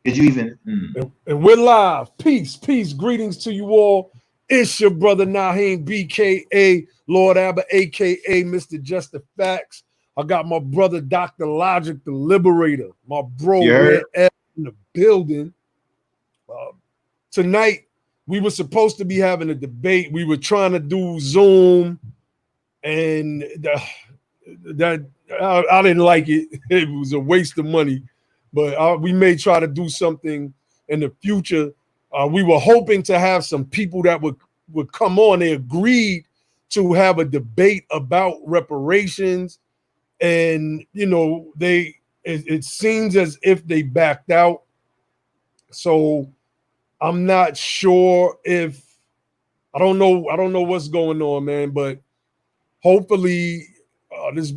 Did you even? And we're live. Peace, peace. Greetings to you all. It's your brother Naheem, BKA Lord Abba, aka Mr. Just the Facts. I got my brother Dr. Logic, the Liberator, my bro Red F in the building. Tonight, we were supposed to be having a debate. We were trying to do Zoom, and I didn't like it. It was a waste of money, but we may try to do something in the future. We were hoping to have some people that would come on. They agreed to have a debate about reparations, and it seems as if they backed out. So I'm not sure if I don't know what's going on, man. But hopefully,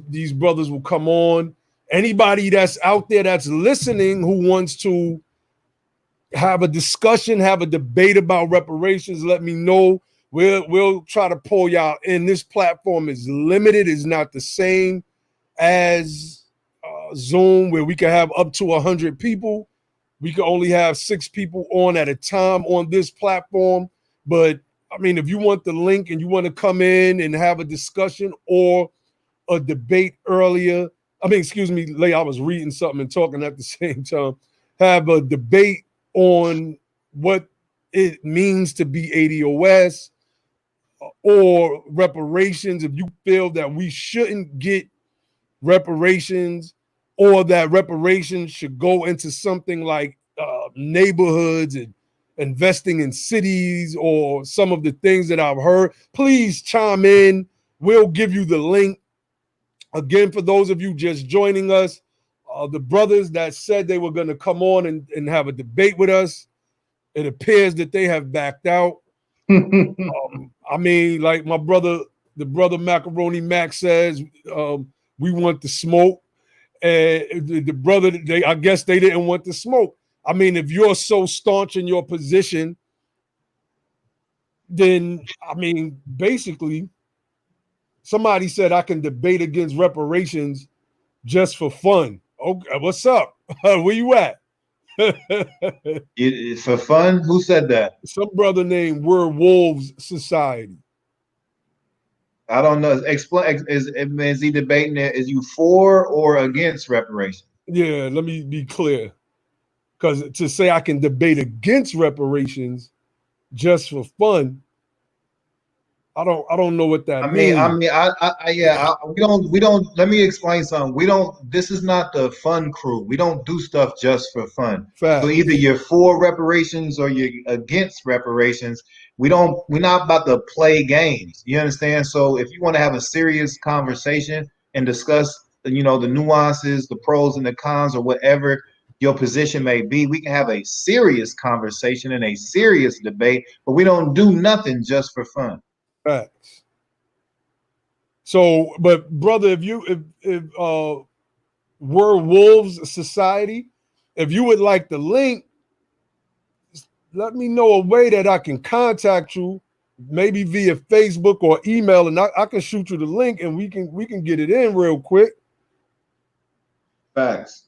these brothers will come on. Anybody that's out there that's listening who wants to have a discussion, have a debate about reparations, let me know. We'll try to pull y'all in. This platform is limited. It's not the same as Zoom, where we can have up to 100 people. We can only have 6 people on at a time on this platform. But I mean, if you want the link and you want to come in and have a discussion or a debate earlier, I was reading something and talking at the same time. Have a debate on what it means to be ADOS or reparations. If you feel that we shouldn't get reparations, or that reparations should go into something like neighborhoods and investing in cities, or some of the things that I've heard, please chime in. We'll give you the link. Again, for those of you just joining us, the brothers that said they were going to come on and have a debate with us, it appears that they have backed out. I mean, like the brother Macaroni Mac says, we want the smoke. And the brother, I guess they didn't want the smoke. I mean, if you're so staunch in your position, then, I mean, basically, somebody said I can debate against reparations just for fun. Okay, what's up? Where you at? For fun? Who said that? Some brother named Werewolves Society. I don't know. Explain. Is he debating it? Is you for or against reparations? Yeah, let me be clear. Because to say I can debate against reparations just for fun, I don't know what that means. We don't. Let me explain something. We don't. This is not the fun crew. We don't do stuff just for fun. Fact. So either you're for reparations or you're against reparations. We're not about to play games. You understand? So if you want to have a serious conversation and discuss, the nuances, the pros and the cons, or whatever your position may be, we can have a serious conversation and a serious debate. But we don't do nothing just for fun. Facts. So, but brother, if Werewolves Society, if you would like the link, let me know a way that I can contact you, maybe via Facebook or email, and I can shoot you the link, and we can get it in real quick. Facts.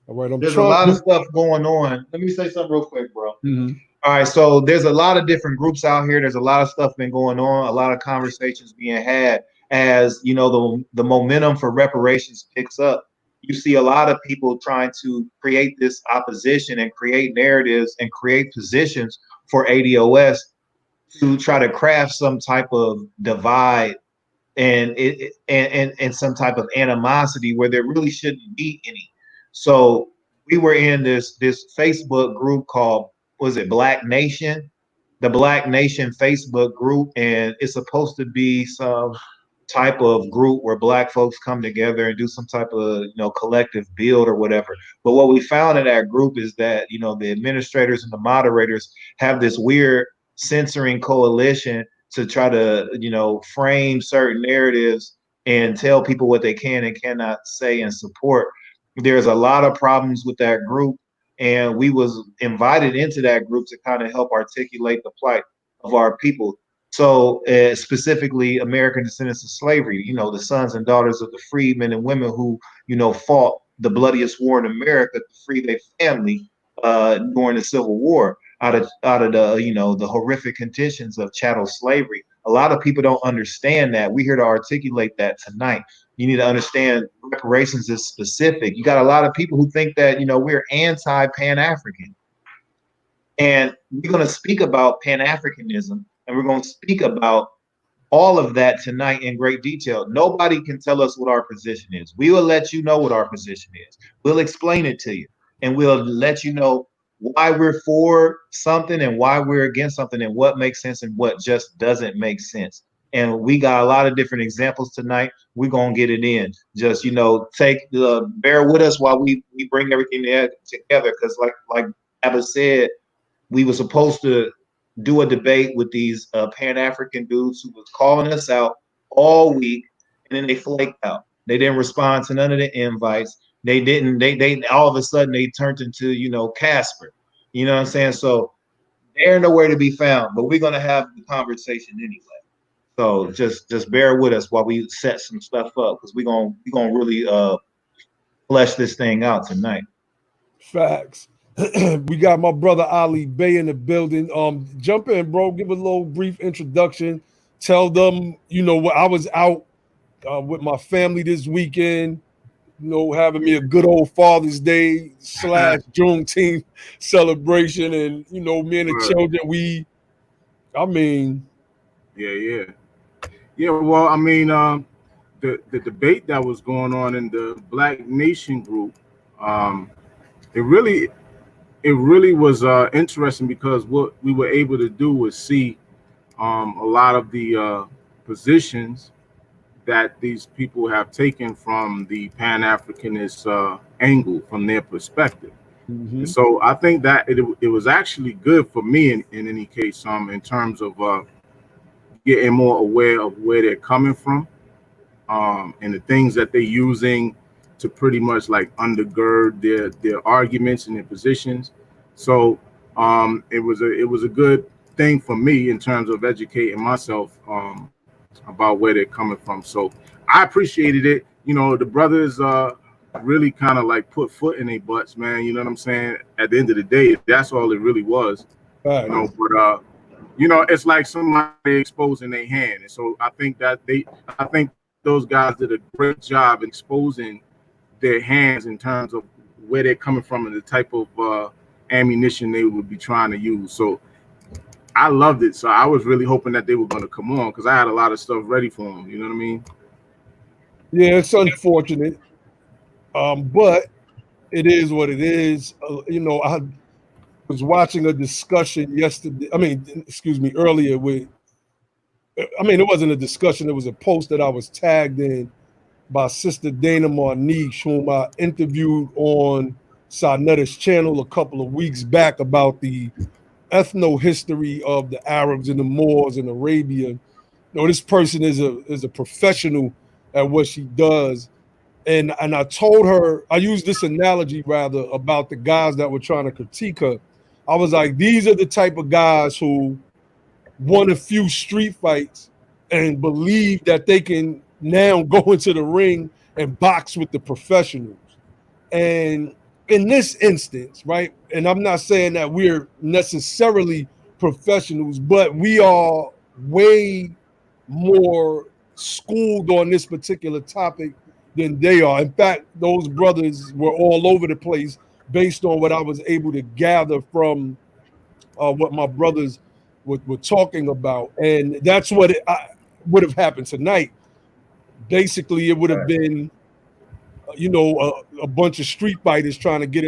All right, there's a lot of stuff going on. Let me say something real quick, bro. Mm-hmm. All right, so there's a lot of different groups out here. There's a lot of stuff been going on, a lot of conversations being had as, the momentum for reparations picks up. You see a lot of people trying to create this opposition and create narratives and create positions for ADOS to try to craft some type of divide and some type of animosity where there really shouldn't be any. So we were in this Facebook group called, was it Black Nation? The Black Nation Facebook group, and it's supposed to be some type of group where Black folks come together and do some type of collective build or whatever. But what we found in that group is that the administrators and the moderators have this weird censoring coalition to try to frame certain narratives and tell people what they can and cannot say and support. There's a lot of problems with that group, and we was invited into that group to kind of help articulate the plight of our people. So specifically American descendants of slavery, the sons and daughters of the freedmen and women who, fought the bloodiest war in America to free their family during the Civil War out of the the horrific conditions of chattel slavery. A lot of people don't understand that. We're here to articulate that tonight. You need to understand reparations is specific. You got a lot of people who think that we're anti Pan African, and we're going to speak about Pan Africanism, and we're going to speak about all of that tonight in great detail. Nobody can tell us what our position is. We will let you know what our position is. We'll explain it to you, and we'll let you know why we're for something and why we're against something and what makes sense and what just doesn't make sense. And we got a lot of different examples tonight. We're gonna get it in. Just bear with us while we bring everything together. Because like Abba said, we were supposed to do a debate with these Pan-African dudes who was calling us out all week, and then they flaked out. They didn't respond to none of the invites. They didn't. They all of a sudden they turned into Casper. You know what I'm saying? So they're nowhere to be found. But we're gonna have the conversation anyway. So just bear with us while we set some stuff up, because we're gonna really flesh this thing out tonight. Facts. We got my brother Ali Bey in the building. Jump in, bro. Give a little brief introduction. Tell them, what I was out with my family this weekend. Having me a good old Father's Day / Juneteenth celebration, and me and the children. Yeah. Well, I mean, the debate that was going on in the Black Nation group, um, it really was interesting, because what we were able to do was see a lot of the positions that these people have taken from the Pan-Africanist angle, from their perspective. Mm-hmm. So I think that it was actually good for me in any case, in terms of getting more aware of where they're coming from, and the things that they're using to pretty much like undergird their arguments and their positions. So it was a good thing for me in terms of educating myself about where they're coming from. So I appreciated it. The brothers really kind of like put foot in their butts, man. You know what I'm saying? At the end of the day, that's all it really was. Right. But it's like somebody exposing their hand. And so I think those guys did a great job in exposing their hands in terms of where they're coming from and the type of ammunition they would be trying to use. So I loved it. So I was really hoping that they were going to come on, because I had a lot of stuff ready for them. You know what I mean? Yeah, it's unfortunate, but it is what it is. I was watching a discussion yesterday. Earlier with. It wasn't a discussion. It was a post that I was tagged in by Sister Dana Marniche, whom I interviewed on Sanetta's channel a couple of weeks back about the ethno-history of the Arabs and the Moors in Arabia. This person is a professional at what she does. And I told her, I used this analogy rather about the guys that were trying to critique her. I was like, these are the type of guys who won a few street fights and believe that they can now go into the ring and box with the professionals. And in this instance, right, and I'm not saying that we're necessarily professionals, but we are way more schooled on this particular topic than they are. In fact, those brothers were all over the place based on what I was able to gather from what my brothers were talking about. And that's what would have happened tonight. Basically, it would have been, a bunch of street fighters trying to get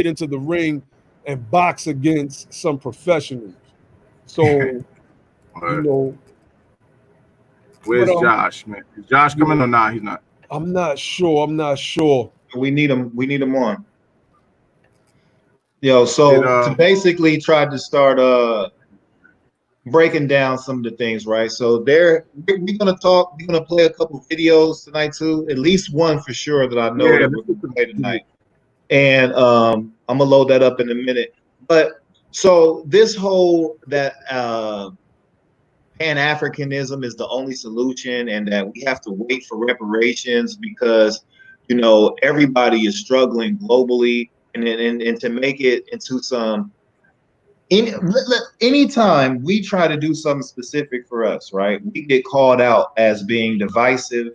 into the ring and box against some professionals. So, Where's Josh, man? Is Josh coming or not? He's not. I'm not sure. We need him. We need him on. To basically try to start breaking down some of the things, right? So we're gonna talk. We're gonna play a couple videos tonight too. At least one for sure that I know that we're gonna play tonight. And I'm gonna load that up in a minute. But so this whole that Pan-Africanism is the only solution, and that we have to wait for reparations because you know, everybody is struggling globally, and to make it into some anytime we try to do something specific for us, right, we get called out as being divisive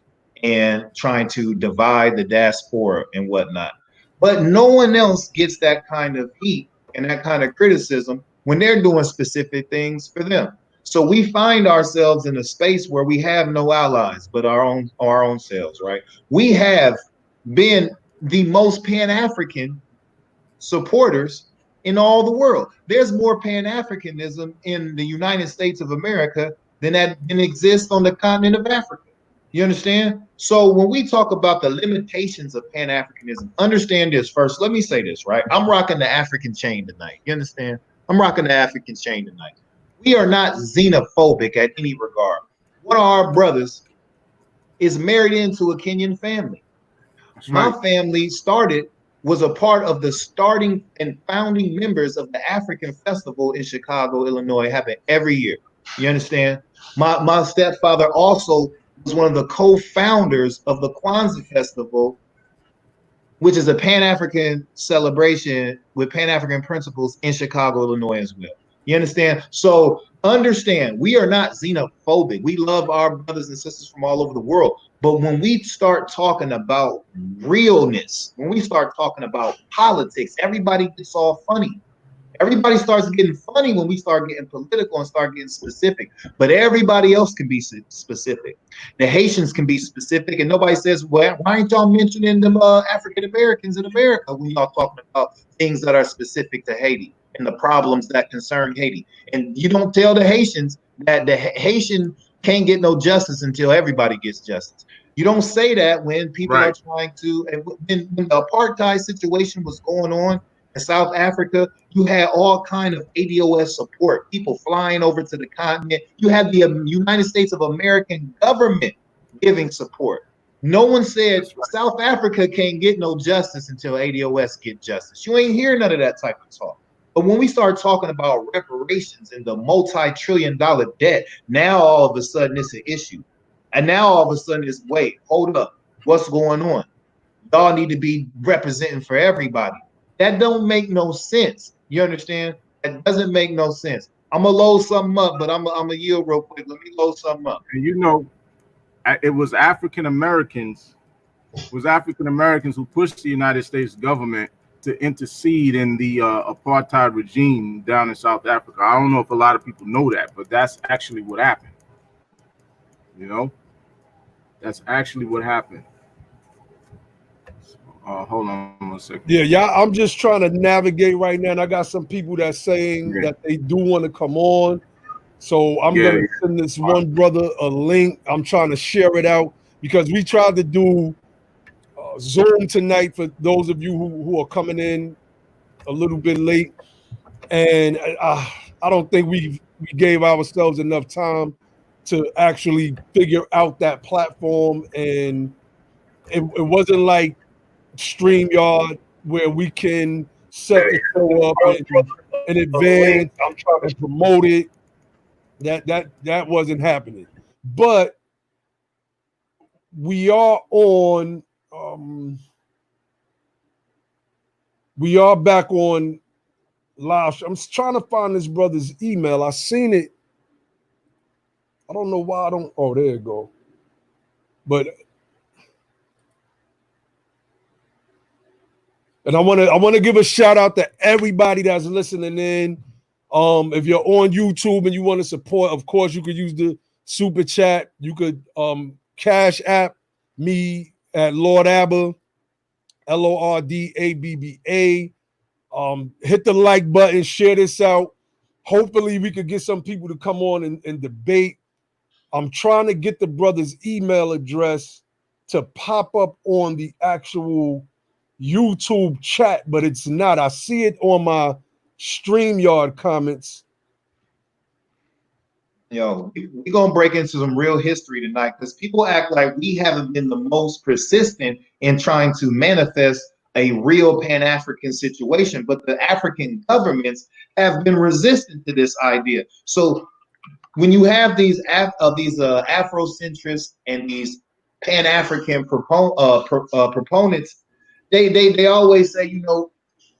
and trying to divide the diaspora and whatnot. But no one else gets that kind of heat and that kind of criticism when they're doing specific things for them. So we find ourselves in a space where we have no allies but our own selves, right? We have been the most Pan-African supporters in all the world. There's more Pan-Africanism in the United States of America than exists on the continent of Africa. You understand? So when we talk about the limitations of Pan-Africanism, understand this first. Let me say this, right? I'm rocking the African chain tonight. You understand? I'm rocking the African chain tonight. We are not xenophobic at any regard. One of our brothers is married into a Kenyan family. That's My right. family was a part of the starting and founding members of the African Festival in Chicago, Illinois, happen every year. You understand? My stepfather also was one of the co-founders of the Kwanzaa Festival, which is a Pan-African celebration with Pan-African principles in Chicago, Illinois as well. You understand? So understand, we are not xenophobic. We love our brothers and sisters from all over the world. But when we start talking about realness, when we start talking about politics, everybody gets all funny. Everybody starts getting funny when we start getting political and start getting specific. But everybody else can be specific. The Haitians can be specific, and nobody says, "Well, why ain't y'all mentioning them African Americans in America when y'all talking about things that are specific to Haiti and the problems that concern Haiti?" And you don't tell the Haitians that the Haitian can't get no justice until everybody gets justice. You don't say that when people are Right. trying to. And when the apartheid situation was going on in South Africa, you had all kind of ADOS support, people flying over to the continent. You had the United States of American government giving support. No one said That's right. South Africa can't get no justice until ADOS get justice. You ain't hear none of that type of talk. But when we start talking about reparations and the multi-trillion-dollar debt, now all of a sudden it's an issue. And now all of a sudden it's, wait, hold up, what's going on? Y'all need to be representing for everybody. That don't make no sense. You understand? That doesn't make no sense. I'm gonna load something up, but I'm gonna yield real quick. Let me load something up. And you know, it was African Americans who pushed the United States government to intercede in the apartheid regime down in South Africa. I don't know if a lot of people know that, but that's actually what happened. You know, that's actually what happened. Hold on 1 second. Yeah, yeah. I'm just trying to navigate right now, and I got some people that's saying Yeah. that they do want to come on. So I'm Yeah, gonna send this one brother a link. I'm trying to share it out because we tried to do Zoom tonight for those of you who are coming in a little bit late, and I don't think we gave ourselves enough time to actually figure out that platform, and it wasn't like StreamYard where we can set the show up in advance and promote it. That wasn't happening. But we are on we are back on live. I'm trying to find this brother's email. I seen it. I don't know why I don't. Oh, there you go. But and I want to give a shout out to everybody that's listening in. If you're on YouTube and you want to support, of course you could use the super chat. You could cash app me at Lord Abba, LORDABBA. Hit the like button, share this out. Hopefully we could get some people to come on and debate. I'm trying to get the brother's email address to pop up on the actual YouTube chat, but it's not. I see it on my StreamYard comments. Yo, we're gonna break into some real history tonight because people act like we haven't been the most persistent in trying to manifest a real Pan-African situation, but the African governments have been resistant to this idea. So when you have these Afrocentrists and these Pan-African proponents, they always say, you know,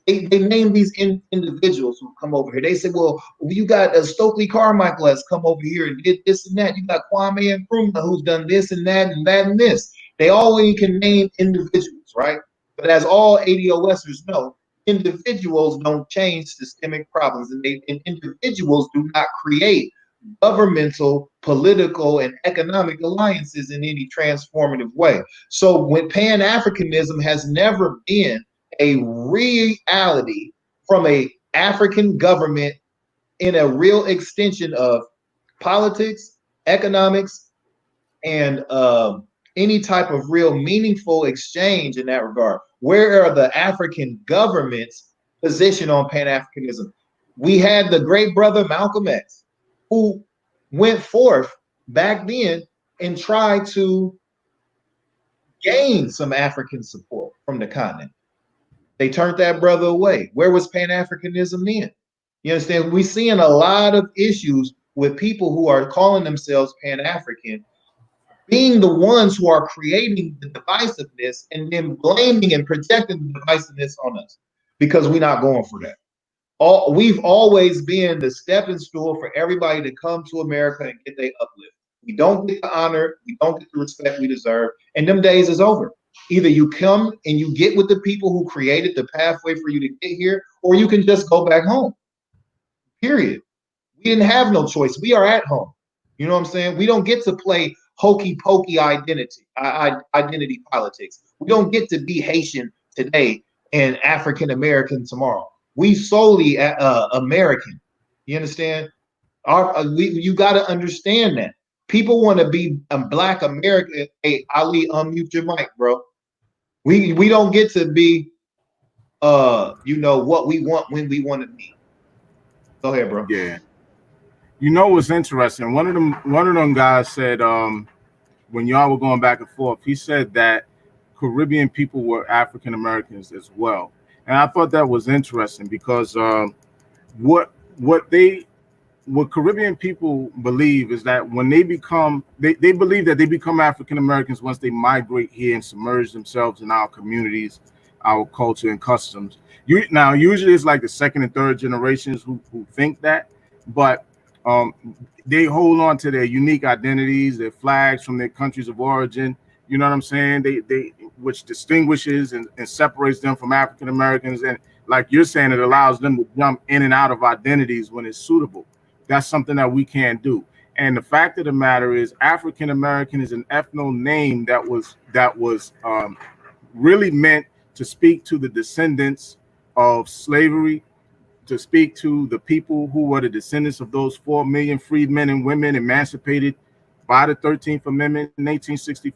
they name these individuals who come over here. They say, well, you got Stokely Carmichael has come over here and did this and that. You got Kwame Nkrumah who's done this and that and that and this. They always can name individuals, right? But as all ADOSers know, individuals don't change systemic problems, and individuals do not create governmental, political, and economic alliances in any transformative way. So when Pan-Africanism has never been a reality from a African government in a real extension of politics, economics, and any type of real meaningful exchange in that regard. Where are the African government's position on Pan-Africanism? We had the great brother Malcolm X, who went forth back then and tried to gain some African support from the continent. They turned that brother away. Where was Pan-Africanism then? You understand? We're seeing a lot of issues with people who are calling themselves Pan-African being the ones who are creating the divisiveness and then blaming and projecting the divisiveness on us because we're not going for that. We've always been the stepping stool for everybody to come to America and get their uplift. We don't get the honor, we don't get the respect we deserve, and them days is over. Either you come and you get with the people who created the pathway for you to get here, or you can just go back home. Period. We didn't have no choice. We are at home. You know what I'm saying? We don't get to play hokey pokey identity politics. We don't get to be Haitian today and African American tomorrow. We solely American. You understand? You got to understand that. People want to be a Black American. Hey, Ali, unmute your mic, bro. We don't get to be you know what we want when we want to be. Go ahead, bro. Yeah. You know what's interesting? One of them guys said when y'all were going back and forth, he said that Caribbean people were African Americans as well. And I thought that was interesting because what Caribbean people believe is that when they become, they believe that they become African Americans once they migrate here and submerge themselves in our communities, our culture and customs. Now, usually it's like the second and third generations who think that, but they hold on to their unique identities, their flags from their countries of origin. You know what I'm saying? They which distinguishes and separates them from African Americans. And like you're saying, it allows them to jump in and out of identities when it's suitable. That's something that we can't do. And the fact of the matter is, African American is an ethno name that was really meant to speak to the descendants of slavery, to speak to the people who were the descendants of those 4 million freed men and women emancipated by the 13th Amendment in 1865.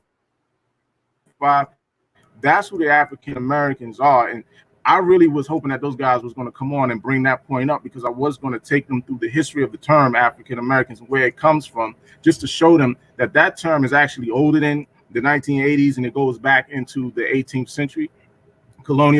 That's who the African Americans are. And I really was hoping that those guys was going to come on and bring that point up, because I was going to take them through the history of the term African Americans and where it comes from, just to show them that that term is actually older than the 1980s and it goes back into the 18th century. Early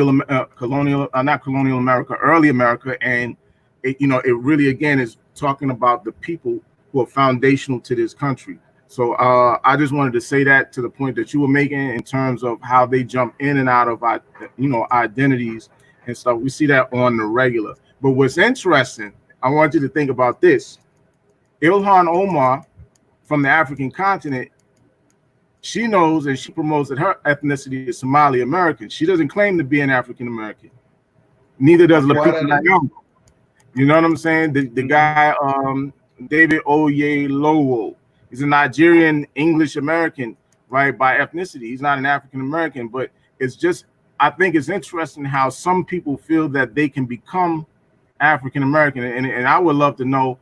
America, and it really again is talking about the people who are foundational to this country. So I just wanted to say that to the point that you were making in terms of how they jump in and out of identities and stuff. We see that on the regular. But what's interesting, I want you to think about this. Ilhan Omar from the African continent, she knows and she promotes that her ethnicity is Somali American. She doesn't claim to be an African American. Neither does Lupita Nyong'o. You know what I'm saying? The guy, David Oyelowo, he's a Nigerian English American, right, by ethnicity. He's not an African American, but it's just, I think it's interesting how some people feel that they can become African American, and I would love to know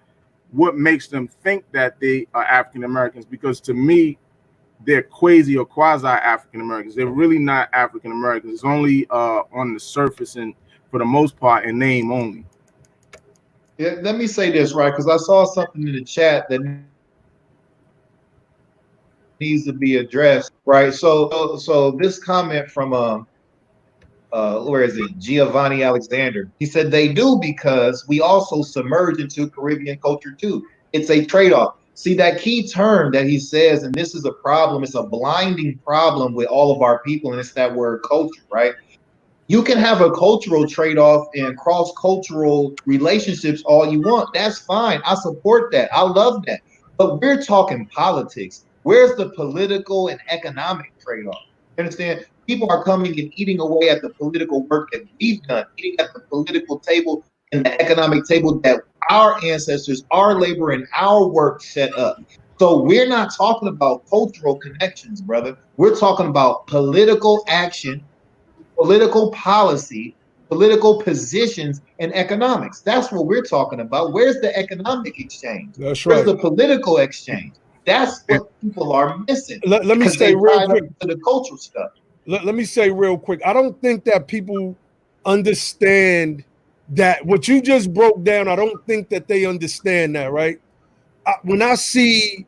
what makes them think that they are African Americans, because to me, they're quasi or quasi African Americans. They're really not African Americans. It's only on the surface and for the most part in name only. Yeah, let me say this, right? Because I saw something in the chat that needs to be addressed, right? So this comment from where is it? Giovanni Alexander. He said they do because we also submerge into Caribbean culture too. It's a trade-off. See, that key term that he says, and this is a problem, it's a blinding problem with all of our people, and it's that word culture, right? You can have a cultural trade-off and cross-cultural relationships all you want. That's fine. I support that. I love that. But we're talking politics. Where's the political and economic trade-off? You understand? People are coming and eating away at the political work that we've done, eating at the political table and the economic table that our ancestors, our labor, and our work set up. So we're not talking about cultural connections, brother. We're talking about political action, political policy, political positions, and economics. That's what we're talking about. Where's the economic exchange? That's Where's right. the political exchange? That's what people are missing Let me because say they real tied quick. up to the cultural stuff. Let me say real quick. I don't think that people understand that what you just broke down. I don't think that they understand that, right? When I see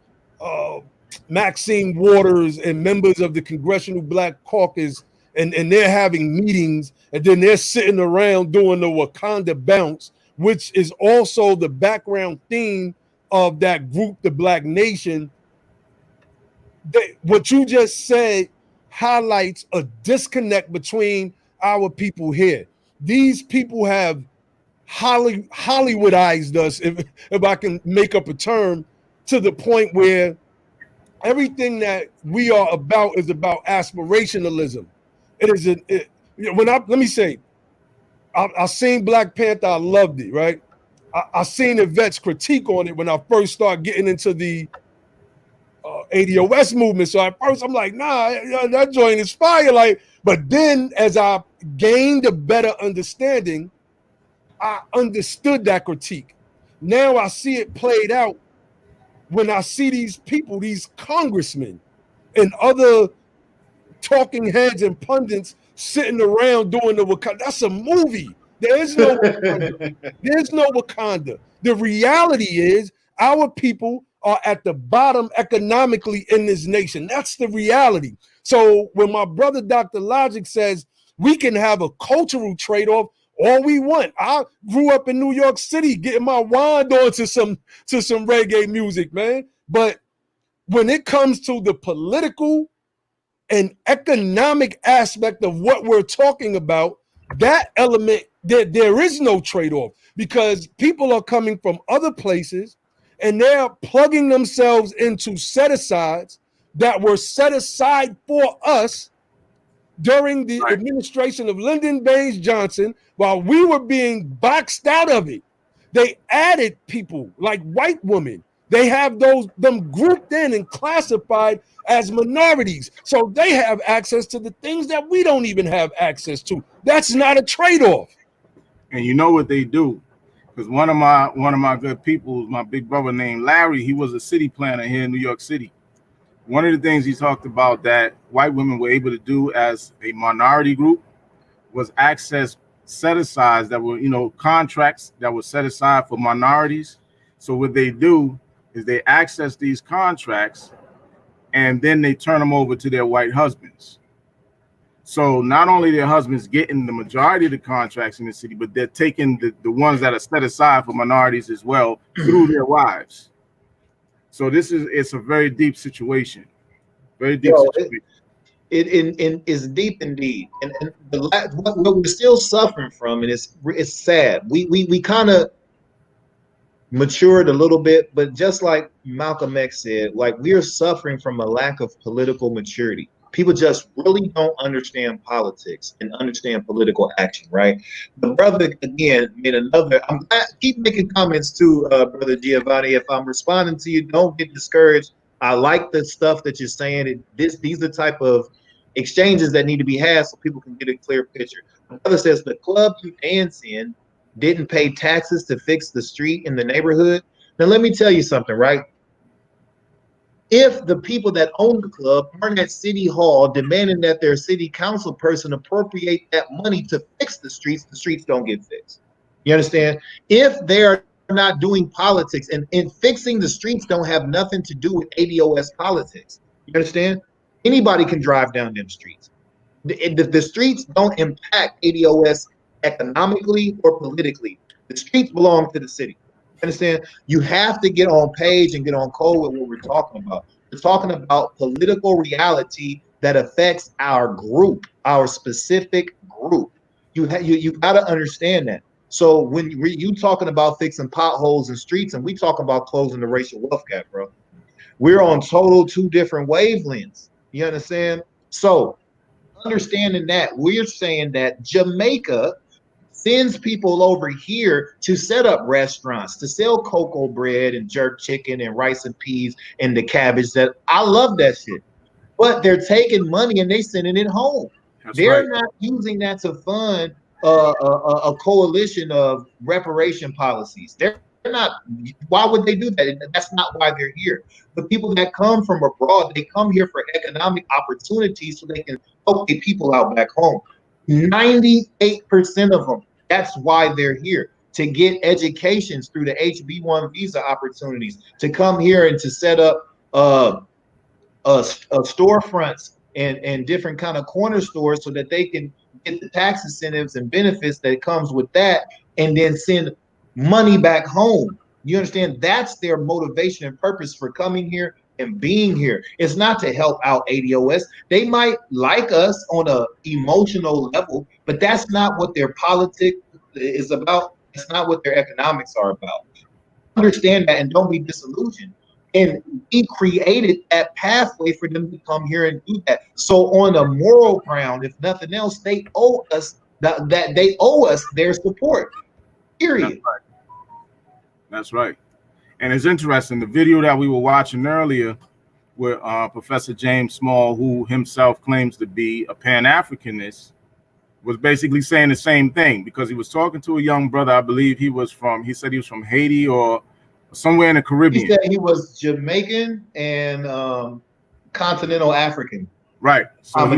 Maxine Waters and members of the Congressional Black Caucus and they're having meetings and then they're sitting around doing the Wakanda bounce, which is also the background theme of that group, the Black Nation. What you just said highlights a disconnect between our people here. These people have Hollywoodized us, if I can make up a term, to the point where everything that we are about is about aspirationalism. It is let me say, I seen Black Panther, I loved it, right? I seen Yvette's critique on it when I first started getting into the ADOS movement. So at first I'm like, nah, that joint is fire. Like, but then as I gained a better understanding, I understood that critique. Now I see it played out when I see these people, these congressmen and other talking heads and pundits sitting around doing the Wakanda. That's a movie. There is no Wakanda. There's no Wakanda. The reality is our people are at the bottom economically in this nation. That's the reality. So when my brother Dr. Logic says we can have a cultural trade-off all we want. I grew up in New York City getting my wand on to some reggae music, man. But when it comes to the political and economic aspect of what we're talking about, that element, there is no trade-off because people are coming from other places and they're plugging themselves into set-asides that were set aside for us during the administration of Lyndon Baines Johnson, while we were being boxed out of it. They added people like white women. They have them grouped in and classified as minorities. So they have access to the things that we don't even have access to. That's not a trade-off. And you know what they do? Because one of my good people, my big brother named Larry, he was a city planner here in New York City. One of the things he talked about that white women were able to do as a minority group was access set-asides that were, contracts that were set aside for minorities. So what they do is they access these contracts and then they turn them over to their white husbands. So not only their husbands getting the majority of the contracts in the city, but they're taking the ones that are set aside for minorities as well through their wives. So it's a very deep situation. Very deep situation. It is deep indeed. And what we're still suffering from, and it's sad. We kind of matured a little bit, but just like Malcolm X said, like we're suffering from a lack of political maturity. People just really don't understand politics and understand political action, right? The brother again made another. Keep making comments too, brother Giovanni. If I'm responding to you, don't get discouraged. I like the stuff that you're saying. These are the type of exchanges that need to be had so people can get a clear picture. The brother says the club you dance in didn't pay taxes to fix the street in the neighborhood. Now let me tell you something, right? If the people that own the club aren't at City Hall demanding that their city council person appropriate that money to fix the streets don't get fixed. You understand? If they're not doing politics and fixing the streets don't have nothing to do with ADOS politics. You understand? Anybody can drive down them streets. The streets don't impact ADOS economically or politically. The streets belong to the city. Understand? You have to get on page and get on code with what we're talking about. We're talking about political reality that affects our group, our specific group. You got to understand that. So when you talking about fixing potholes and streets, and we talking about closing the racial wealth gap, bro, we're on total two different wavelengths. You understand? So understanding that, we're saying that Jamaica sends people over here to set up restaurants, to sell cocoa bread and jerk chicken and rice and peas and the cabbage. That I love that shit. But they're taking money and they sending it home. That's They're right. not using that to fund a coalition of reparation policies. They're not. Why would they do that? That's not why they're here. The people that come from abroad, they come here for economic opportunities so they can help the people out back home. 98% of them, that's why they're here, to get educations through the HB1 visa opportunities, to come here and to set up storefronts and different kind of corner stores so that they can get the tax incentives and benefits that comes with that, and then send money back home. You understand? That's their motivation and purpose for coming here and being here. It's not to help out ADOS. They might like us on a emotional level, but that's not what their politics is about. It's not what their economics are about. Understand that and don't be disillusioned. And we created that pathway for them to come here and do that. So on a moral ground, if nothing else, they owe us that they owe us their support. Period. That's right. That's right. And it's interesting, the video that we were watching earlier with Professor James Small, who himself claims to be a Pan-Africanist, was basically saying the same thing, because he was talking to a young brother. I believe he said he was from Haiti or somewhere in the Caribbean. He said he was Jamaican and continental African. Right. So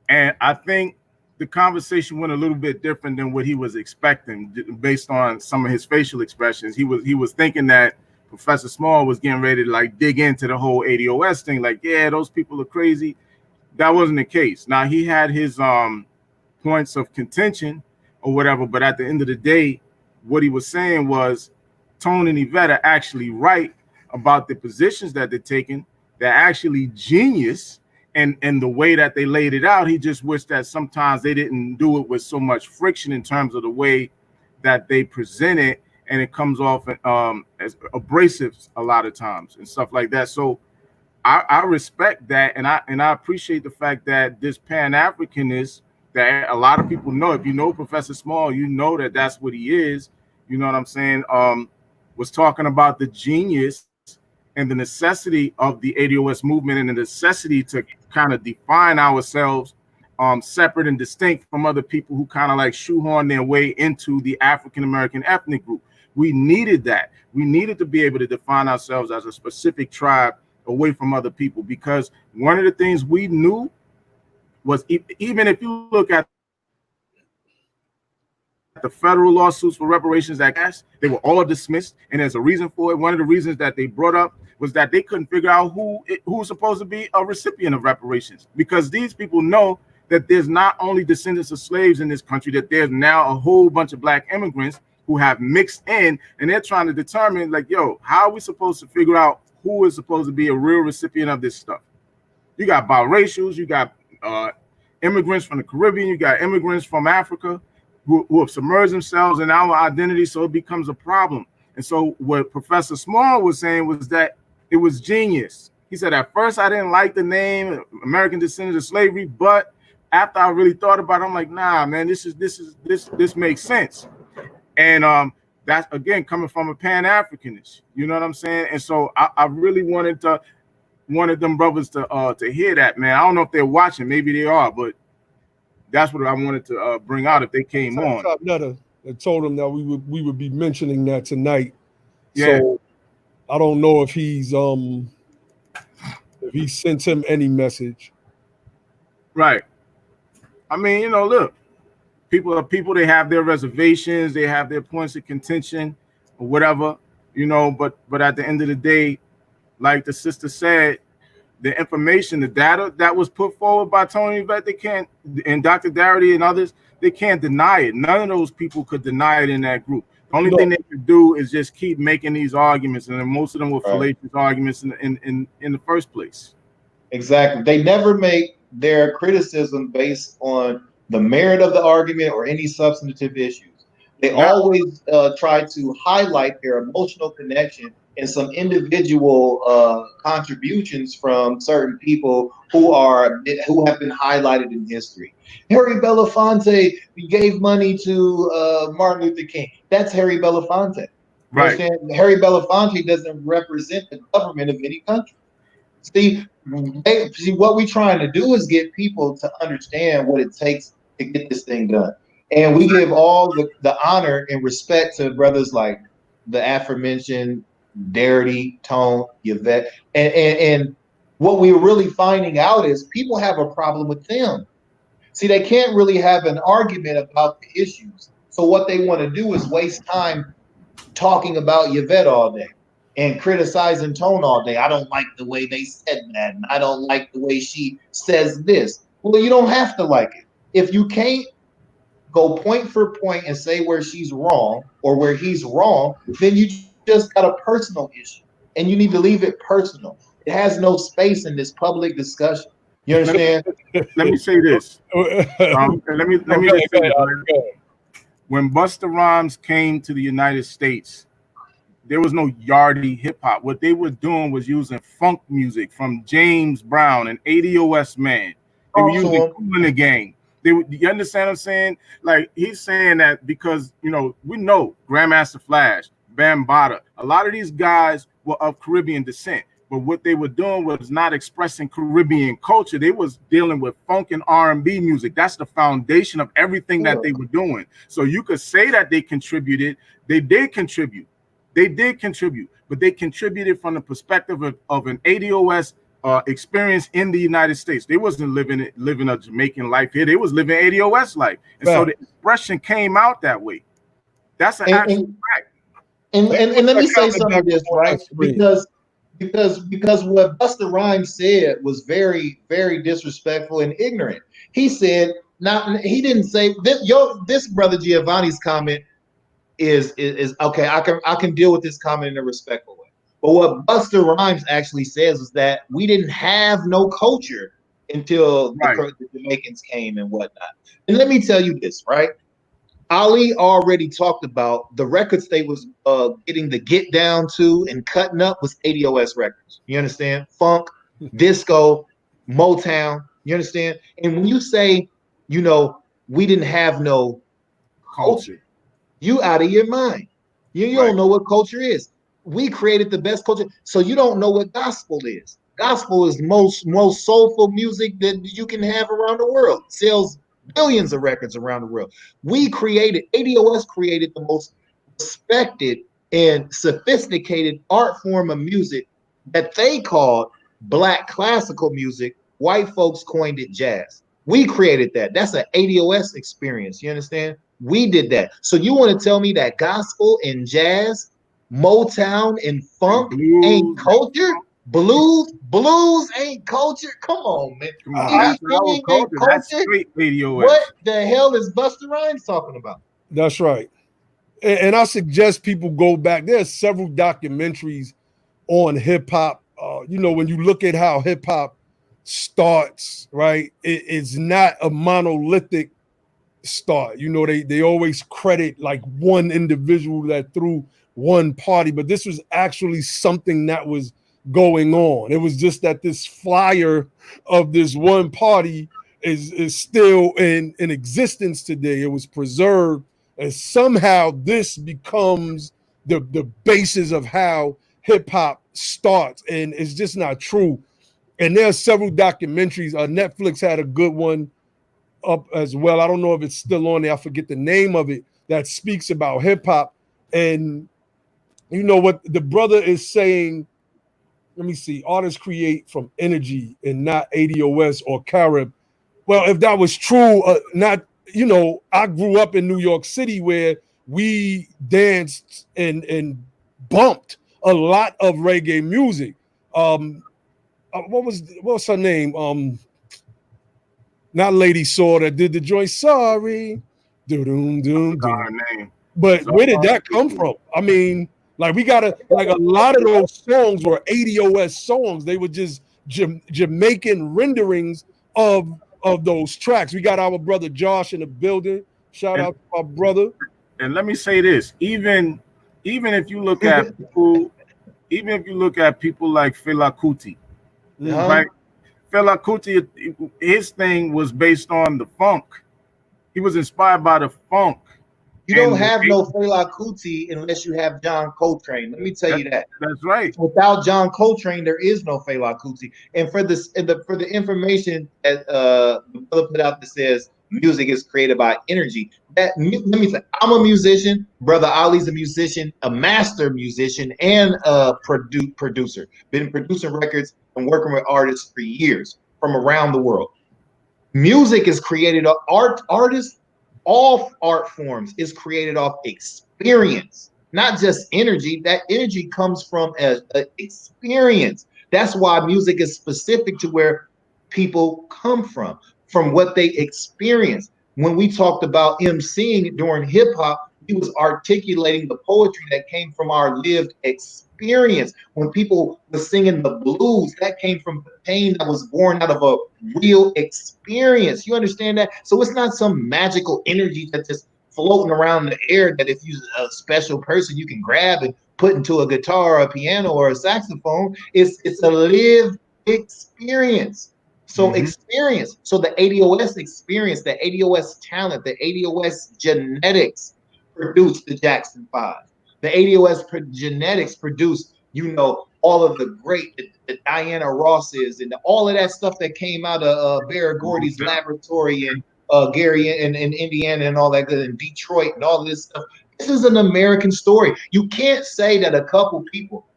and I think the conversation went a little bit different than what he was expecting based on some of his facial expressions. He was thinking that Professor Small was getting ready to like dig into the whole ADOS thing, like, yeah, those people are crazy. That wasn't the case. Now, he had his points of contention or whatever, but at the end of the day, what he was saying was Tone and Yvette are actually right about the positions that they're taking. They're actually genius, and the way that they laid it out, he just wished that sometimes they didn't do it with so much friction in terms of the way that they present it, and it comes off as abrasive a lot of times and stuff like that. So I respect that, and I appreciate the fact that this Pan-Africanist that a lot of people know. If you know Professor Small, you know that that's what he is. You know what I'm saying? Was talking about the genius and the necessity of the ADOS movement and the necessity to kind of define ourselves separate and distinct from other people who kind of like shoehorn their way into the African American ethnic group. We needed that. We needed to be able to define ourselves as a specific tribe away from other people, because one of the things we knew was, even if you look at the federal lawsuits for reparations that passed, they were all dismissed, and there's a reason for it. One of the reasons that they brought up was that they couldn't figure out who was supposed to be a recipient of reparations, because these people know that there's not only descendants of slaves in this country, that there's now a whole bunch of black immigrants who have mixed in, and they're trying to determine, like, yo, how are we supposed to figure out who is supposed to be a real recipient of this stuff? You got biracials, you got immigrants from the Caribbean, you got immigrants from Africa who have submerged themselves in our identity, so it becomes a problem. And so what Professor Small was saying was that it was genius. He said, at first I didn't like the name American Descendants of Slavery, but after I really thought about it, I'm like, nah, man, this makes sense. And that's, again, coming from a Pan-Africanist, you know what I'm saying? And so I really wanted them brothers to hear that, man. I don't know if they're watching, maybe they are, but that's what I wanted to bring out if they came on. Top letter that told him that we would be mentioning that tonight. Yeah. So I don't know if he sent him any message. Right. I mean, you know, look, people are people. They have their reservations, they have their points of contention, or whatever, you know. But at the end of the day, like the sister said, the information, the data that was put forward by Tony Yvette, they can't, and Dr. Darity and others, they can't deny it. None of those people could deny it in that group. Only thing they could do is just keep making these arguments, and then most of them were fallacious arguments in the first place. Exactly. They never make their criticism based on the merit of the argument or any substantive issues. They always try to highlight their emotional connection and some individual contributions from certain people who have been highlighted in history. Harry Belafonte gave money to Martin Luther King. That's Harry Belafonte. Right. Understand? Harry Belafonte doesn't represent the government of any country. See, what we're trying to do is get people to understand what it takes to get this thing done. And we give all the honor and respect to brothers like the aforementioned Darity, Tone, Yvette. And what we're really finding out is people have a problem with them. See, they can't really have an argument about the issues. So what they want to do is waste time talking about Yvette all day and criticizing Tone all day. I don't like the way they said that, and I don't like the way she says this. Well, you don't have to like it. If you can't go point for point and say where she's wrong or where he's wrong, then you just got a personal issue, and you need to leave it personal. It has no space in this public discussion. You understand? Let me say this. Let me just say this. When Busta Rhymes came to the United States, there was no yardie hip hop. What they were doing was using funk music from James Brown and ADOS Man. They were using Kool in the Gang. You understand what I'm saying? Like, he's saying that because, we know Grandmaster Flash, Bambaataa, a lot of these guys were of Caribbean descent. But what they were doing was not expressing Caribbean culture. They was dealing with funk and R&B music. That's the foundation of everything that they were doing. So you could say that they contributed. They did contribute. But they contributed from the perspective of an ADOS experience in the United States. They wasn't living a Jamaican life here. They was living ADOS life. And so the expression came out that way. That's an actual fact. And let me say some of this, right? Because what Busta Rhymes said was very, very disrespectful and ignorant. He said, he didn't say this brother Giovanni's comment is okay. I can deal with this comment in a respectful way. But what Busta Rhymes actually says is that we didn't have no culture until the Jamaicans came and whatnot. And let me tell you this, right? Ali already talked about the records they was getting the get down to and cutting up was ADOS records. You understand? Funk, disco, Motown. You understand? And when you say, we didn't have no culture, you out of your mind. You don't know what culture is. We created the best culture. So you don't know what gospel is. Gospel is most soulful music that you can have around the world. It sells billions of records around the world. ADOS created the most respected and sophisticated art form of music that they called Black classical music. White folks coined it jazz. We created that. That's an ADOS experience. You understand? We did that. So you want to tell me that gospel and jazz, Motown and funk ain't culture? Blues ain't culture. Come on, man. That's culture. That's straight ADOS. What the hell is Busta Rhymes talking about? That's right. And I suggest people go back. There are several documentaries on hip hop. When you look at how hip hop starts, right? It's not a monolithic start. They always credit like one individual that threw one party, but this was actually something that was going on. It was just that this flyer of this one party is still in existence today. It was preserved, and somehow this becomes the basis of how hip hop starts, and it's just not true. And there are several documentaries. Netflix had a good one up as well. I don't know if it's still on there. I forget the name of it, that speaks about hip hop. And what the brother is saying, let me see, artists create from energy and not ADOS or Carib. Well, if that was true, I grew up in New York City where we danced and bumped a lot of reggae music. What's her name? Not Lady Saw that did the joint. Sorry. Her name. But where did that come from? I mean, like we gotta like a lot of those songs were ADOS songs. They were just Jamaican renderings of those tracks. We got our brother Josh in the building. Shout out to my brother. And let me say this: even if you look at people, even if you look at people like Fela Kuti, right? Fela Kuti, his thing was based on the funk. He was inspired by the funk. You don't have no Fela Kuti unless you have John Coltrane. Let me tell you that. That's right. Without John Coltrane, there is no Fela Kuti. And for this, for the information that the brother put out that says music is created by energy. Let me say, I'm a musician. Brother Ali's a musician, a master musician, and a producer. Been producing records and working with artists for years from around the world. Music is created artists. All art forms is created off experience, not just energy. That energy comes from an experience. That's why music is specific to where people come from what they experience. When we talked about emceeing during hip hop, he was articulating the poetry that came from our lived experience. When people were singing the blues, that came from the pain that was born out of a real experience. You understand that? So it's not some magical energy that's just floating around the air that if you're a special person, you can grab and put into a guitar or a piano or a saxophone. It's a lived experience. So experience. So the ADOS experience, the ADOS talent, the ADOS genetics produced the Jackson 5. The ADOS genetics produced, all of the great, the Diana Rosses and all of that stuff that came out of Barry Gordy's laboratory and Gary in Indiana and all that good, in Detroit and all this stuff. This is an American story. You can't say that a couple people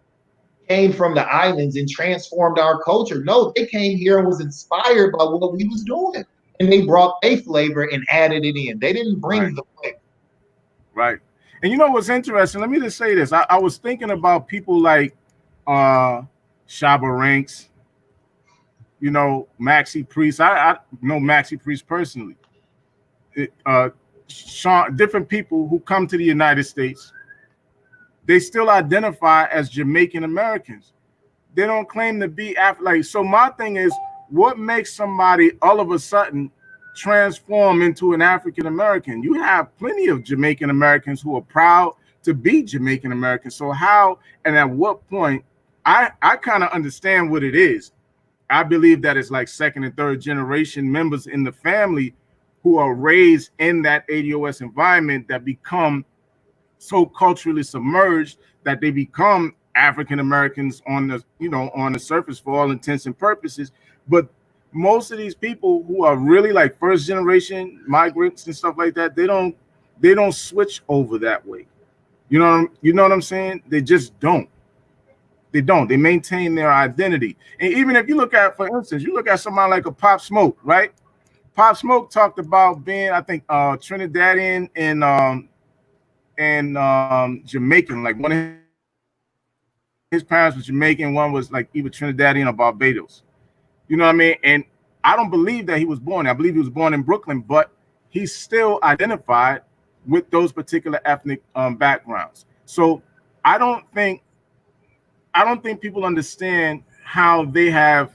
came from the islands and transformed our culture. No, they came here and was inspired by what we was doing. And they brought a flavor and added it in. They didn't bring the flavor. Right. And you know what's interesting? Let me just say this. I was thinking about people like Shabba Ranks, Maxi Priest. I know Maxi Priest personally. Different people who come to the United States, they still identify as Jamaican Americans. They don't claim to be so my thing is, what makes somebody all of a sudden transform into an African American? You have plenty of Jamaican Americans who are proud to be Jamaican Americans. So how and at what point, I kind of understand what it is. I believe that it's like second and third generation members in the family who are raised in that ADOS environment that become so culturally submerged that they become African Americans on the surface for all intents and purposes. But most of these people who are really like first generation migrants and stuff like that, they don't switch over that way. You know what I'm saying? They just don't. They don't. They maintain their identity. And even if you look at, for instance, you look at somebody like a Pop Smoke, right? Pop Smoke talked about being, I think, Trinidadian and Jamaican. Like one of his parents was Jamaican, one was like either Trinidadian or Barbados. You know what I mean? And I don't believe that he was born. I believe he was born in Brooklyn, but he's still identified with those particular ethnic backgrounds. So I don't think people understand how they have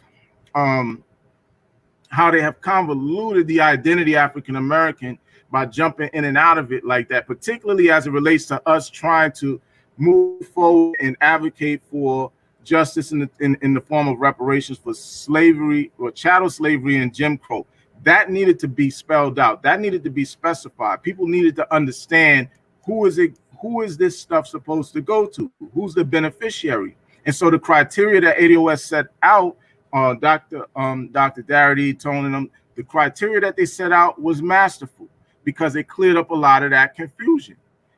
convoluted the identity African American by jumping in and out of it like that, particularly as it relates to us trying to move forward and advocate for justice in the form of reparations for slavery or chattel slavery and Jim Crow. That needed to be spelled out. That needed to be specified. People needed to understand who is this stuff supposed to go to? Who's the beneficiary? And so the criteria that ADOS set out, Dr. Darity, Tone, and them, the criteria that they set out was masterful because it cleared up a lot of that confusion.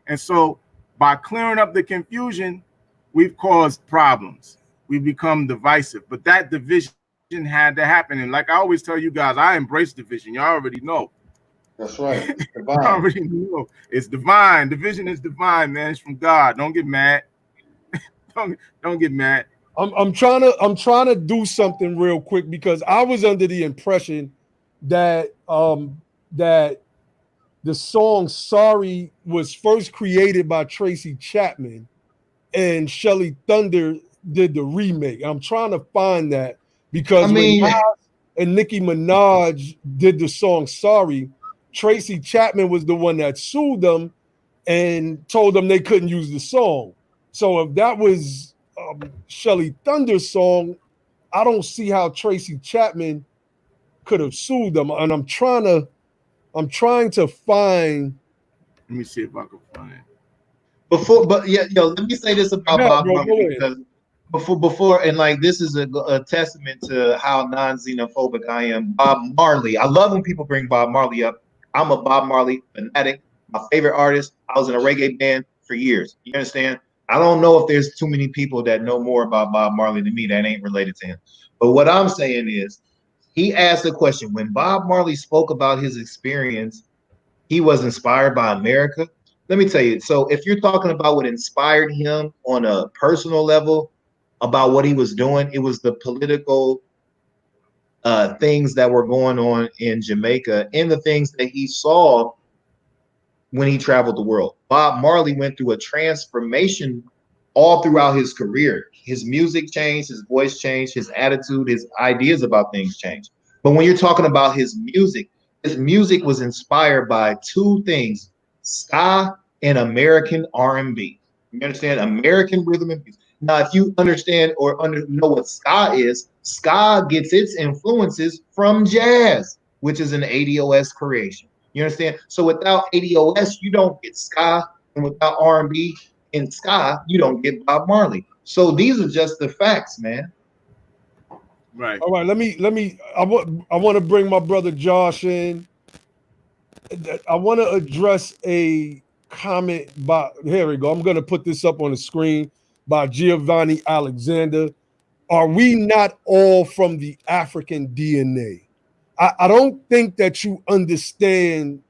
And so by clearing up the confusion, we've caused problems. We've become divisive, but that division had to happen. And like I always tell you guys, I embrace division. Y'all already know. That's right. It's divine. I already know. It's divine. Division is divine, man. It's from God. Don't get mad. Don't get mad. I'm trying to do something real quick because I was under the impression that that the song "Sorry" was first created by Tracy Chapman, and Shelly Thunder did the remake. I'm trying to find that I because when mean, Nas and Nicki Minaj did the song "Sorry," Tracy Chapman was the one that sued them and told them they couldn't use the song. So if that was Shelly Thunder's song, I don't see how Tracy Chapman could have sued them. And I'm trying to find. Let me see if I can find it. but yeah, let me say this about Yeah, Bob bro, Marley go ahead. because before, and like this is a testament to how non-xenophobic I am. Bob Marley, I love when people bring Bob Marley up. I'm a Bob Marley fanatic. My favorite artist. I was in a reggae band for years. You understand? I don't know if there's too many people that know more about Bob Marley than me that ain't related to him. But what I'm saying is, he asked a question when Bob Marley spoke about his experience. He was inspired by America. Let me tell you. So if you're talking about what inspired him on a personal level about what he was doing, it was the political things that were going on in Jamaica and the things that he saw when he traveled the world. Bob Marley went through a transformation all throughout his career. His music changed, his voice changed, his attitude, his ideas about things changed. But when you're talking about his music was inspired by two things: ska and American R&B. You understand? American rhythm and music. Now, if you understand or know what ska is, ska gets its influences from jazz, which is an ADOS creation. You understand? So without ADOS, you don't get ska, and without R&B and ska, you don't get Bob Marley. So these are just the facts, man. Right. All right, let me. I want to bring my brother Josh in. I want to address a comment by. Here we go. I'm going to put this up on the screen by Giovanni Alexander. Are we not all from the African DNA? I don't think that you understand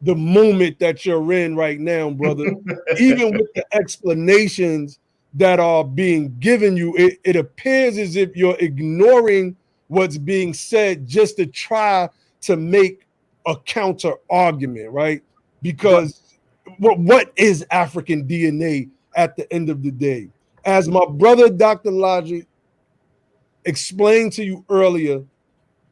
the moment that you're in right now, brother. Even with the explanations that are being given you, it appears as if you're ignoring what's being said just to try to make a counter argument, right? Because what is African DNA at the end of the day? As my brother Dr. Logic explained to you earlier,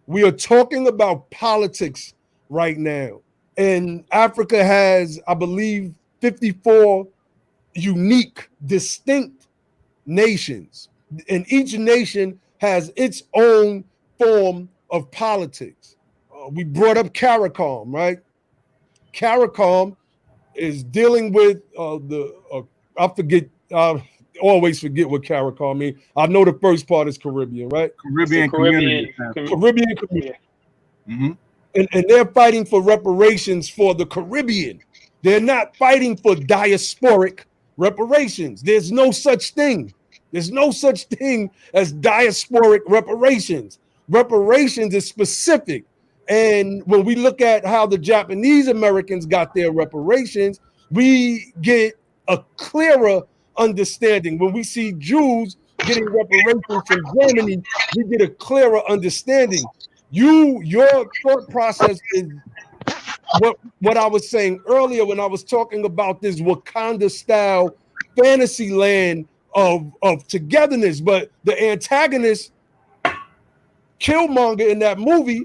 we are talking about politics right now. And Africa has, I believe, 54 unique, distinct nations. And each nation has its own form of politics. We brought up CARICOM, right? CARICOM is dealing with I forget, always forget what CARICOM means. I know the first part is Caribbean, right? Caribbean community. Caribbean community. Mm-hmm. And they're fighting for reparations for the Caribbean. They're not fighting for diasporic reparations. There's no such thing. There's no such thing as diasporic reparations. Reparations is specific. And when we look at how the Japanese Americans got their reparations, we get a clearer understanding. When we see Jews getting reparations from Germany, we get a clearer understanding. Your thought process is what I was saying earlier when I was talking about this Wakanda style fantasy land of togetherness. But the antagonist, Killmonger in that movie,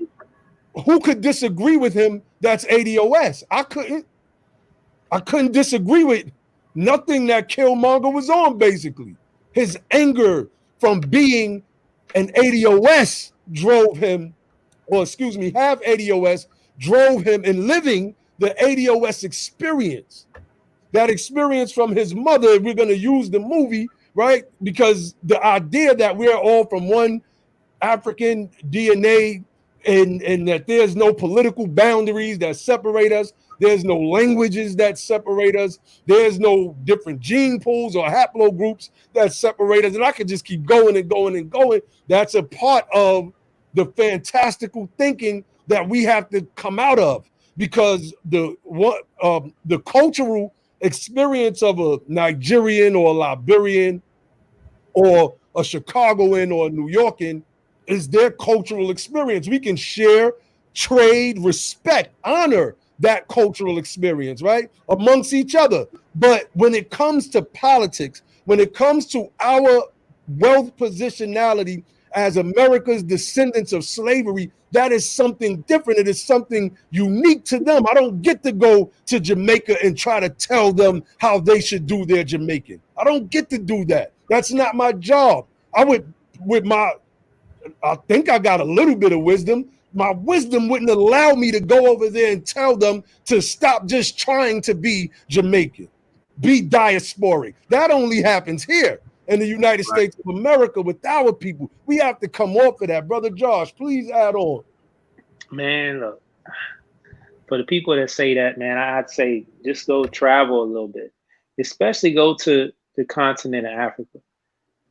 who could disagree with him? That's ADOS. I couldn't disagree with nothing that Killmonger was on, basically. His anger from being an ADOS drove him, or excuse me, have ADOS drove him in living the ADOS experience. That experience from his mother, we're going to use the movie, right? Because the idea that we're all from one African DNA and that there's no political boundaries that separate us. There's no languages that separate us. There's no different gene pools or haplogroups that separate us. And I could just keep going and going and going. That's a part of the fantastical thinking that we have to come out of, because the cultural experience of a Nigerian or a Liberian or a Chicagoan or a New Yorkan is their cultural experience. We can share, trade, respect, honor that cultural experience, right? Amongst each other. But when it comes to politics, when it comes to our wealth positionality as America's descendants of slavery, that is something different. It is something unique to them. I don't get to go to Jamaica and try to tell them how they should do their Jamaican. I don't get to do that. That's not my job. I think I got a little bit of wisdom. My wisdom wouldn't allow me to go over there and tell them to stop just trying to be Jamaican, be diasporic. That only happens here in the United States of America with our people. We have to come off of that. Brother Josh, please add on. Man, look, for the people that say that, man, I'd say just go travel a little bit, especially go to the continent of Africa.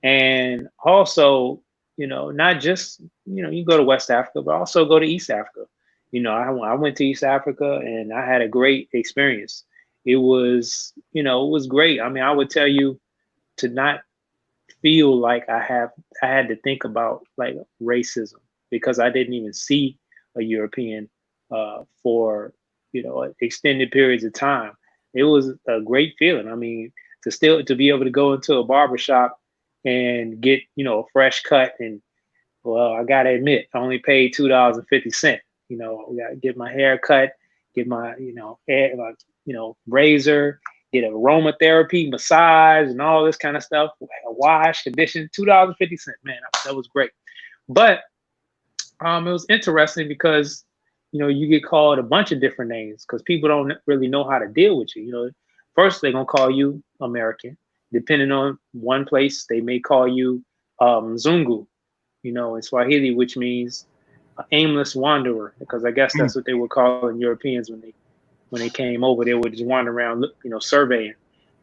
And also, not just, you go to West Africa, but also go to East Africa. I went to East Africa and I had a great experience. It was, it was great. I mean, I would tell you to not feel like I had to think about like racism, because I didn't even see a European for, extended periods of time. It was a great feeling. I mean, to be able to go into a barbershop and get, a fresh cut. And well, I gotta admit, I only paid $2.50. I gotta get my hair cut, get my, hair, razor, get an aromatherapy, massage, and all this kind of stuff. A wash, condition, $2.50. Man, that was great. But it was interesting because, you get called a bunch of different names because people don't really know how to deal with you. First they're gonna call you American. Depending on one place, they may call you Mzungu, in Swahili, which means aimless wanderer, because I guess that's what they were calling Europeans when they came over. They would just wander around, surveying.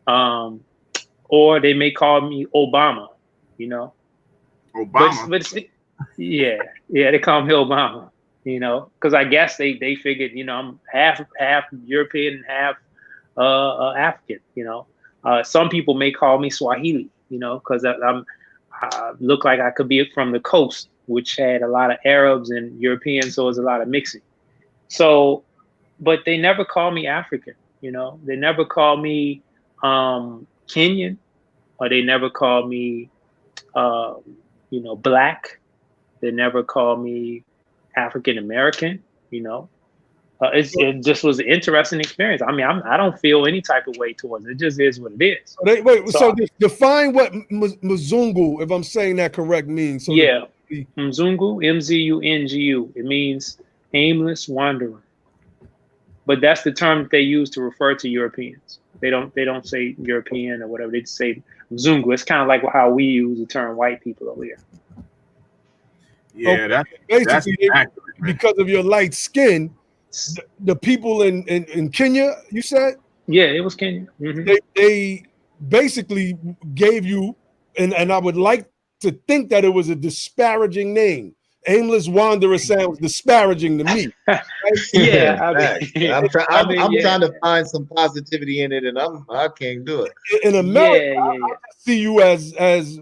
Or they may call me Obama, Obama. But yeah, they call me Obama, because I guess they figured, I'm half European and half African, some people may call me Swahili, because I look like I could be from the coast, which had a lot of Arabs and Europeans, so it was a lot of mixing. So, but they never call me African, they never call me Kenyan, or they never call me, Black. They never call me African American, It just was an interesting experience. I mean, I don't feel any type of way towards it. It just is what it is. So define what Mzungu, if I'm saying that correct, means. So yeah, Mzungu, Mzungu. It means aimless wanderer. But that's the term that they use to refer to Europeans. They don't say European or whatever. They just say Mzungu. It's kind of like how we use the term white people over here. Yeah, that's basically accurate, because of your light skin. The people in Kenya, you said? Yeah, it was Kenya. Mm-hmm. They basically gave you, and I would like to think that it was a disparaging name. Aimless wanderer sounds disparaging to me. Right? Yeah, I'm trying to find some positivity in it, and I can't do it. In America, I see you as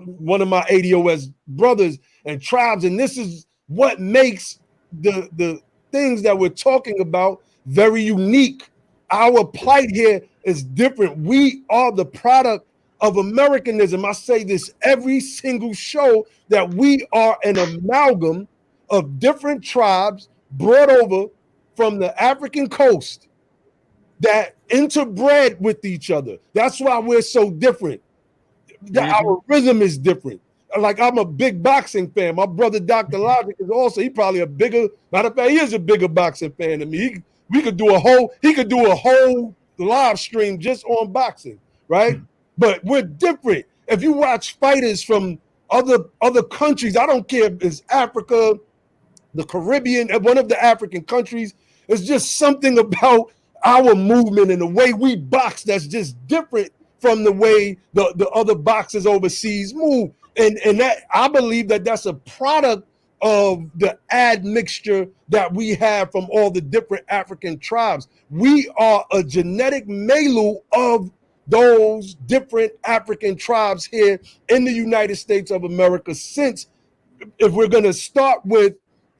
one of my ADOS brothers and tribes, and this is what makes the things that we're talking about very unique. Our plight here is different. We are the product of Americanism. I say this every single show, that we are an amalgam of different tribes brought over from the African coast that interbred with each other. That's why we're so different. Our rhythm is different. Like, I'm a big boxing fan. My brother Dr. Logic is also, he probably a bigger, matter of fact, he is a bigger boxing fan than me. He could do a whole live stream just on boxing, right? But we're different. If you watch fighters from other countries, I don't care if it's Africa, the Caribbean, one of the African countries, it's just something about our movement and the way we box that's just different from the way the other boxers overseas move. And that, I believe that that's a product of the admixture that we have from all the different African tribes. We are a genetic milieu of those different African tribes here in the United States of America. Since, if we're going to start with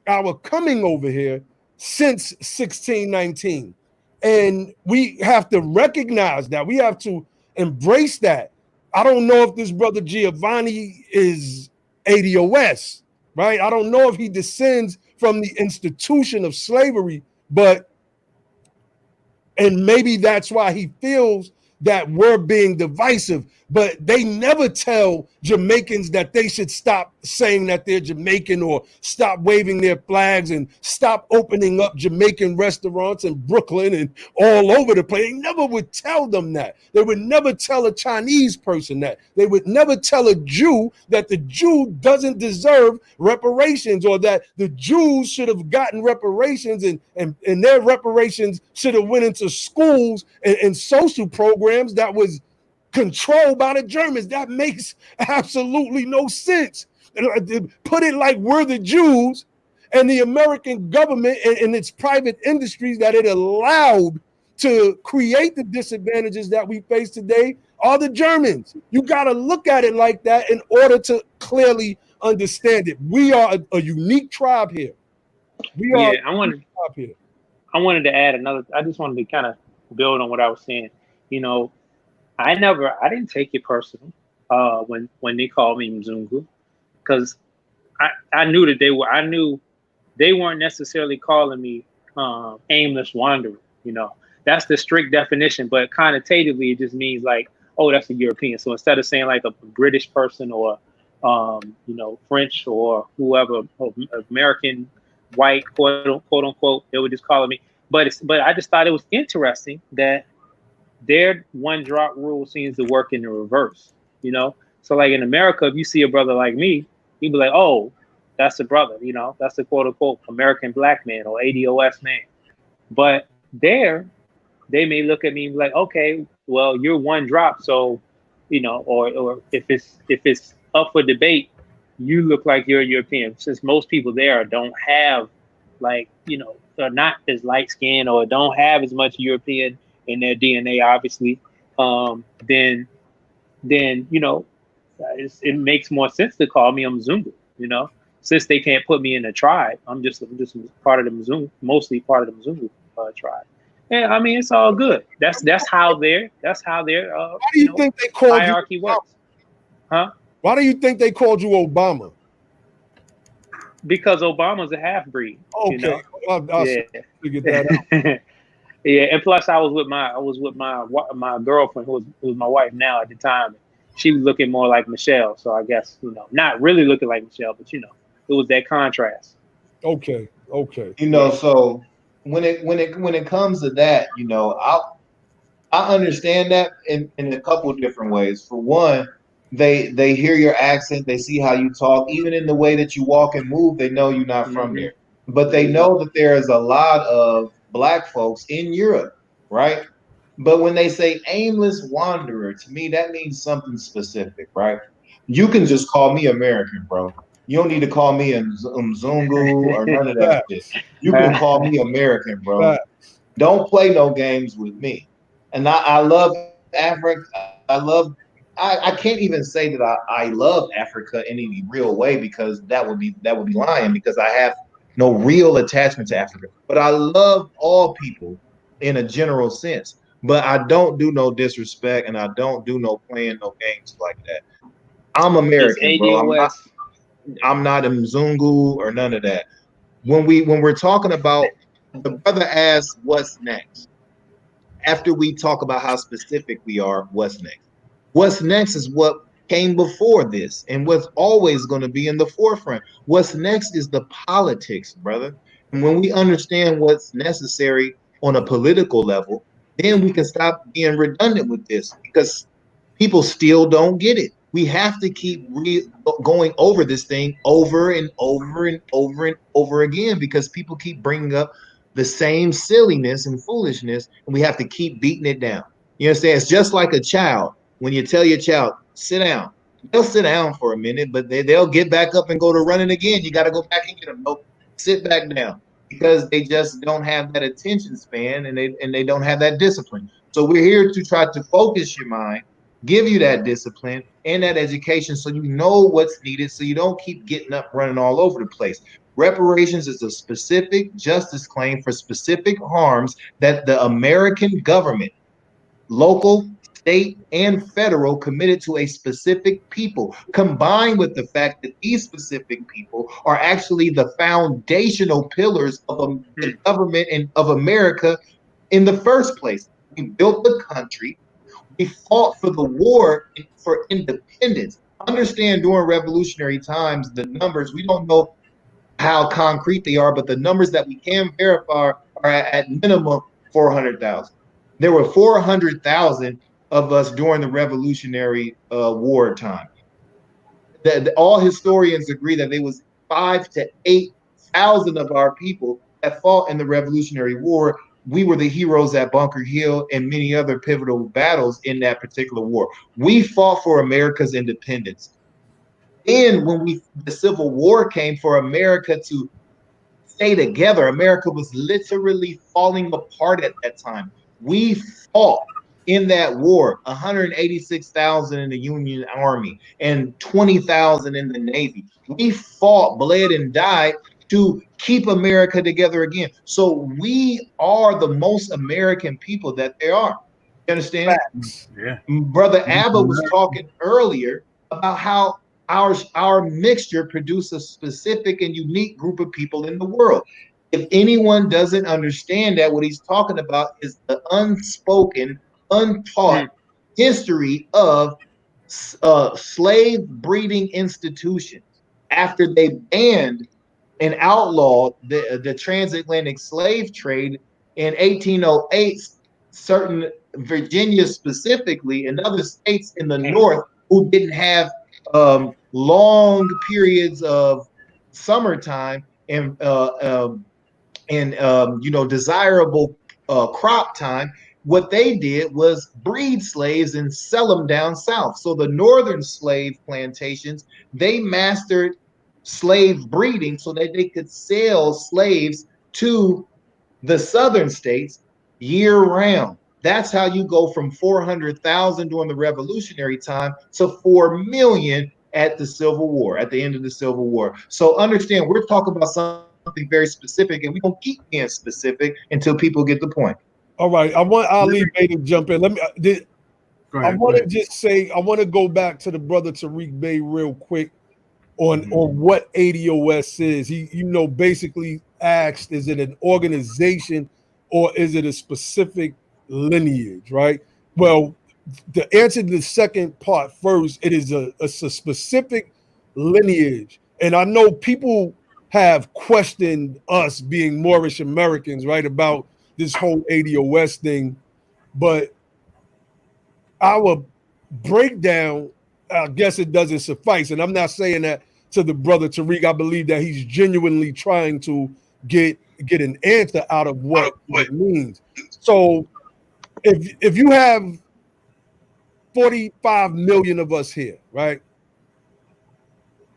our coming over here, since 1619, And we have to recognize that. We have to embrace that. I don't know if this brother Giovanni is ADOS, right? I don't know if he descends from the institution of slavery, and maybe that's why he feels that we're being divisive. But they never tell Jamaicans that they should stop saying that they're Jamaican, or stop waving their flags, and stop opening up Jamaican restaurants in Brooklyn and all over the place. They never would tell them that. They would never tell a Chinese person that. They would never tell a Jew that the Jew doesn't deserve reparations, or that the Jews should have gotten reparations, and their reparations should have went into schools and social programs that was controlled by the Germans. That makes absolutely no sense. Put it like we're the Jews, and the American government and its private industries that it allowed to create the disadvantages that we face today are the Germans. You got to look at it like that in order to clearly understand it. We are a unique tribe here. I wanted to add another. I just wanted to kind of build on what I was saying. You know, I didn't take it personal when they called me Mzungu, because I knew that I knew they weren't necessarily calling me aimless wanderer. You know, that's the strict definition, but connotatively it just means like, oh, that's a European. So instead of saying like a British person, or French, or whoever, American, white, quote unquote, they were just calling me. But I just thought it was interesting that their one drop rule seems to work in the reverse, you know? So like in America, if you see a brother like me, you'd be like, oh, that's a brother, you know, that's the quote unquote American black man or ADOS man. But there, they may look at me and be like, okay, well, you're one drop. So, you know, or if it's up for debate, you look like you're European, since most people there don't have, like, you know, are not as light skinned or don't have as much European in their DNA, obviously, then you know, it makes more sense to call me a Mzungu. You know, since they can't put me in a tribe, I'm just part of the Mzungu, mostly part of the Mzungu tribe. Yeah, I mean, it's all good. That's how their Why do you think they called hierarchy works? Huh? Why do you think they called you Obama? Because Obama's a half breed. Okay, you know? I'll figure that out. Yeah, and plus I was with my girlfriend, who was my wife now at the time. She was looking more like Michelle, so I guess, you know, not really looking like Michelle, but you know, it was that contrast. Okay. You know, so when it comes to that, you know, I understand that in a couple of different ways. For one, they hear your accent, they see how you talk, even in the way that you walk and move, they know you're not from there. But they know that there is a lot of Black folks in Europe, right? But when they say aimless wanderer, to me, that means something specific, right? You can just call me American, bro. You don't need to call me Mzungu or none of that shit. You can call me American, bro. Don't play no games with me. And I love Africa. I can't even say that I love Africa in any real way, because that would be lying, because I have no real attachment to Africa. But I love all people in a general sense. But I don't do no disrespect, and I don't do no playing no games like that. I'm American, bro. I'm not a Mzungu or none of that. When we're talking about, the brother asked what's next. After we talk about how specific we are, what's next? What's next is what came before this and what's always going to be in the forefront. What's next is the politics, brother. And when we understand what's necessary on a political level, then we can stop being redundant with this, because people still don't get it. We have to keep going over this thing over and over and over and over again, because people keep bringing up the same silliness and foolishness, and we have to keep beating it down. You understand? It's just like a child. When you tell your child, sit down, they'll sit down for a minute, but they'll get back up and go to running again. You got to go back and get them. No, sit back down, because they just don't have that attention span, and they don't have that discipline. So we're here to try to focus your mind, give you that discipline and that education, so you know what's needed, so you don't keep getting up running all over the place. Reparations is a specific justice claim for specific harms that the American government, local, state, and federal, committed to a specific people, combined with the fact that these specific people are actually the foundational pillars of the government and of America in the first place. We built the country. We fought for the war for independence. Understand during revolutionary times, the numbers, we don't know how concrete they are, but the numbers that we can verify are at minimum 400,000. There were 400,000 of us during the Revolutionary War time. All historians agree that there was 5 to 8,000 of our people that fought in the Revolutionary War. We were the heroes at Bunker Hill and many other pivotal battles in that particular war. We fought for America's independence. Then when the Civil War came for America to stay together, America was literally falling apart at that time. We fought in that war, 186,000 in the Union Army and 20,000 in the Navy. We fought, bled, and died to keep America together again. So we are the most American people that there are. You understand? Yeah. Brother Abba was talking earlier about how our mixture produces a specific and unique group of people in the world. If anyone doesn't understand that, what he's talking about is the unspoken, untaught history of slave breeding institutions. After they banned and outlawed the transatlantic slave trade in 1808, certain Virginia specifically and other states in the North who didn't have long periods of summertime and desirable crop time, what they did was breed slaves and sell them down south. So the northern slave plantations, they mastered slave breeding so that they could sell slaves to the southern states year round. That's how you go from 400,000 during the revolutionary time to 4 million at the Civil War, at the end of the Civil War. So understand, we're talking about something very specific, and we don't keep being specific until people get the point. All right, I want Ali Bey to jump in. I want to just say, I want to go back to the brother Tariq Bey real quick on what ADOS is. He, basically asked, is it an organization or is it a specific lineage, right? Well, to answer the second part first, it is a specific lineage. And I know people have questioned us being Moorish Americans, right, about this whole ADOS thing, but our breakdown, I guess it doesn't suffice. And I'm not saying that to the brother Tariq. I believe that he's genuinely trying to get an answer out of what it means. So if you have 45 million of us here, right?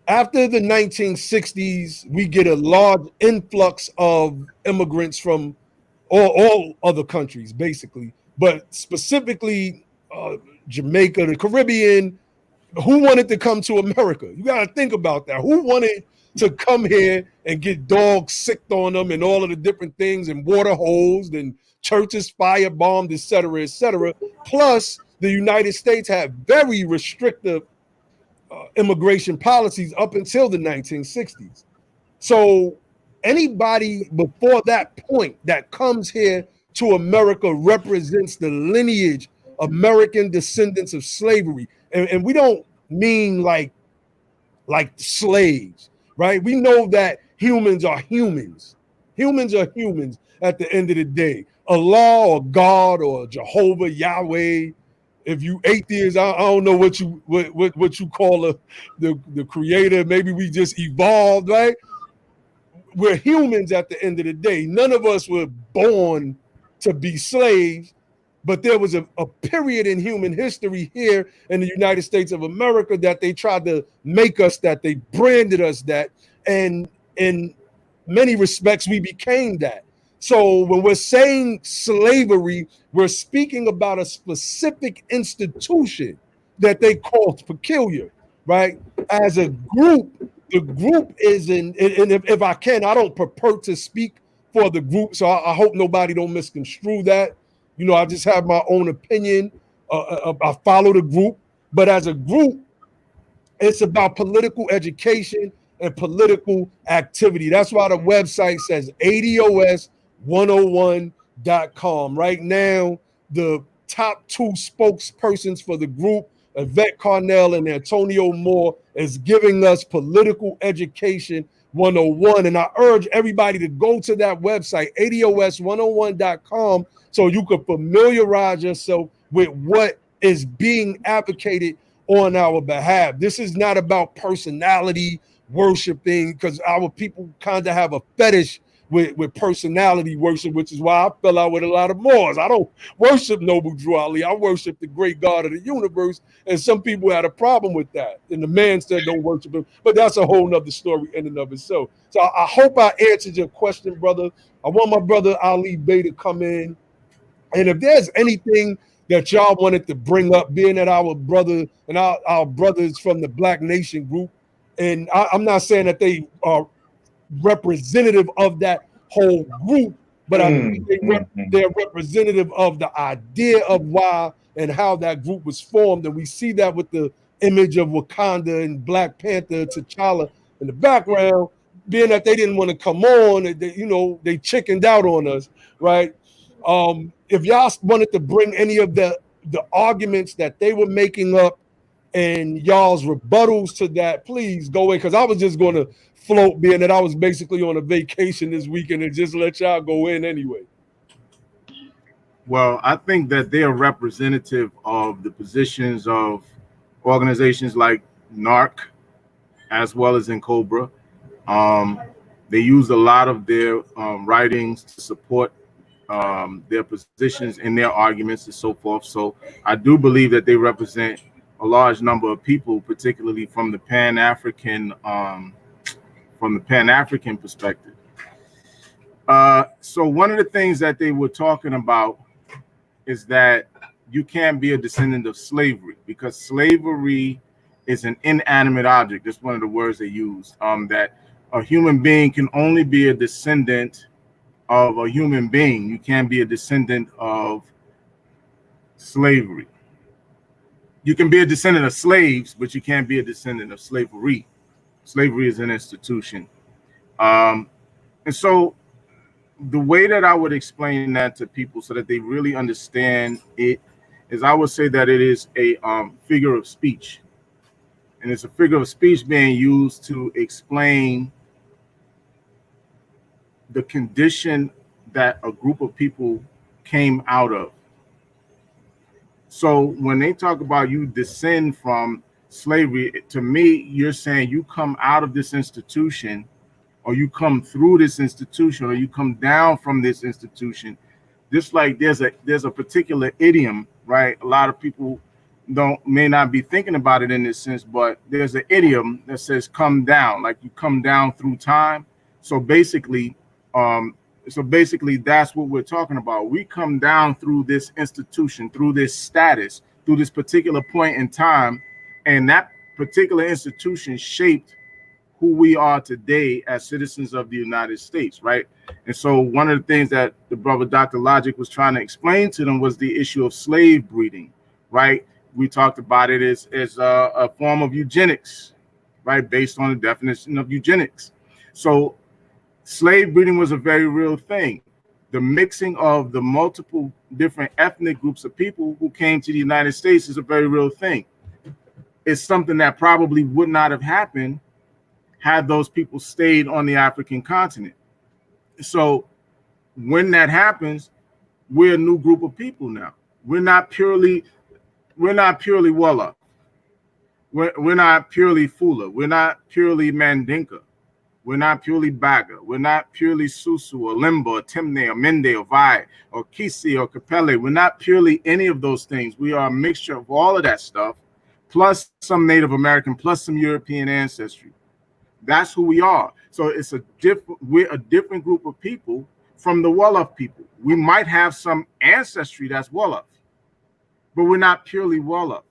After the 1960s, we get a large influx of immigrants from all other countries, basically, but specifically Jamaica, the Caribbean. Who wanted to come to America? You got to think about that. Who wanted to come here and get dogs sicked on them and all of the different things and water hosed and churches firebombed, et cetera, et cetera. Plus, the United States had very restrictive immigration policies up until the 1960s. So anybody before that point that comes here to America represents the lineage, American descendants of slavery. And we don't mean like slaves, right? We know that humans are humans. Humans are humans at the end of the day. Allah or God or Jehovah, Yahweh. If you atheists, I don't know what you call the creator. Maybe we just evolved, right? We're humans at the end of the day. None of us were born to be slaves. But there was a period in human history here in the United States of America that they tried to make us that, they branded us that, and in many respects, we became that. So when we're saying slavery, we're speaking about a specific institution that they called peculiar, right? As a group the group is in, and if I can, I don't purport to speak for the group, so I hope nobody don't misconstrue that. You know, I just have my own opinion. I follow the group, but as a group, it's about political education and political activity. That's why the website says ADOS101.com. Right now, the top two spokespersons for the group, Yvette Carnell and Antonio Moore, is giving us political education 101. And I urge everybody to go to that website, ADOS101.com, so you can familiarize yourself with what is being advocated on our behalf. This is not about personality worshiping, because our people kind of have a fetish with personality worship, which is why I fell out with a lot of Moors. I don't worship Noble Drew Ali. I worship the great God of the universe, and some people had a problem with that. And the man said don't worship him, but that's a whole nother story in and of itself. So I hope I answered your question, brother. I want my brother Ali Bey to come in, and if there's anything that y'all wanted to bring up, being that our brother and our brothers from the Black Nation group, and I'm not saying that they are representative of that whole group, but I think they're representative of the idea of why and how that group was formed. And we see that with the image of Wakanda and Black Panther, T'Challa in the background, being that they didn't want to come on, they chickened out on us, right? If y'all wanted to bring any of the arguments that they were making up and y'all's rebuttals to that, please go in, because I was just going to float, being that I was basically on a vacation this weekend, and just let y'all go in anyway. Well, I think that they are representative of the positions of organizations like NARC as well as in Cobra. They use a lot of their writings to support their positions and their arguments and so forth. So I do believe that they represent a large number of people, particularly from the Pan-African perspective. So one of the things that they were talking about is that you can't be a descendant of slavery, because slavery is an inanimate object. That's one of the words they used. That a human being can only be a descendant of a human being. You can't be a descendant of slavery. You can be a descendant of slaves, but you can't be a descendant of slavery. Slavery is an institution. And so the way that I would explain that to people so that they really understand it is, I would say that it is a figure of speech. And it's a figure of speech being used to explain the condition that a group of people came out of. So when they talk about you descend from slavery, to me, you're saying you come out of this institution, or you come through this institution, or you come down from this institution. Just like there's a particular idiom, right? A lot of people may not be thinking about it in this sense, but there's an idiom that says come down, like you come down through time. So basically that's what we're talking about. We come down through this institution, through this status, through this particular point in time, and that particular institution shaped who we are today as citizens of the United States, right? And so one of the things that the brother Dr. Logic was trying to explain to them was the issue of slave breeding, right? We talked about it as a form of eugenics, right? Based on the definition of eugenics. So slave breeding was a very real thing. The mixing of the multiple different ethnic groups of people who came to the United States is a very real thing. It's something that probably would not have happened had those people stayed on the African continent. So when that happens, we're a new group of people now. We're not purely Wolof. We're not purely Fula. We're not purely Mandinka. We're not purely Baga. We're not purely Susu or Limba or Timne or Mende or Vai or Kisi or Capelle. We're not purely any of those things. We are a mixture of all of that stuff, plus some Native American, plus some European ancestry. That's who we are. So we're a different group of people from the Wolof people. We might have some ancestry that's Wolof, but we're not purely Wolof.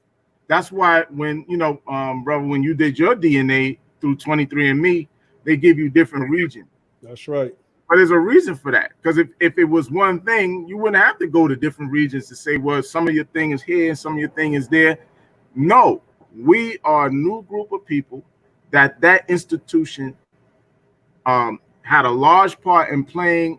That's why when, brother, when you did your DNA, through 23andMe, they give you different regions. That's right. But there's a reason for that. Because if it was one thing, you wouldn't have to go to different regions to say, well, some of your thing is here and some of your thing is there. No, we are a new group of people that institution had a large part in playing,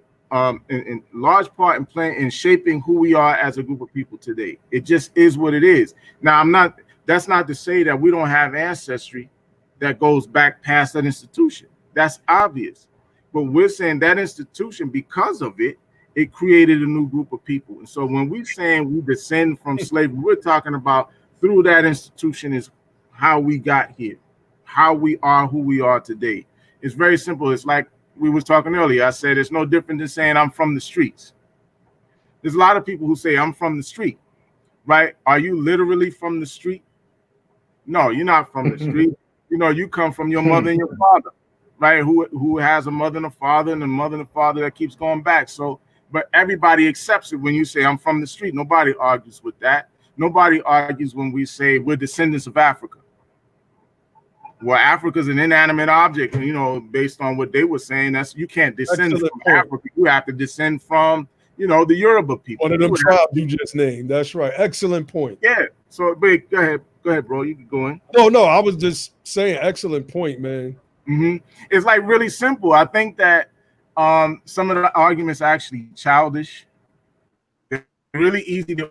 in shaping who we are as a group of people today. It just is what it is. Now, that's not to say that we don't have ancestry that goes back past that institution. That's obvious. But we're saying that institution, because of it, it created a new group of people. And so when we're saying we descend from slavery, we're talking about through that institution is how we got here, how we are who we are today. It's very simple. It's like we was talking earlier. I said it's no different than saying I'm from the streets. There's a lot of people who say I'm from the street, right? Are you literally from the street? No, you're not from the street. You come from your mother and your father, right? Who has a mother and a father, and a mother and a father that keeps going back. So, but everybody accepts it when you say I'm from the street. Nobody argues with that. Nobody argues when we say we're descendants of Africa. Well, Africa's an inanimate object, and based on what they were saying, that's you can't descend from Africa. You have to descend from, the Yoruba people. One of them tribes you just named. That's right. Excellent point. Yeah. So, but go ahead, bro. You can go in. No, I was just saying, excellent point, man. Mm-hmm. It's like really simple. I think that some of the arguments are actually childish. They're really easy to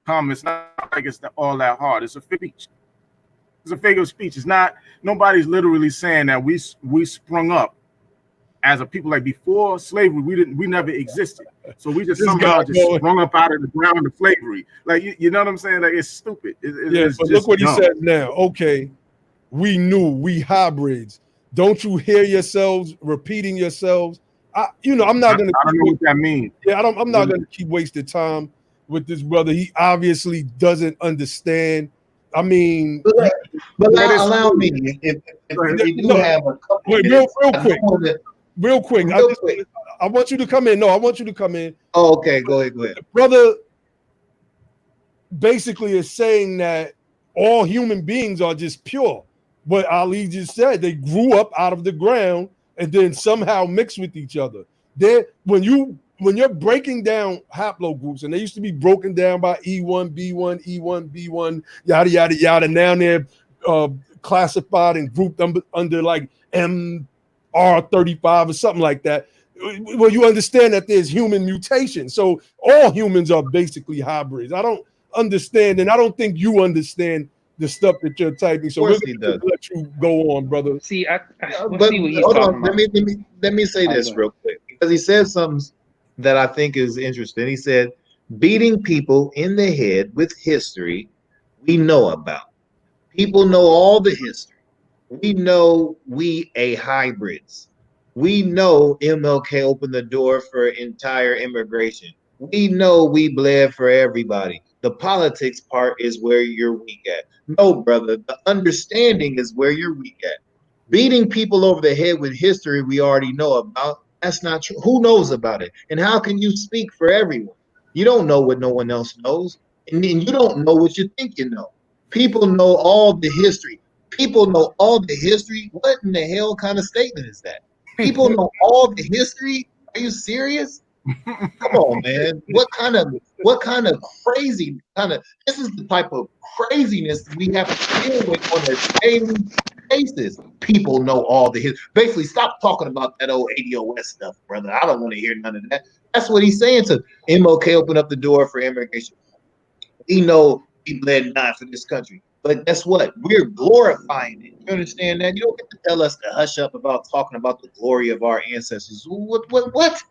come. It's not like it's all that hard. It's a speech. It's a figure of speech. It's not. Nobody's literally saying that we sprung up as a people. Like before slavery, we never existed. So we just somehow sprung up out of the ground of slavery. Like you know what I'm saying? Like it's stupid. It's but look what he says now. Okay, we knew we hybrids. Don't you hear yourselves repeating yourselves? I'm not gonna. I don't know what that means. Yeah, I'm not gonna keep wasting time with this brother. He obviously doesn't understand. I mean, but allow me. If you have a couple minutes, real quick. I want you to come in. No, I want you to come in. Oh, okay. Go ahead. The brother basically is saying that all human beings are just pure. But Ali just said they grew up out of the ground and then somehow mixed with each other. When you're breaking down haplogroups, and they used to be broken down by E1, B1, E1, B1, yada, yada, yada. Now they're classified and grouped under like MR35 or something like that. Well, you understand that there's human mutation. So all humans are basically hybrids. I don't understand, and I don't think you understand the stuff that you're typing. So we're going to let you go on, brother. See, I see what he's talking about. Let me say this real quick, because he said something that I think is interesting. He said, beating people in the head with history we know about. People know all the history. We know we hybrids. We know MLK opened the door for entire immigration. We know we bled for everybody. The politics part is where you're weak at. No, brother, the understanding is where you're weak at. Beating people over the head with history we already know about, that's not true. Who knows about it? And how can you speak for everyone? You don't know what no one else knows. And then you don't know what you think you know. People know all the history. People know all the history. What in the hell kind of statement is that? People know all the history? Are you serious? Come on, man. What kind of crazy this is the type of craziness we have to deal with on a daily basis. People know all the history. Basically, stop talking about that old ADOS stuff, brother. I don't want to hear none of that. That's what he's saying to MLK. Open up the door for immigration. We know he bled not for this country. But guess what? We're glorifying it. You understand that? You don't get to tell us to hush up about talking about the glory of our ancestors. What?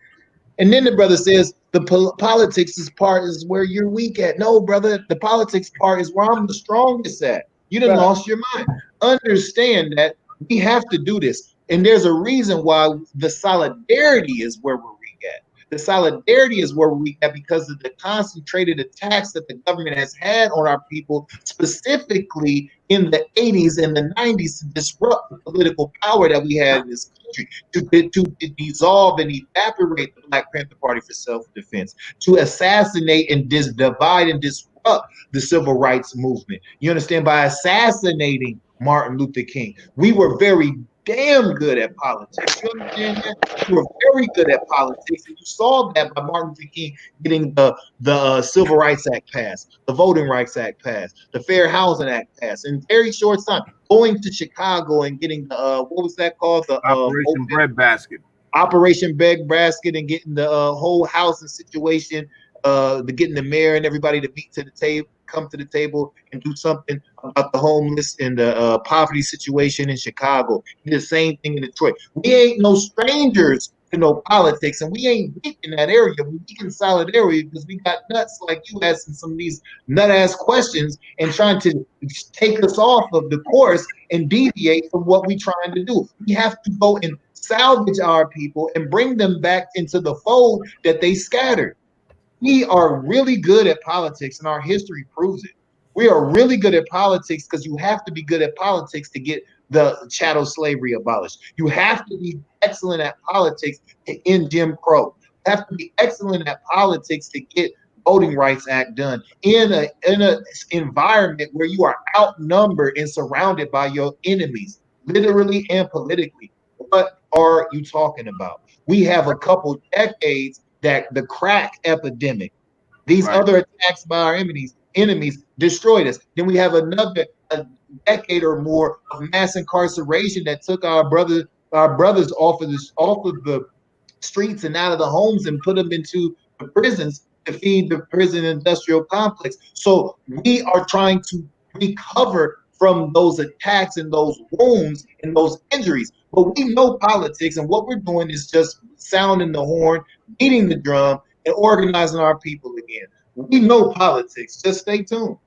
And then the brother says the politics part is where you're weak at. No, brother, the politics part is where I'm the strongest at. You done lost your mind. Understand that we have to do this. And there's a reason why the solidarity is where we're weak at. The solidarity is where we're weak at because of the concentrated attacks that the government has had on our people, specifically in the 80s and the 90s, to disrupt the political power that we had in this country, to dissolve and evaporate the Black Panther Party for self-defense, to assassinate and divide and disrupt the civil rights movement. You understand? By assassinating Martin Luther King. We were very damn good at politics. You understand that? We were very good at politics, and you saw that by Martin Luther King getting the Civil Rights Act passed, the Voting Rights Act passed, the Fair Housing Act passed in very short time. Going to Chicago and getting the what was that called? The Operation Breadbasket. Operation Breadbasket, and getting the whole housing situation, getting the mayor and everybody to meet to the table, come to the table and do something about the homeless and the poverty situation in Chicago. He did the same thing in Detroit. We ain't no strangers to no politics, and we ain't weak in that area. We weak in solidarity because we got nuts like you asking some of these nut ass questions and trying to take us off of the course and deviate from what we're trying to do. We have to go and salvage our people and bring them back into the fold that they scattered. We are really good at politics, and our history proves it. We are really good at politics because you have to be good at politics to get the chattel slavery abolished. You have to be excellent at politics to end Jim Crow. You have to be excellent at politics to get Voting Rights Act done in a environment where you are outnumbered and surrounded by your enemies, literally and politically. What are you talking about? We have a couple decades that the crack epidemic, these other attacks by our enemies destroyed us. Then we have another decade or more of mass incarceration that took our brothers off of the streets and out of the homes and put them into the prisons to feed the prison industrial complex. So we are trying to recover from those attacks and those wounds and those injuries. But we know politics, and what we're doing is just sounding the horn, beating the drum, and organizing our people again. We know politics. Just stay tuned.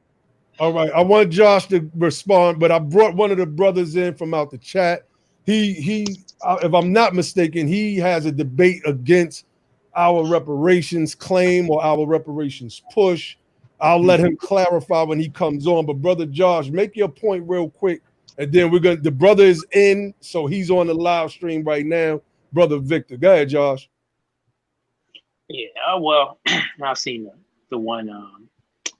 All right. I want Josh to respond, but I brought one of the brothers in from out the chat. He if I'm not mistaken, he has a debate against our reparations claim or our reparations push. I'll let him clarify when he comes on. But Brother Josh, make your point real quick. And then the brother is in, so he's on the live stream right now. Brother Victor. Go ahead, Josh. Yeah, well, I've seen the one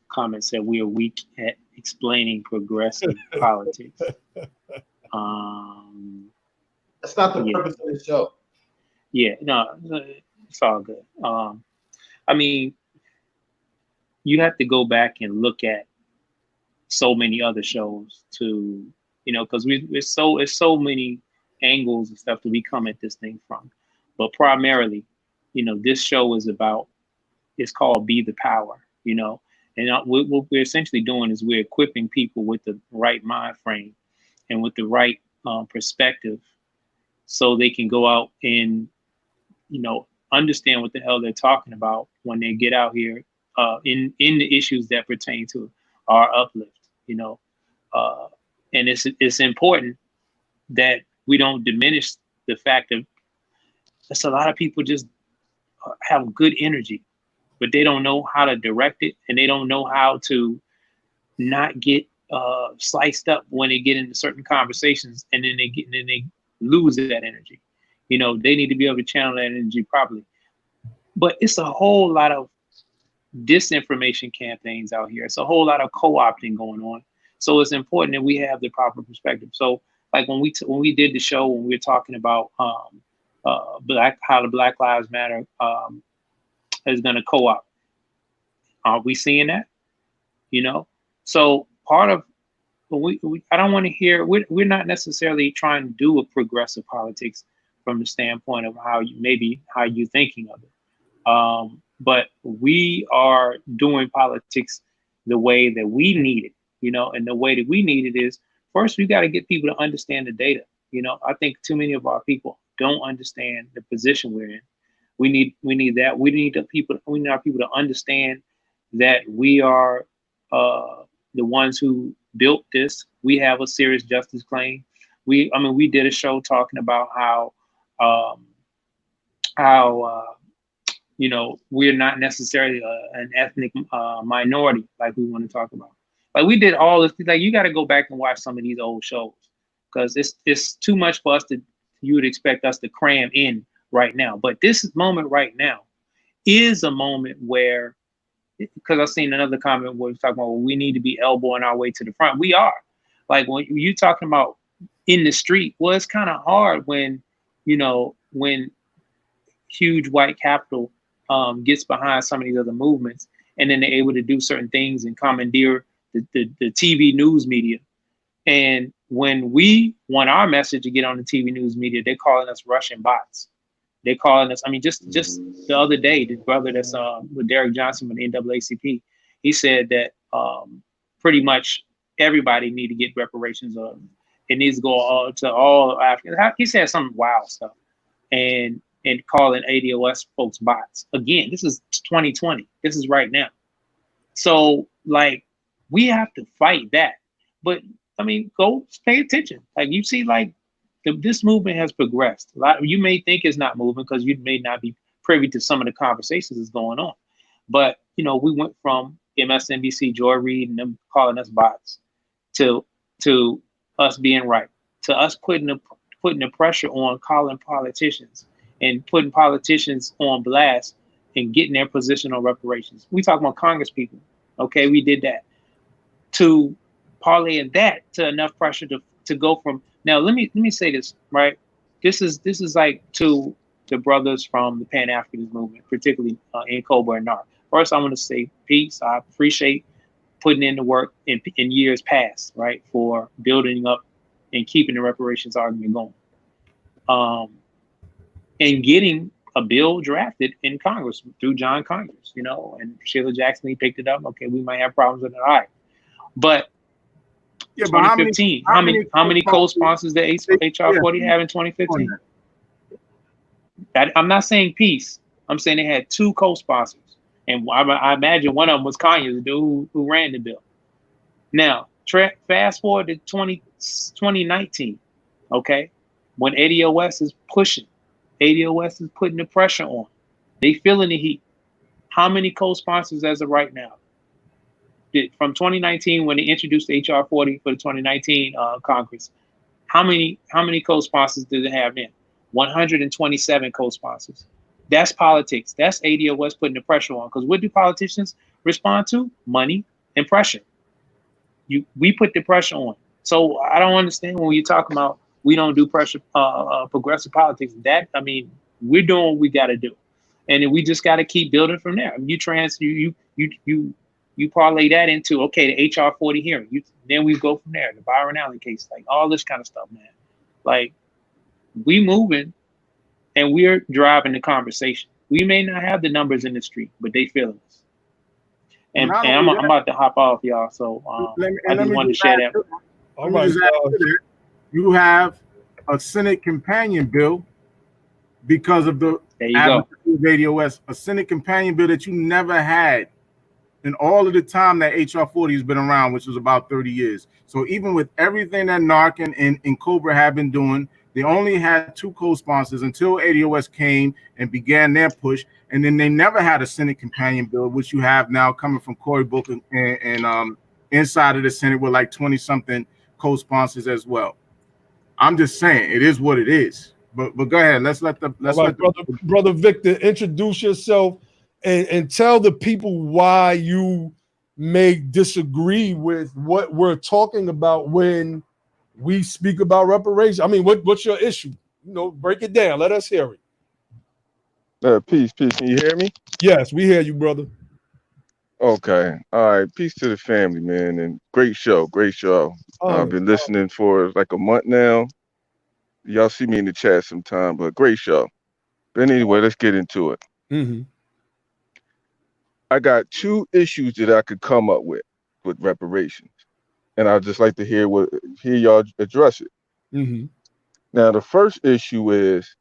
comment said we are weak at explaining progressive politics. That's not the purpose of the show. Yeah, no, it's all good. I mean, you have to go back and look at so many other shows to, because it's so many angles and stuff that we come at this thing from. But primarily, this show is it's called Be the Power, and what we're essentially doing is we're equipping people with the right mind frame and with the right perspective so they can go out and, understand what the hell they're talking about when they get out here in the issues that pertain to our uplift, and it's important that we don't diminish the fact that there's a lot of people just have good energy, but they don't know how to direct it, and they don't know how to not get sliced up when they get into certain conversations, and then they lose that energy. They need to be able to channel that energy properly. But it's a whole lot of disinformation campaigns out here. It's a whole lot of co-opting going on. So it's important that we have the proper perspective. So like when we did the show, when we were talking about how the Black Lives Matter is going to co-opt, are we seeing that? So part of I don't want to hear. We're not necessarily trying to do a progressive politics from the standpoint of how you're thinking of it. But we are doing politics the way that we need it, and the way that we need it is first we got to get people to understand the data. I think too many of our people don't understand the position we're in. We need that. We need our people to understand that we are the ones who built this. We have a serious justice claim. We did a show talking about how we're not necessarily an ethnic minority like we want to talk about. Like we did all this. Like you got to go back and watch some of these old shows because it's too much for us you would expect us to cram in right now. But this moment right now is a moment where, because I've seen another comment where we're talking about we need to be elbowing our way to the front. We are, Like when you talking about in the street, well, it's kind of hard when, when huge white capital gets behind some of these other movements, and then they're able to do certain things and commandeer the TV news media. And when we want our message to get on the TV news media, they're calling us Russian bots. They're calling us. I mean, just the other day, the brother that's with Derek Johnson with the NAACP, he said that pretty much everybody need to get reparations. It needs to go to all Africans. He said some wild stuff, and calling ADOS folks bots. Again, this is 2020. This is right now. So like we have to fight that. But I mean, go pay attention. Like you see, like this movement has progressed. A lot. You may think it's not moving because you may not be privy to some of the conversations that's going on. But we went from MSNBC, Joy Reid, and them calling us bots, to us being right, to us putting the pressure on calling politicians and putting politicians on blast and getting their position on reparations. We talk about Congress people. Okay, we did that. To parlaying that to enough pressure to go from now. Let me say this, right? This is like to the brothers from the Pan-Africanism movement, particularly in Cobra and NAR. First, I want to say peace. I appreciate putting in the work in years past, right, for building up and keeping the reparations argument going. And getting a bill drafted in Congress through John Conyers, and Sheila Jackson, he picked it up. Okay, we might have problems with it. All right. But yeah, 2015, how many co-sponsors did HR 40 have in 2015? I'm not saying peace. I'm saying they had 2 co-sponsors. And I imagine one of them was Conyers, the dude who ran the bill. Now, fast forward to 2019, okay, when ADOS is pushing. ADOS is putting the pressure on. They feeling the heat. How many co-sponsors as of right now? From 2019, when they introduced HR 40 for the 2019 Congress, how many co-sponsors did it have then? 127 co-sponsors. That's politics. That's ADOS putting the pressure on. Because what do politicians respond to? Money and pressure. We put the pressure on. So I don't understand when you talk about we don't do pressure, progressive politics. We're doing what we got to do, and then we just got to keep building from there. You parlay that into the HR 40 hearing. Then we go from there. The Byron Allen case, like all this kind of stuff, man. Like we moving, and we're driving the conversation. We may not have the numbers in the street, but they feeling us. And I'm about to hop off, y'all. So I just wanted to share that. All right. You have a Senate companion bill because of the ADOS, a Senate companion bill that you never had in all of the time that HR 40 has been around, which was about 30 years. So even with everything that NARC and Cobra have been doing, they only had 2 co-sponsors until ADOS came and began their push. And then they never had a Senate companion bill, which you have now coming from Cory Booker and inside of the Senate with like 20-something co-sponsors as well. I'm just saying it is what it is. But go ahead. Brother Victor, introduce yourself and tell the people why you may disagree with what we're talking about when we speak about reparations. I mean, what's your issue? Break it down. Let us hear it. Peace. Can you hear me? Yes, we hear you, brother. Okay. All right. Peace to the family, man. And great show. I've been listening for like a month now. Y'all see me in the chat sometime, but great show. But anyway, let's get into it. Mm-hmm. I got 2 issues that I could come up with reparations, and I'd just like to hear y'all address it. Mm-hmm. Now, the first issue is,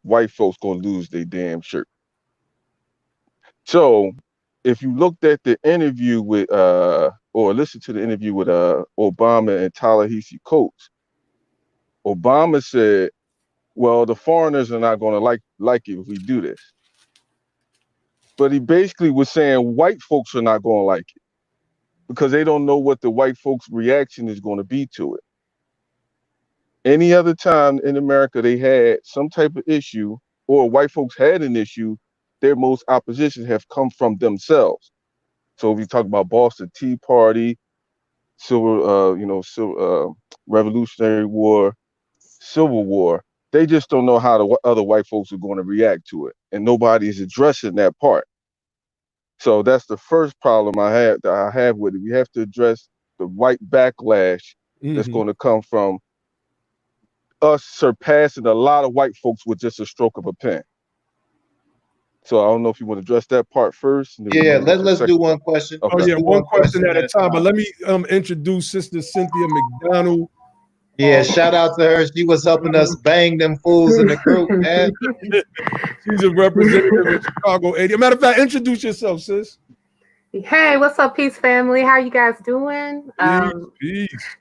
white folks gonna lose their damn shirt. So, if you looked at the interview with, or listened to the interview with Obama and Ta-Nehisi Coates, Obama said, "Well, the foreigners are not gonna like it if we do this." But he basically was saying white folks are not gonna like it because they don't know what the white folks' reaction is going to be to it. Any other time in America they had some type of issue, or white folks had an issue, their most opposition have come from themselves. So if you talk about Boston Tea Party, Revolutionary War, Civil War. They just don't know how the other white folks are going to react to it, and nobody's addressing that part. So that's the first problem I have with it. We have to address the white backlash that's going to come from us surpassing a lot of white folks with just a stroke of a pen. So I don't know if you want to address that part first. Yeah, let's do one question. Okay. Oh yeah, one question at a time. But let me introduce Sister Cynthia McDonnell. Yeah, shout out to her. She was helping us bang them fools in the group, man. She's a representative of Chicago AD. Matter of fact, introduce yourself, sis. Hey, what's up, Peace family? How you guys doing?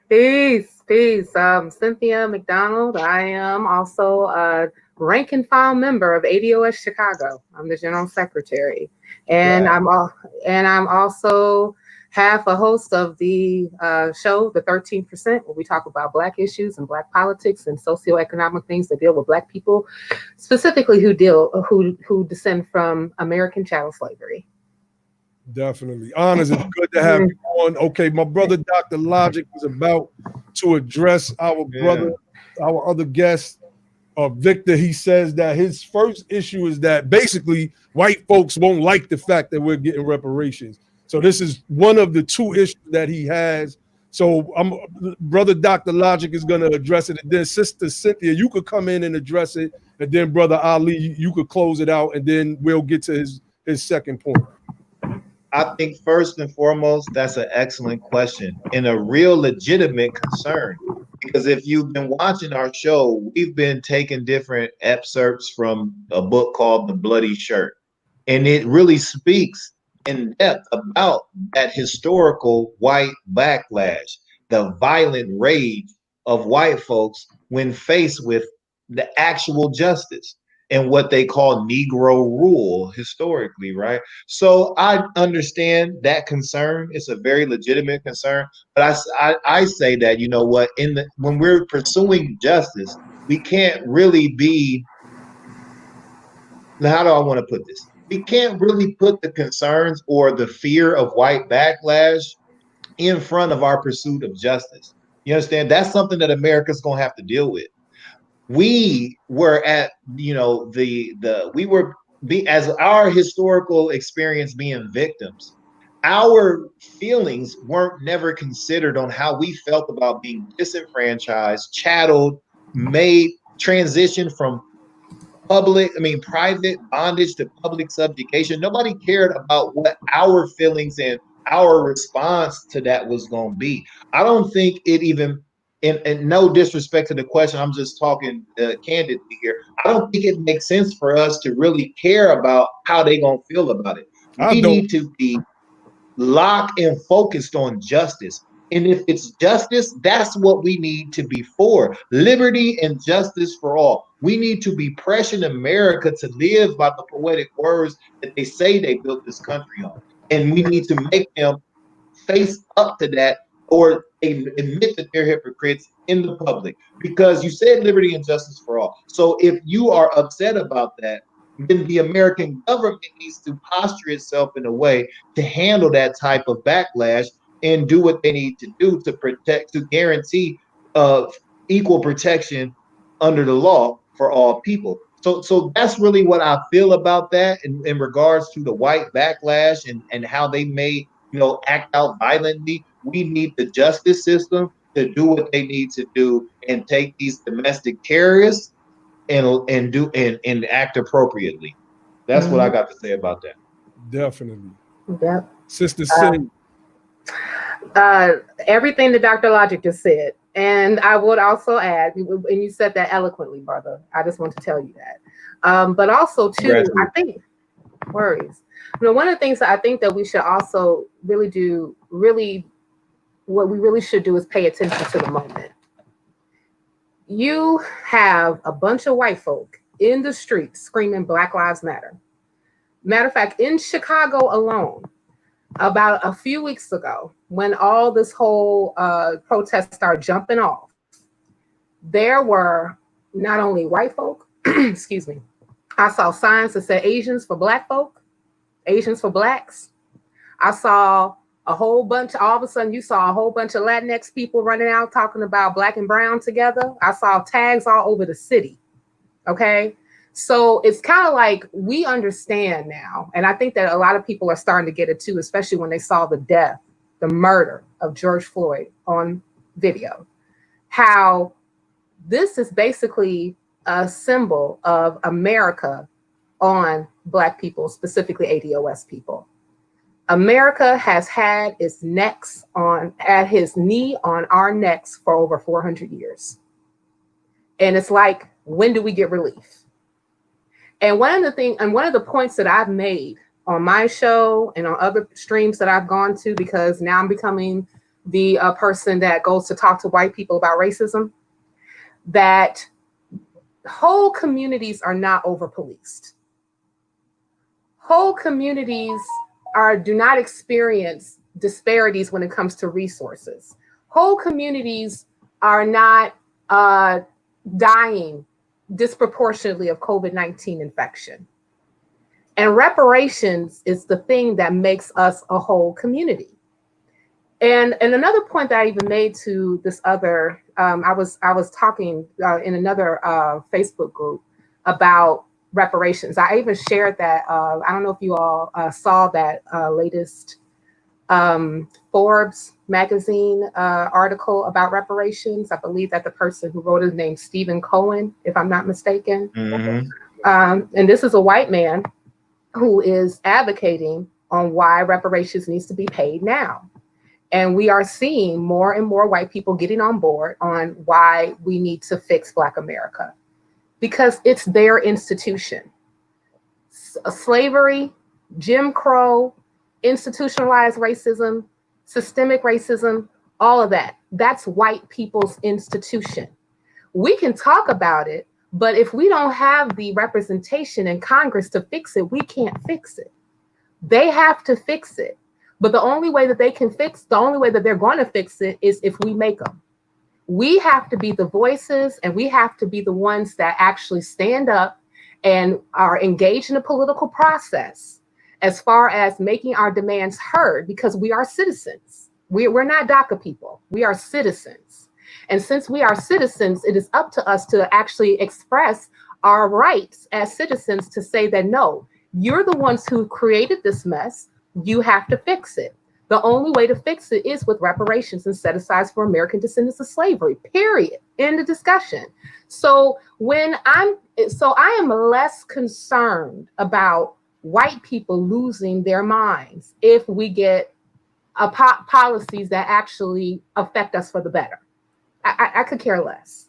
Peace. Cynthia McDonald. I am also a rank and file member of ADOS Chicago. I'm the general secretary, and wow. I'm also half a host of the show, The 13%, where we talk about Black issues and Black politics and socioeconomic things that deal with Black people, specifically who descend from American chattel slavery. Definitely. Honors, it's good to have you on. Okay, my brother Dr. Logic was about to address our brother, our other guest, Victor. He says that his first issue is that basically white folks won't like the fact that we're getting reparations. So this is one of the two issues that he has. So brother Dr. Logic is going to address it. And then Sister Cynthia, you could come in and address it. And then Brother Ali, you could close it out. And then we'll get to his second point. I think first and foremost, that's an excellent question and a real legitimate concern. Because if you've been watching our show, we've been taking different excerpts from a book called The Bloody Shirt. And it really speaks in depth about that historical white backlash, the violent rage of white folks when faced with the actual justice and what they call Negro rule historically, right? So I understand that concern. It's a very legitimate concern. But I say that, you know what, when we're pursuing justice, we can't really be, how do I want to put this? We can't really put the concerns or the fear of white backlash in front of our pursuit of justice. You understand? That's something that America's going to have to deal with. We were at, as our historical experience being victims, our feelings weren't never considered on how we felt about being disenfranchised, chatteled, made transition from private bondage to public subjugation. Nobody cared about what our feelings and our response to that was going to be. I don't think it even, and no disrespect to the question, I'm just talking candidly here. I don't think it makes sense for us to really care about how they going to feel about it. We need to be locked and focused on justice. And if it's justice, that's what we need to be for. Liberty and justice for all. We need to be pressuring America to live by the poetic words that they say they built this country on. And we need to make them face up to that or admit that they're hypocrites in the public. Because you said liberty and justice for all. So if you are upset about that, then the American government needs to posture itself in a way to handle that type of backlash and do what they need to do to guarantee equal protection under the law for all people. So that's really what I feel about that in regards to the white backlash and how they may, act out violently. We need the justice system to do what they need to do and take these domestic terrorists and act appropriately. That's what I got to say about that. Definitely. Yep. Sister Sin. Everything that Dr. Logic just said. And I would also add, and you said that eloquently, brother. I just want to tell you that. But also, too, I think, worries. One of the things that I think that we should also what we really should do is pay attention to the moment. You have a bunch of white folk in the streets screaming Black Lives Matter. Matter of fact, in Chicago alone, about a few weeks ago, when all this whole protest started jumping off, there were not only white folk, excuse me, I saw signs that said Asians for Black folk, Asians for Blacks. I saw all of a sudden you saw a whole bunch of Latinx people running out talking about black and brown together. I saw tags all over the city. Okay. So it's kind of like we understand now. And I think that a lot of people are starting to get it too, especially when they saw the murder of George Floyd on video, how this is basically a symbol of America on Black people, specifically ADOS people. America has had its necks at his knee on our necks for over 400 years. And it's like, when do we get relief? And one of the points that I've made on my show and on other streams that I've gone to, because now I'm becoming the person that goes to talk to white people about racism, that whole communities are not over-policed. Whole communities do not experience disparities when it comes to resources. Whole communities are not dying disproportionately of COVID-19 infection. And reparations is the thing that makes us a whole community. And another point that I even made to this other, I was talking in another Facebook group about reparations. I even shared that, I don't know if you all saw that latest Forbes magazine article about reparations. I believe that the person who wrote it is named Stephen Cohen, if I'm not mistaken. Mm-hmm. And this is a white man who is advocating on why reparations needs to be paid now. And we are seeing more and more white people getting on board on why we need to fix Black America, because it's their institution. Slavery, Jim Crow, institutionalized racism, systemic racism, all of that, that's white people's institution. We can talk about it, but if we don't have the representation in Congress to fix it, we can't fix it. They have to fix it. But the only way that they're going to fix it is if we make them. We have to be the voices, and we have to be the ones that actually stand up and are engaged in the political process as far as making our demands heard, because we are citizens. We're not DACA people. We are citizens. And since we are citizens, it is up to us to actually express our rights as citizens to say that, no, you're the ones who created this mess. You have to fix it. The only way to fix it is with reparations and set aside for American descendants of slavery, period. End of discussion. So I am less concerned about white people losing their minds if we get policies that actually affect us for the better. I could care less,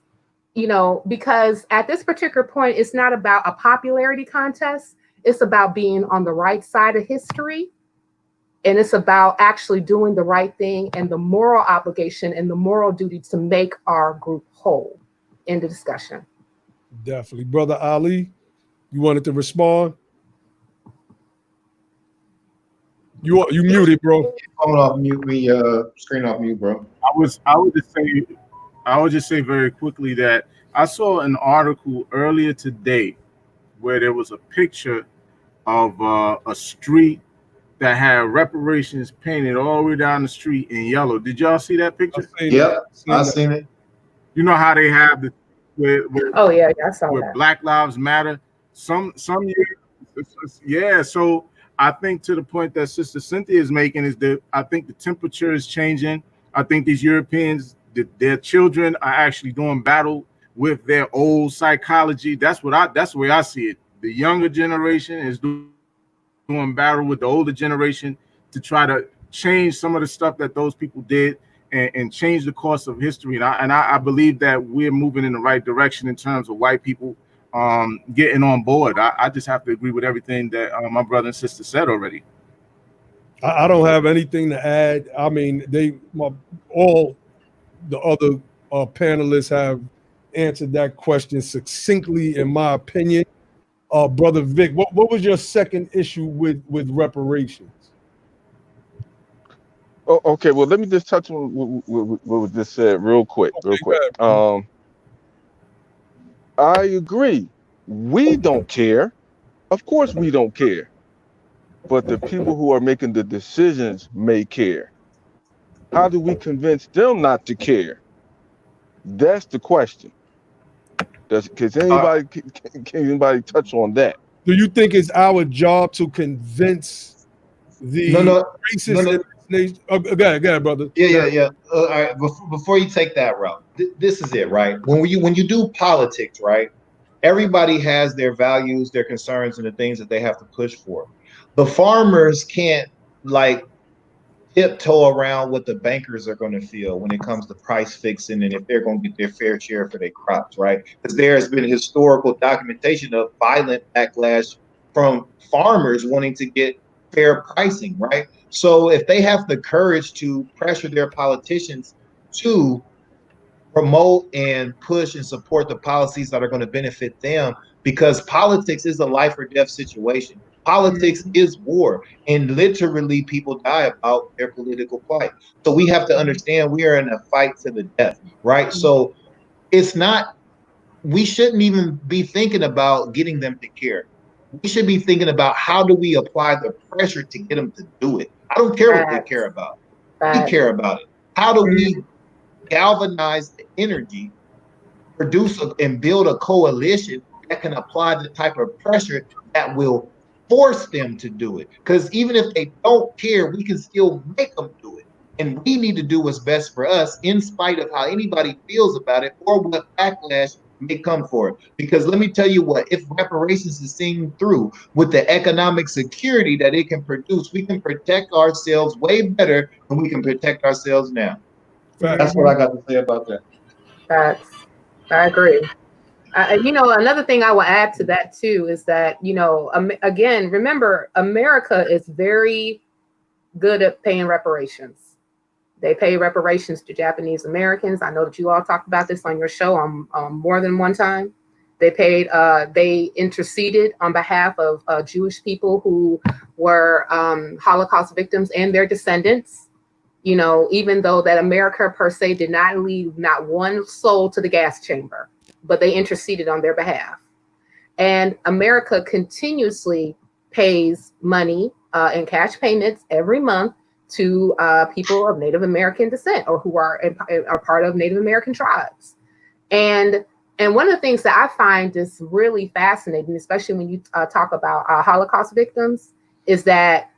because at this particular point, it's not about a popularity contest. It's about being on the right side of history. And it's about actually doing the right thing and the moral obligation and the moral duty to make our group whole. End of discussion. Definitely. Brother Ali, you wanted to respond? You muted, bro. Phone off mute, screen off mute, bro. I would just say very quickly that I saw an article earlier today where there was a picture of a street that had reparations painted all the way down the street in yellow. Did y'all see that picture? Yep, I seen it. You know how they have the oh yeah, I saw where that. Black Lives Matter. Some years, yeah. So I think to the point that Sister Cynthia is making is that I think the temperature is changing. I think these Europeans, their children are actually doing battle with their old psychology. That's the way I see it. The younger generation is doing battle with the older generation to try to change some of the stuff that those people did and change the course of history. And I believe that we're moving in the right direction in terms of white people getting on board. I just have to agree with everything that my brother and sister said already. I don't have anything to add. I mean, all the other panelists have answered that question succinctly, in my opinion. Brother Vic, what was your second issue with reparations? Oh, okay, well, let me just touch on what was just said real quick. I agree. We don't care. Of course we don't care. but the people who are making the decisions may care. How do we convince them not to care? That's the question. Can anybody touch on that? Do you think it's our job to convince the No, racist no. in this nation? Oh, go ahead, brother. Yeah. All right. Before you take that route, this is it, right? When you do politics, right? Everybody has their values, their concerns, and the things that they have to push for. The farmers can't like tiptoe around what the bankers are going to feel when it comes to price fixing and if they're going to get their fair share for their crops, right? Because there has been historical documentation of violent backlash from farmers wanting to get fair pricing, right? So if they have the courage to pressure their politicians to promote and push and support the policies that are going to benefit them, because politics is a life or death situation. Politics is war, and literally people die about their political plight. So we have to understand we are in a fight to the death, right? So it's not, we shouldn't even be thinking about getting them to care. We should be thinking about how do we apply the pressure to get them to do it. I don't care what they care about. We care about it. How do we galvanize the energy, produce and build a coalition that can apply the type of pressure that will force them to do it? Because even if they don't care, we can still make them do it. And we need to do what's best for us in spite of how anybody feels about it or what backlash may come for it. Because let me tell you what, if reparations is seen through with the economic security that it can produce, we can protect ourselves way better than we can protect ourselves now. That's what I got to say about that. I agree. Another thing I will add to that too is that, again, remember, America is very good at paying reparations. They pay reparations to Japanese Americans. I know that you all talked about this on your show on more than one time. They interceded on behalf of Jewish people who were Holocaust victims and their descendants. Even though that America per se did not leave not one soul to the gas chamber, but they interceded on their behalf. And America continuously pays money in cash payments every month to people of Native American descent or who are part of Native American tribes. And one of the things that I find is really fascinating, especially when you talk about Holocaust victims, is that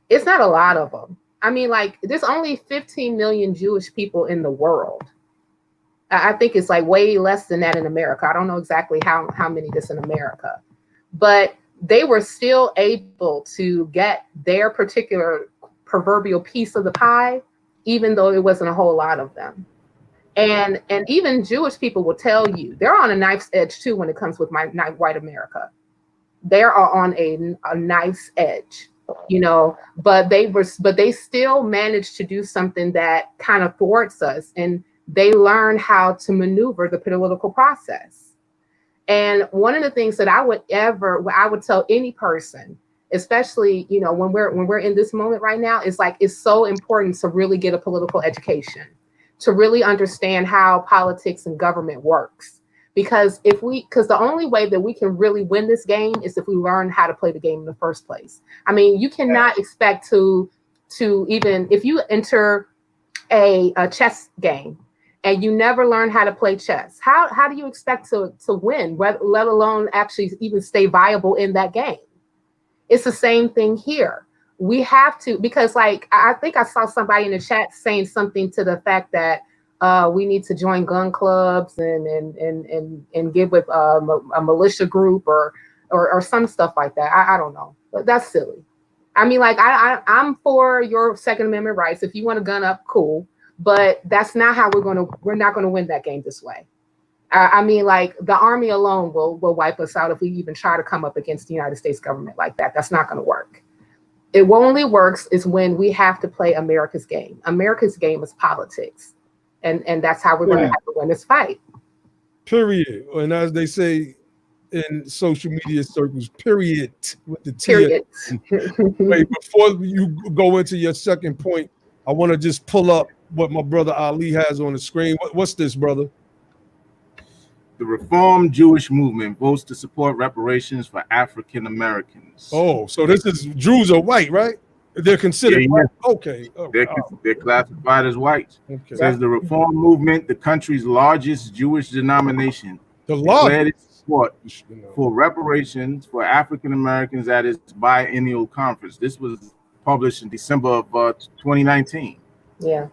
it's not a lot of them. I mean, there's only 15 million Jewish people in the world. I think it's way less than that in America. I don't know exactly how many this in America, but they were still able to get their particular proverbial piece of the pie, even though it wasn't a whole lot of them. And even Jewish people will tell you they're on a knife's edge too when it comes with white America. They are on a knife's edge. But they still managed to do something that kind of thwarts us, and they learn how to maneuver the political process. And one of the things that I would tell any person, especially when we're in this moment right now, is it's so important to really get a political education, to really understand how politics and government works. Because the only way that we can really win this game is if we learn how to play the game in the first place. I mean, you cannot expect to even if you enter a chess game and you never learn how to play chess, how do you expect to win, let alone actually even stay viable in that game? It's the same thing here. We have to, because I think I saw somebody in the chat saying something to the fact that we need to join gun clubs and get with a militia group or some stuff like that. I don't know, but that's silly. I mean, I'm for your Second Amendment rights. If you want to gun up, cool, but that's not how we're not gonna win that game this way. I mean, the army alone will wipe us out if we even try to come up against the United States government like that. That's not gonna work. It only works is when we have to play America's game. America's game is politics. And that's how we're going to have to win this fight. Period. And as they say in social media circles, period with the T. Period. Wait, before you go into your second point, I want to just pull up what my brother Ali has on the screen. What's this, brother? The Reformed Jewish Movement votes to support reparations for African Americans. Oh, so this is Jews are white, right? They're considered white. Okay. They're classified as whites. Okay. Says the Reform Movement, the country's largest Jewish denomination, declared its support for reparations for African Americans at its biennial conference. This was published in December of 2019. Yeah.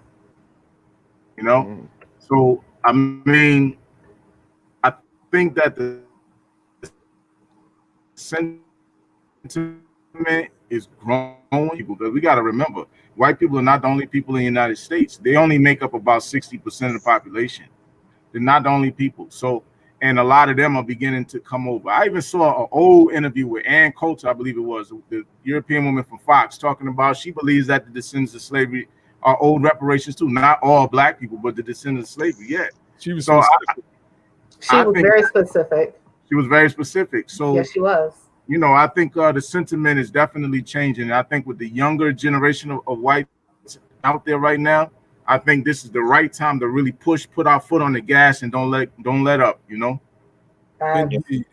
You know, so I mean, I think that the sentiment is growing because we got to remember, white people are not the only people in the United States. They only make up about 60% of the population. They're not the only people. So, and a lot of them are beginning to come over. I even saw an old interview with Ann Coulter, I believe it was, the European woman from Fox, talking about she believes that the descendants of slavery are owed reparations too. Not all black people, but the descendants of slavery. Yeah. She was so she was very specific. She was very specific. So yes, she was. You know, I think the sentiment is definitely changing. I think with the younger generation of whites out there right now, I think this is the right time to really put our foot on the gas and don't let up, you know.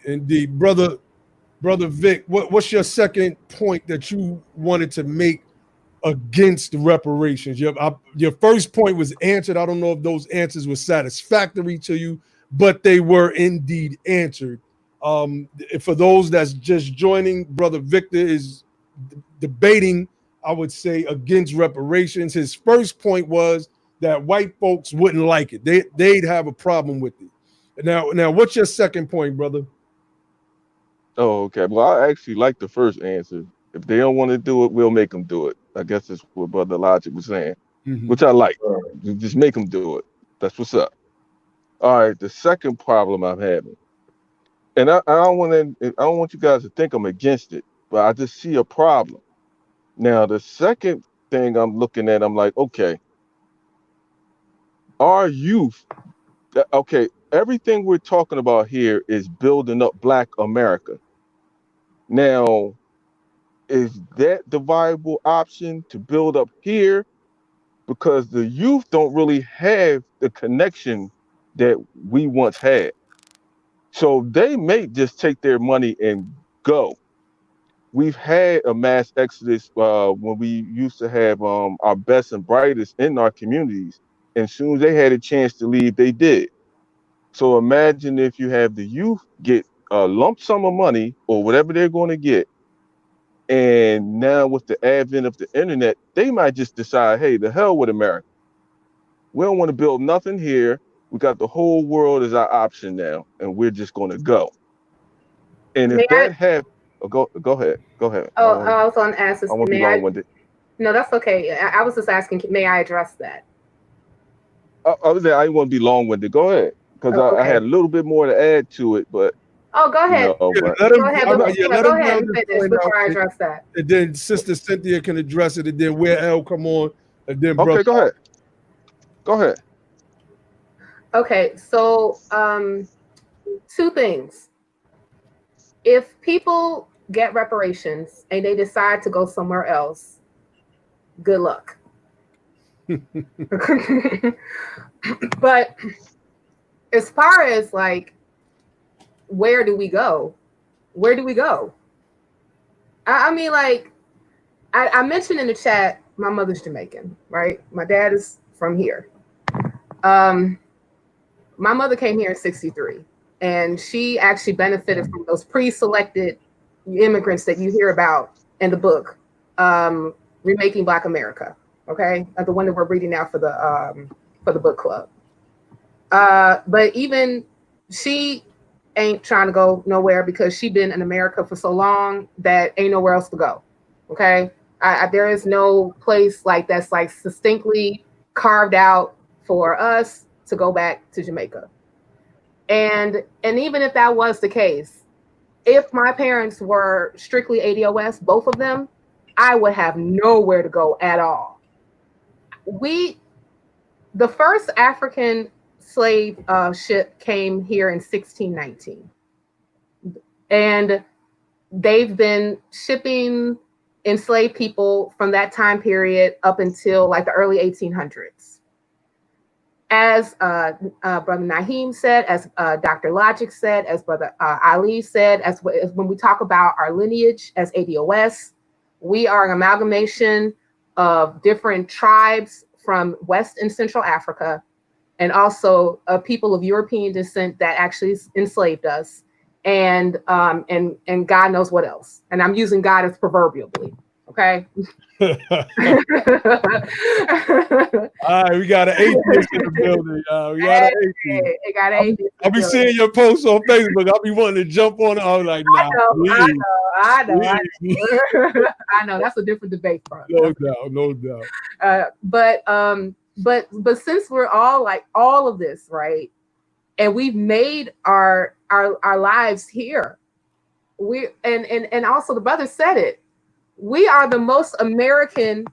Indeed. Brother Vic, what's your second point that you wanted to make against the reparations? Your first point was answered. I don't know if those answers were satisfactory to you, but they were indeed answered. For those that's just joining, Brother Victor is debating, I would say, against reparations. His first point was that white folks wouldn't like it. They'd have a problem with it. Now, what's your second point, brother? Oh, okay. Well, I actually like the first answer. If they don't want to do it, we'll make them do it. I guess that's what Brother Logic was saying, which I like. Just make them do it. That's what's up. All right. The second problem I'm having, and I don't want you guys to think I'm against it, but I just see a problem. Now, the second thing I'm looking at, I'm like, okay, our youth, okay, everything we're talking about here is building up Black America. Now, is that the viable option to build up here? Because the youth don't really have the connection that we once had. So they may just take their money and go. We've had a mass exodus when we used to have our best and brightest in our communities. And as soon as they had a chance to leave, they did. So imagine if you have the youth get a lump sum of money or whatever they're going to get. And now with the advent of the internet, they might just decide, hey, the hell with America. We don't want to build nothing here. We got the whole world as our option now, and we're just going to go. And if go ahead. Oh, I was on ask. I won't be long-winded. No, that's okay. I was just asking, may I address that? I was there. I didn't want to be long-winded. Go ahead, because I had a little bit more to add to it, but. Oh, go ahead. You know, go ahead and finish before I address that. And then Sister Cynthia can address it, and then where L come on, and then okay, go ahead. Okay, so two things. If people get reparations and they decide to go somewhere else, good luck. But as far as like, where do we go? I mean, like, I mentioned in the chat, my mother's Jamaican, right? My dad is from here. My mother came here in '63, and she actually benefited from those pre-selected immigrants that you hear about in the book, Remaking Black America. Okay, the one that we're reading now for the book club. But even she ain't trying to go nowhere because she been in America for so long that ain't nowhere else to go. Okay, there is no place like that's like distinctly carved out for us to go back to Jamaica. And even if that was the case, if my parents were strictly ADOS, both of them, I would have nowhere to go at all. The first African slave ship came here in 1619. And they've been shipping enslaved people from that time period up until like the early 1800s. as Brother Naheem said, as Dr. Logic said, as Brother Ali said, as when we talk about our lineage as ADOS, we are an amalgamation of different tribes from West and Central Africa, and also people of European descent that actually enslaved us, and God knows what else. And I'm using God as proverbially. Okay. All right, we got an atheist in the building. We got an atheist. It got an atheist. I'll be seeing your posts on Facebook. I'll be wanting to jump on it. I was like, nah, I know. I know. That's a different debate, bro. No doubt. But since we're all like all of this, right? And we've made our lives here. And also the brother said it. We are the most American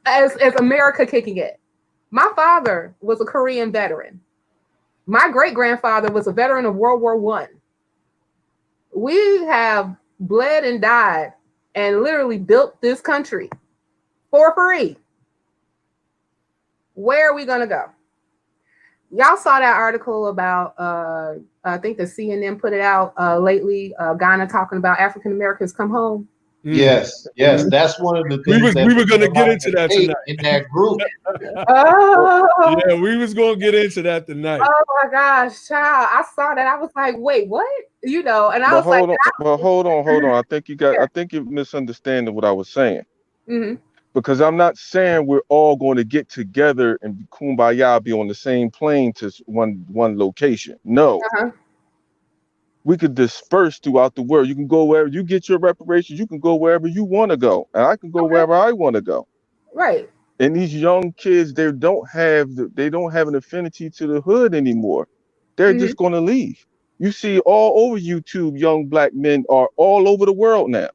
as America kicking it. My father was a Korean veteran. My great-grandfather was a veteran of World War I. We have bled and died and literally built this country for free. Where are we going to go? Y'all saw that article about, I think the CNN put it out lately, Ghana talking about African Americans come home. Yes, that's one of the things we were going to get into that tonight in that group. Yeah, we was going to get into that tonight. Oh my gosh, child! I saw that. I was like, "Wait, what?" You know, and I was like, hold on. I think you're misunderstanding what I was saying. Mm-hmm. Because I'm not saying we're all going to get together and kumbaya, be on the same plane to one location. No. We could disperse throughout the world. You can go wherever you get your reparations. You can go wherever you want to go, and I can go wherever I want to go. Right. And these young kids, they don't have an affinity to the hood anymore. They're just going to leave. You see all over YouTube, young black men are all over the world now.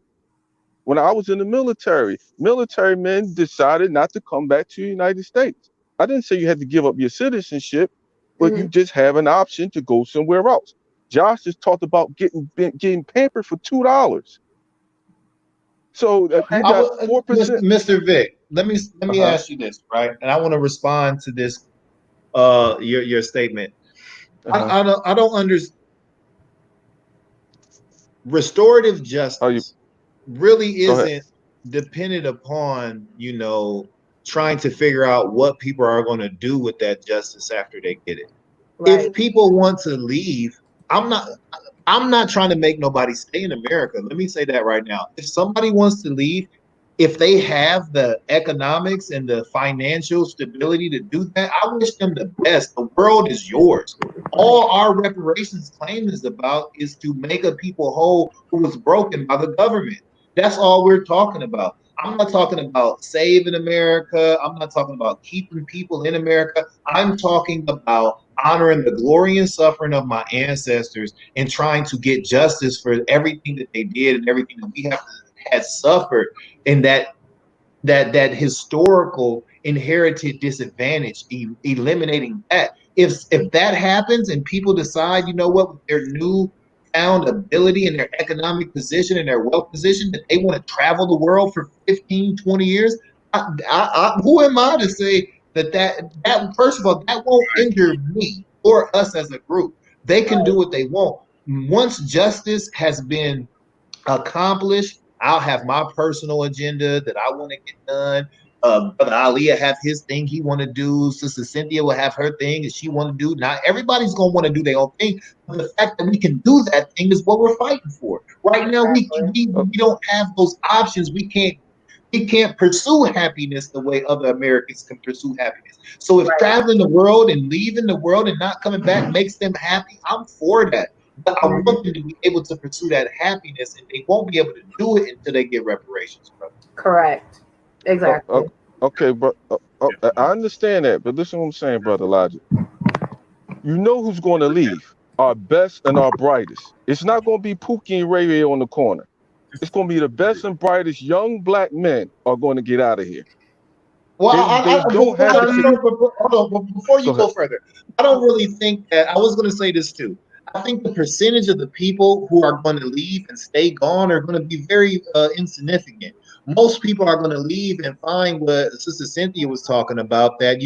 When I was in the military men decided not to come back to the United States. I didn't say you had to give up your citizenship, but you just have an option to go somewhere else. Josh just talked about getting pampered for $2. So you got 4%. Mr. Vic, let me ask you this, right? And I want to respond to this, your statement. I don't understand. Restorative justice really isn't dependent upon, trying to figure out what people are going to do with that justice after they get it. Right. If people want to leave, I'm not trying to make nobody stay in America. Let me say that right now. If somebody wants to leave, if they have the economics and the financial stability to do that, I wish them the best. The world is yours. All our reparations claim is about is to make a people whole who was broken by the government. That's all we're talking about. I'm not talking about saving America. I'm not talking about keeping people in America. I'm talking about honoring the glory and suffering of my ancestors and trying to get justice for everything that they did and everything that we had suffered, and that historical inherited disadvantage, eliminating that. If that happens and people decide, with their newfound ability and their economic position and their wealth position, that they want to travel the world for 15, 20 years, who am I to say that first of all, that won't injure me or us as a group. They can do what they want. Once justice has been accomplished, I'll have my personal agenda that I want to get done. Brother Ali will have his thing he want to do. Sister Cynthia will have her thing that she want to do. Now everybody's gonna want to do their own thing. But the fact that we can do that thing is what we're fighting for. Right now, we don't have those options. We can't pursue happiness the way other Americans can pursue happiness. So if traveling the world and leaving the world and not coming back makes them happy, I'm for that. But I want them to be able to pursue that happiness, and they won't be able to do it until they get reparations. Brother. Correct. Exactly. Okay, but I understand that, but listen to what I'm saying, Brother Logic. You know who's going to leave? Our best and our brightest. It's not going to be Pookie and Ray Ray on the corner. It's going to be the best and brightest young black men are going to get out of here. Well, before you go further, I don't really think that. I was going to say this too. I think the percentage of the people who are going to leave and stay gone are going to be very insignificant. Most people are going to leave and find what Sister Cynthia was talking about, that,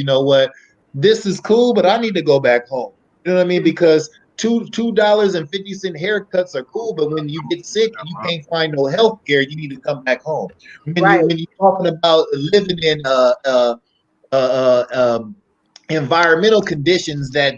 this is cool, but I need to go back home. You know what I mean? Because $2.50 haircuts are cool, but when you get sick and you can't find no health care, you need to come back home. Right. When you're talking about living in environmental conditions that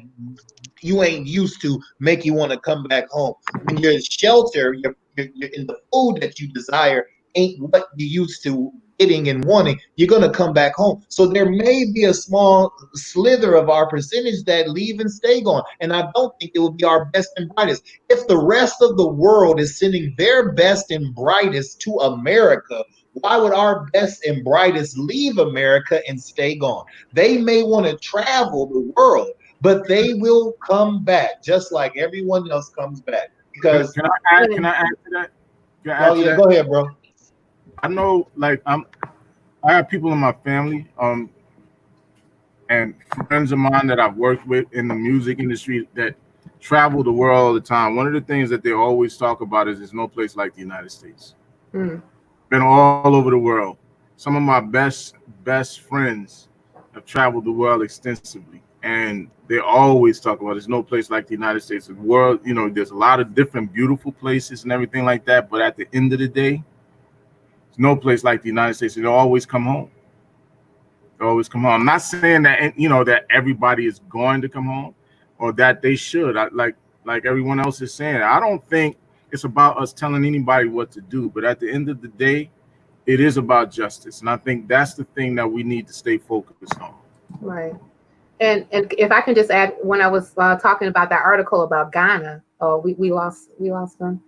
you ain't used to, make you want to come back home. When you're in shelter, you're in the food that you desire ain't what you used to getting and wanting, you're going to come back home. So there may be a small slither of our percentage that leave and stay gone. And I don't think it will be our best and brightest. If the rest of the world is sending their best and brightest to America, why would our best and brightest leave America and stay gone? They may want to travel the world, but they will come back just like everyone else comes back. Because can I add to that? Oh yeah, go ahead, bro. I know, like I have people in my family, and friends of mine that I've worked with in the music industry that travel the world all the time. One of the things that they always talk about is there's no place like the United States. Been all over the world. Some of my best friends have traveled the world extensively, and they always talk about there's no place like the United States. The world, you know, there's a lot of different beautiful places and everything like that, but at the end of the day, there's no place like the United States. They always come home. They always come home. I'm not saying that, you know, that everybody is going to come home or that they should. Like everyone else is saying, I don't think it's about us telling anybody what to do. But at the end of the day, it is about justice. And I think that's the thing that we need to stay focused on. Right. And if I can just add, when I was talking about that article about Ghana, we lost them.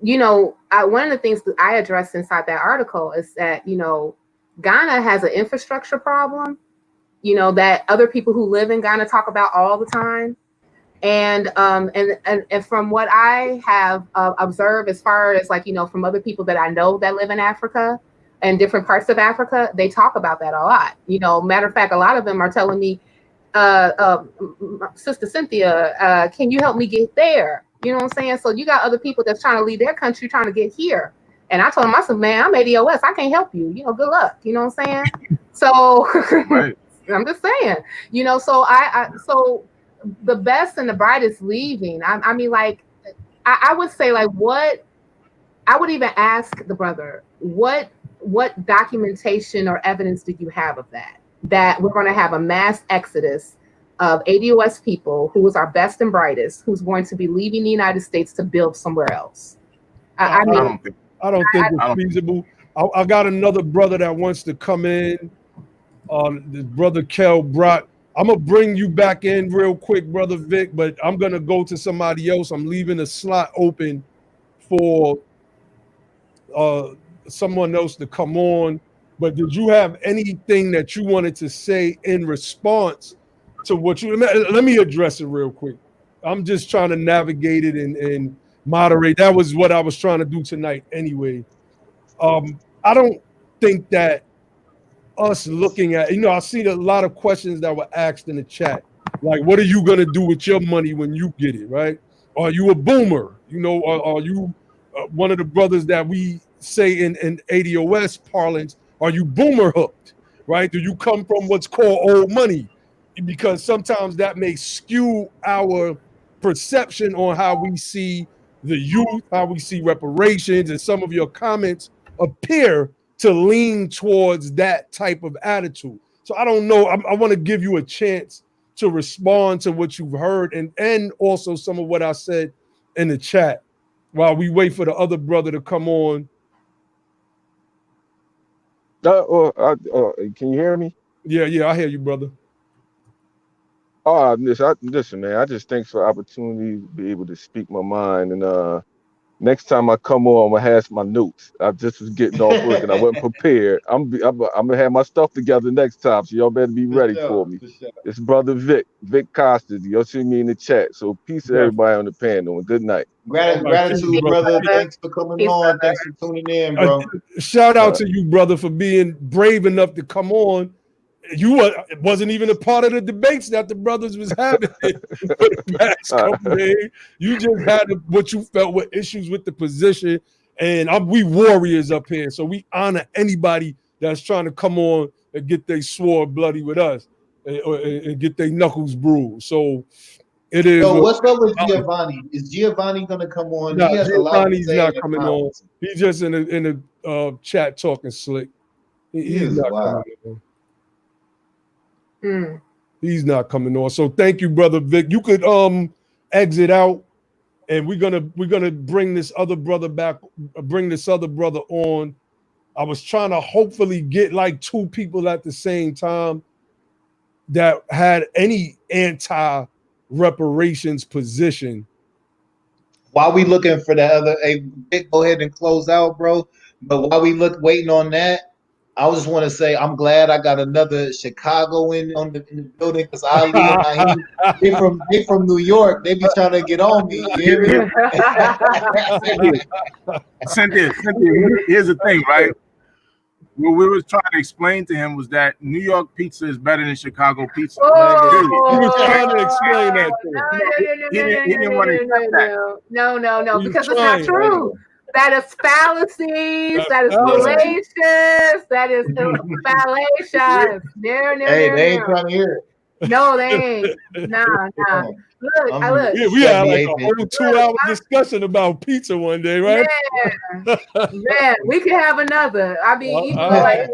You know, one of the things that I addressed inside that article is that, you know, Ghana has an infrastructure problem, you know, that other people who live in Ghana talk about all the time. And from what I have observed, as far as like, you know, from other people that I know that live in Africa and different parts of Africa, they talk about that a lot. You know, matter of fact, a lot of them are telling me, Sister Cynthia, can you help me get there? You know what I'm saying? So you got other people that's trying to leave their country, trying to get here. And I told him, I said, man, I'm ADOS. I can't help you. You know, good luck. You know what I'm saying? So right. I'm just saying, you know, so so the best and the brightest leaving. I mean, like, I would say, like, what I would even ask the brother, what documentation or evidence do you have of that we're going to have a mass exodus of ADOS people who is our best and brightest, who's going to be leaving the United States to build somewhere else? I don't think it's feasible. I got another brother that wants to come in. This brother Kel Brock. I'm gonna bring you back in real quick, brother Vic, but I'm gonna go to somebody else. I'm leaving a slot open for someone else to come on. But did you have anything that you wanted to say in response to what you? Let me address it real quick. I'm just trying to navigate it and moderate. That was what I was trying to do tonight anyway. I don't think that us looking at, you know, I see a lot of questions that were asked in the chat. Like, what are you going to do with your money when you get it, right? Are you a boomer? You know, are you one of the brothers that we say in ADOS parlance, are you boomer hooked, right? Do you come from what's called old money? Because sometimes that may skew our perception on how we see the youth, how we see reparations, and some of your comments appear to lean towards that type of attitude. So I don't know. I want to give you a chance to respond to what you've heard and also some of what I said in the chat while we wait for the other brother to come on. Can you hear me? Yeah, I hear you, brother. Listen, man, I just thanks for the opportunity to be able to speak my mind. And next time I come on, I'm gonna have my notes. I just was getting off work and I wasn't prepared. I'm gonna have my stuff together next time, so y'all better be ready for me. It's brother Vic Costas. You'll see me in the chat. So peace to everybody on the panel and good night. Gratitude, brother. Thanks for coming on. Thanks for tuning in, bro. Shout out to you, brother, for being brave enough to come on. You wasn't even a part of the debates that the brothers was having for the past couple days. You just had what you felt were issues with the position, and we warriors up here, so we honor anybody that's trying to come on and get their sword bloody with us. and get their knuckles bruised. So it is. Yo, what's up with Giovanni? Is Giovanni gonna come on? Nah, He has a lot to Giovanni's say not in the coming on. comments. He's just in the chat talking slick. He's is not wild. coming on. He's not coming on. So thank you, brother Vic. You could exit out, and we're gonna bring this other brother back. Bring this other brother on. I was trying to hopefully get like 2 people at the same time that had any anti-reparations position. While we looking for the other, hey, Vic, go ahead and close out, bro. But while we waiting on that, I just want to say I'm glad I got another Chicago in the building because Ali and Naheem, they from New York. They be trying to get on me. You hear me? Cynthia, here's the thing, right? What we was trying to explain to him was that New York pizza is better than Chicago pizza. He was trying to explain that to him. No, because it's not true. That is fallacies. That is fallacious. That is fallacious. Hey, they ain't trying to hear it. No, they ain't. Nah. Look. We had like a whole 2-hour discussion about pizza one day, right? Yeah, we could have another. I mean, I've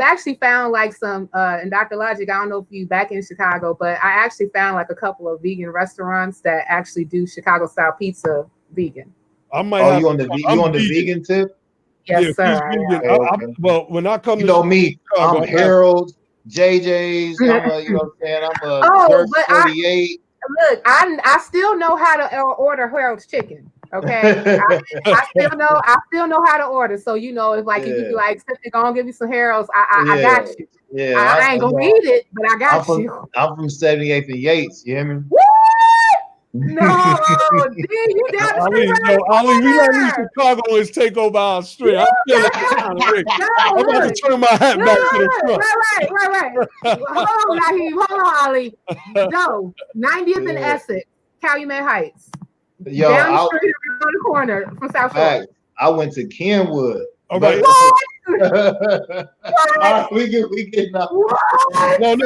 actually found like some in Dr. Logic. I don't know if you back in Chicago, but I actually found like a couple of vegan restaurants that actually do Chicago style pizza vegan. I might. You on the vegan tip? Yes, sir. Well, when I come, you know me, I'm Harold's, JJ's. I'm a, you know what I'm saying? I'm a 38. Look, I still know how to order Harold's chicken. Okay, I still know how to order. So you know, if you be like, Cynthia, gonna give you some Harold's, I got you. Yeah, I ain't gonna eat it, but I got you. I'm from 78th and Yates. You hear me? What? No, dude, you down the street. Ali, we let these Chicagoans take over our street. I'm feeling kind of rich. I'm about to turn my hat back to the front. Right. Hold on, Naheem. Hold on, Ali. No, 90th and Essex, Calumet Heights. Yo, down the street on the corner from South Shore. I went to Kenwood. All right. We getting up. No,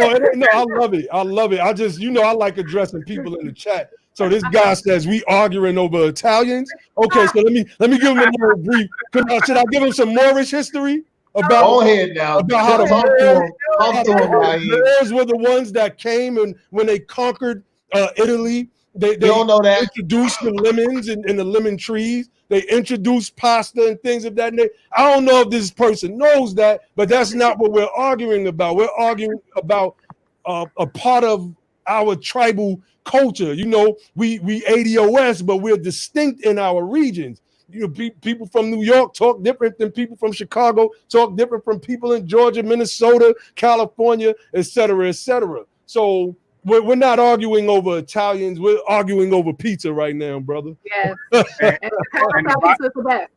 I love it. I just, I like addressing people in the chat. So this guy says we arguing over Italians. Okay, so let me give him a little brief. Should I give him some Moorish history about? Go ahead now. About how the Moors were the ones that came and when they conquered Italy. They don't know that. Introduced the lemons and the lemon trees. They introduced pasta and things of that nature. I don't know if this person knows that, but that's not what we're arguing about. We're arguing about a part of our tribal culture. We ADOS, but we're distinct in our regions. People from New York talk different than people from Chicago, talk different from people in Georgia, Minnesota, California, et cetera, et cetera. So we're not arguing over Italians. We're arguing over pizza right now, brother. Yes. And pizza is the best.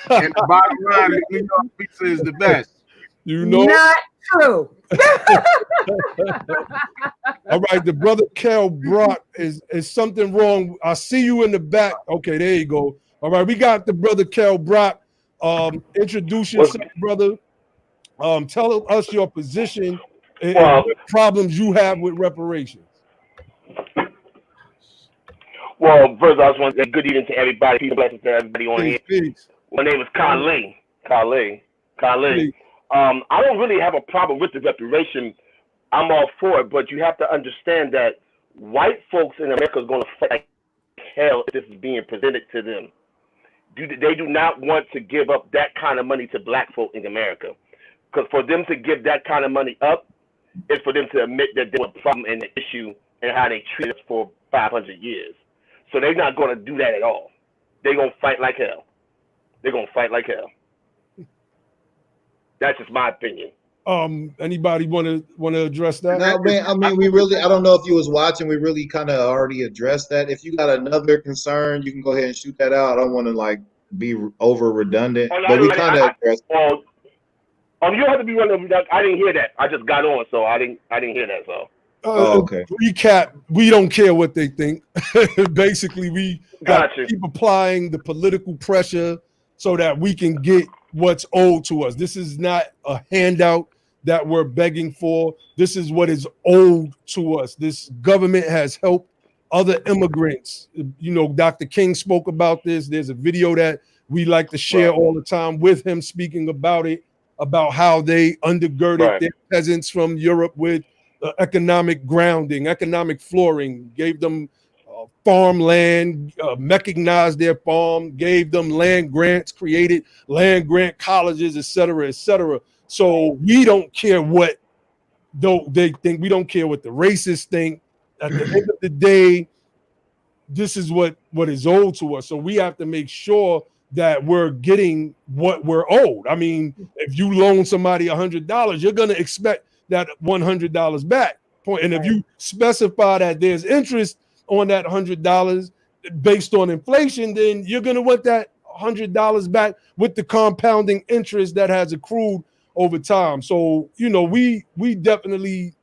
And the bottom line is New York pizza is the best. Not true. All right, the brother Kel Brock is something wrong. I see you in the back. Okay, there you go. All right, we got the brother Kel Brock. Introduce yourself, brother. Tell us your position and the problems you have with reparations. Well, first, I just want to say good evening to everybody. Peace and blessings to everybody on here. Peace. My name is Khalid. I don't really have a problem with the reparation. I'm all for it, but you have to understand that white folks in America are going to fight like hell if this is being presented to them. They do not want to give up that kind of money to black folk in America. Because for them to give that kind of money up, is for them to admit that there was a problem in the issue and how they treated us for 500 years. So they're not going to do that at all. They're going to fight like hell. That's just my opinion. Anybody want to address that? No, man, I mean, I don't know if you was watching, we really kind of already addressed that. If you got another concern, you can go ahead and shoot that out. I don't want to be over redundant, but we kind of addressed it. You don't have to be one of them. I didn't hear that. I just got on, so I didn't hear that. So okay. Recap: we don't care what they think. Basically, we got to keep applying the political pressure so that we can get what's owed to us. This is not a handout. that we're begging for. This is what is owed to us. This government has helped other immigrants. You know, Dr. King spoke about this. There's a video that we like to share all the time with him speaking about it, about how they undergirded their peasants from Europe with economic grounding, economic flooring, gave them farmland, mechanized their farm, gave them land grants, created land grant colleges, et cetera, et cetera. So we don't care what they think. We don't care what the racists think. At the end of the day, this is what is owed to us. So we have to make sure that we're getting what we're owed. I mean, if you loan somebody $100, you're going to expect that $100 back. And if you specify that there's interest on that $100 based on inflation, then you're going to want that $100 back with the compounding interest that has accrued over time. So, you know, we definitely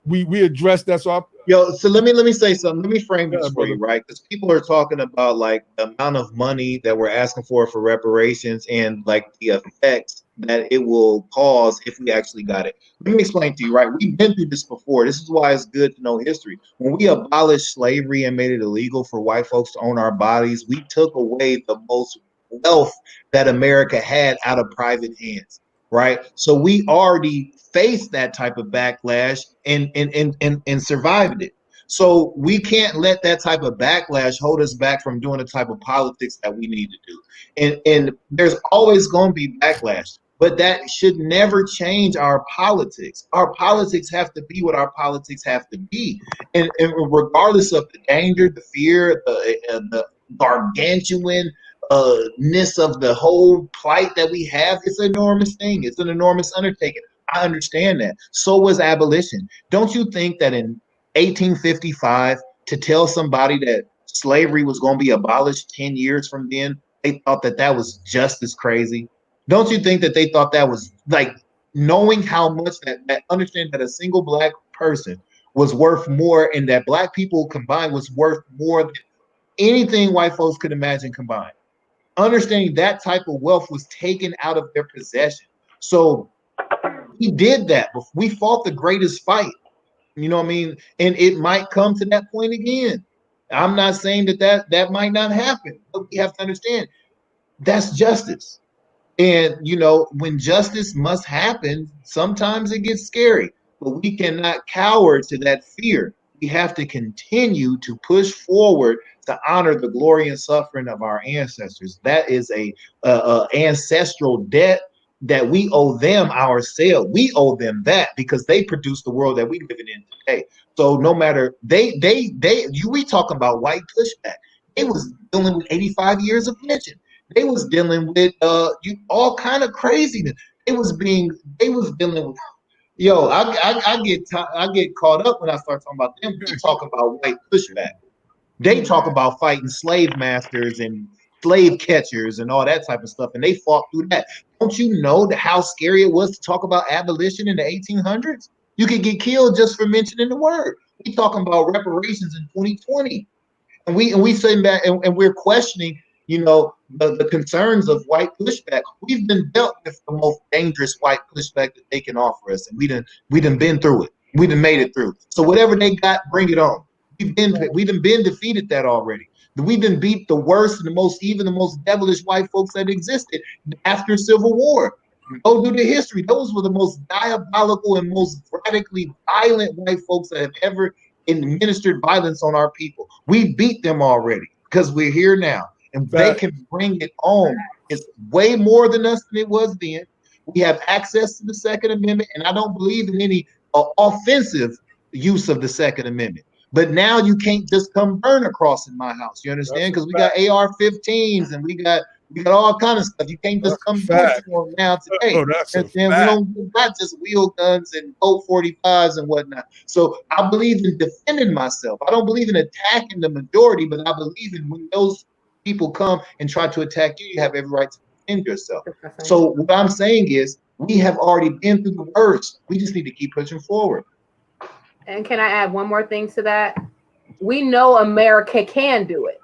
we address that. So so let me say something. Let me frame this for you, right? Because people are talking about like the amount of money that we're asking for reparations and like the effects that it will cause if we actually got it. Let me explain to you, right? We've been through this before. This is why it's good to know history. When we abolished slavery and made it illegal for white folks to own our bodies, we took away the most wealth that America had out of private hands, right? So we already faced that type of backlash and survived it. So we can't let that type of backlash hold us back from doing the type of politics that we need to do. And there's always going to be backlash, but that should never change our politics. Our politics have to be what our politics have to be. And regardless of the danger, the fear, the gargantuan ness of the whole plight that we have, it's an enormous thing. It's an enormous undertaking. I understand that. So was abolition. Don't you think that in 1855, to tell somebody that slavery was going to be abolished 10 years from then, they thought that that was just as crazy? Don't you think that they thought that was like, knowing how much that understand that a single black person was worth more, and that black people combined was worth more than anything white folks could imagine combined? Understanding that type of wealth was taken out of their possession. So we did that. We fought the greatest fight. You know what I mean? And it might come to that point again. I'm not saying that might not happen, but we have to understand that's justice. And, you know, when justice must happen, sometimes it gets scary, but we cannot cower to that fear. We have to continue to push forward to honor the glory and suffering of our ancestors. That is a ancestral debt that we owe them ourselves. We owe them that because they produced the world that we live in today. So no matter we talking about white pushback. They was dealing with 85 years of lynching. They was dealing with all kind of craziness. They was dealing with I get caught up when I start talking about them. We talk about white pushback. They talk about fighting slave masters and slave catchers and all that type of stuff, and they fought through that. Don't you know how scary it was to talk about abolition in the 1800s? You could get killed just for mentioning the word. We talking about reparations in 2020, and we saying that, and we're questioning, you know, the concerns of white pushback. We've been dealt with the most dangerous white pushback that they can offer us, and we done been through it. We done made it through. So whatever they got, bring it on. We done been defeated that already. We done beat the worst and the most devilish white folks that existed after Civil War. Go do the history. Those were the most diabolical and most radically violent white folks that have ever administered violence on our people. We beat them already because we're here now. And they can bring it on. It's way more than us than it was then. We have access to the Second Amendment, and I don't believe in any offensive use of the Second Amendment. But now you can't just come burn a cross in my house. You understand? Because we got AR-15s and we got all kind of stuff. You can't just come do it for them now today. We don't got just wheel guns and Colt 45s and whatnot. So I believe in defending myself. I don't believe in attacking the majority, but I believe in when those people come and try to attack you, you have every right to defend yourself. So what I'm saying is we have already been through the worst. We just need to keep pushing forward. And can I add one more thing to that? We know America can do it.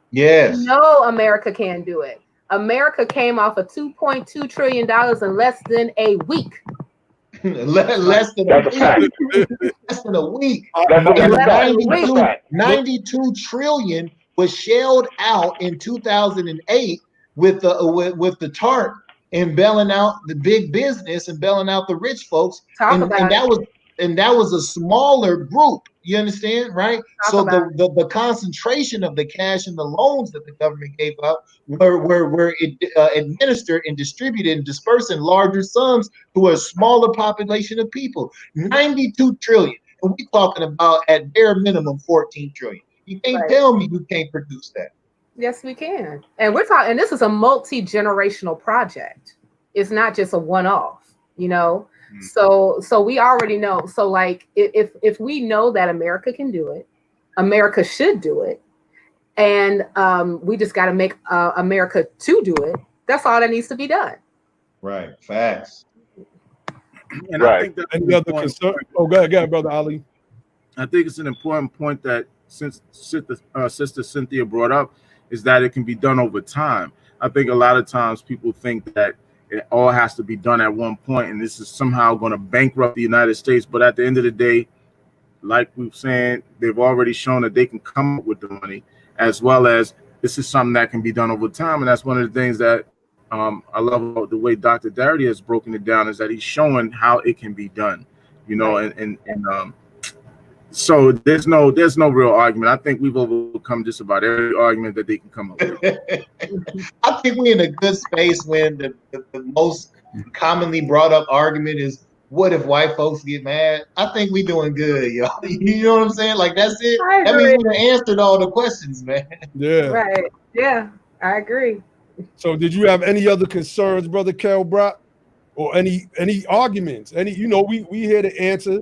Yes. We know America can do it. America came off of $2.2 trillion in less than a week. less than a That's a week. fact. Less than a week. That's a It was fact. That's a fact. 92 trillion was shelled out in 2008 with the TARP and bailing out the big business and bailing out the rich folks. Talk And about that was a smaller group. You understand, right? So the concentration of the cash and the loans that the government gave out were administered and distributed and dispersed in larger sums to a smaller population of people. 92 trillion. And we're talking about at bare minimum 14 trillion. You can't tell me you can't produce that. Yes, we can. And we're talking, and this is a multi-generational project. It's not just a one-off, you know. So we already know. So like if we know that America can do it, America should do it, and we just got to make America to do it. That's all that needs to be done. Right. Facts. And Right. I think that's Any other concern? Oh, go ahead, brother Ali. I think it's an important point that since Sister Cynthia brought up is that it can be done over time. I think a lot of times people think that it all has to be done at one point, and this is somehow going to bankrupt the United States. But at the end of the day, like we've saying, they've already shown that they can come up with the money, as well as this is something that can be done over time. And that's one of the things that I love about the way Dr. Darity has broken it down, is that he's showing how it can be done, you know, and so there's no real argument. I think we've overcome just about every argument that they can come up with. I think we're in a good space when the most commonly brought up argument is, what if white folks get mad? I think we're doing good, y'all. You know what I'm saying? Like, that's it. That means we answered all the questions, man. Yeah. Right. Yeah, I agree. So did you have any other concerns, Brother Kel Brock? Or any arguments? Any, you know, we here to answer.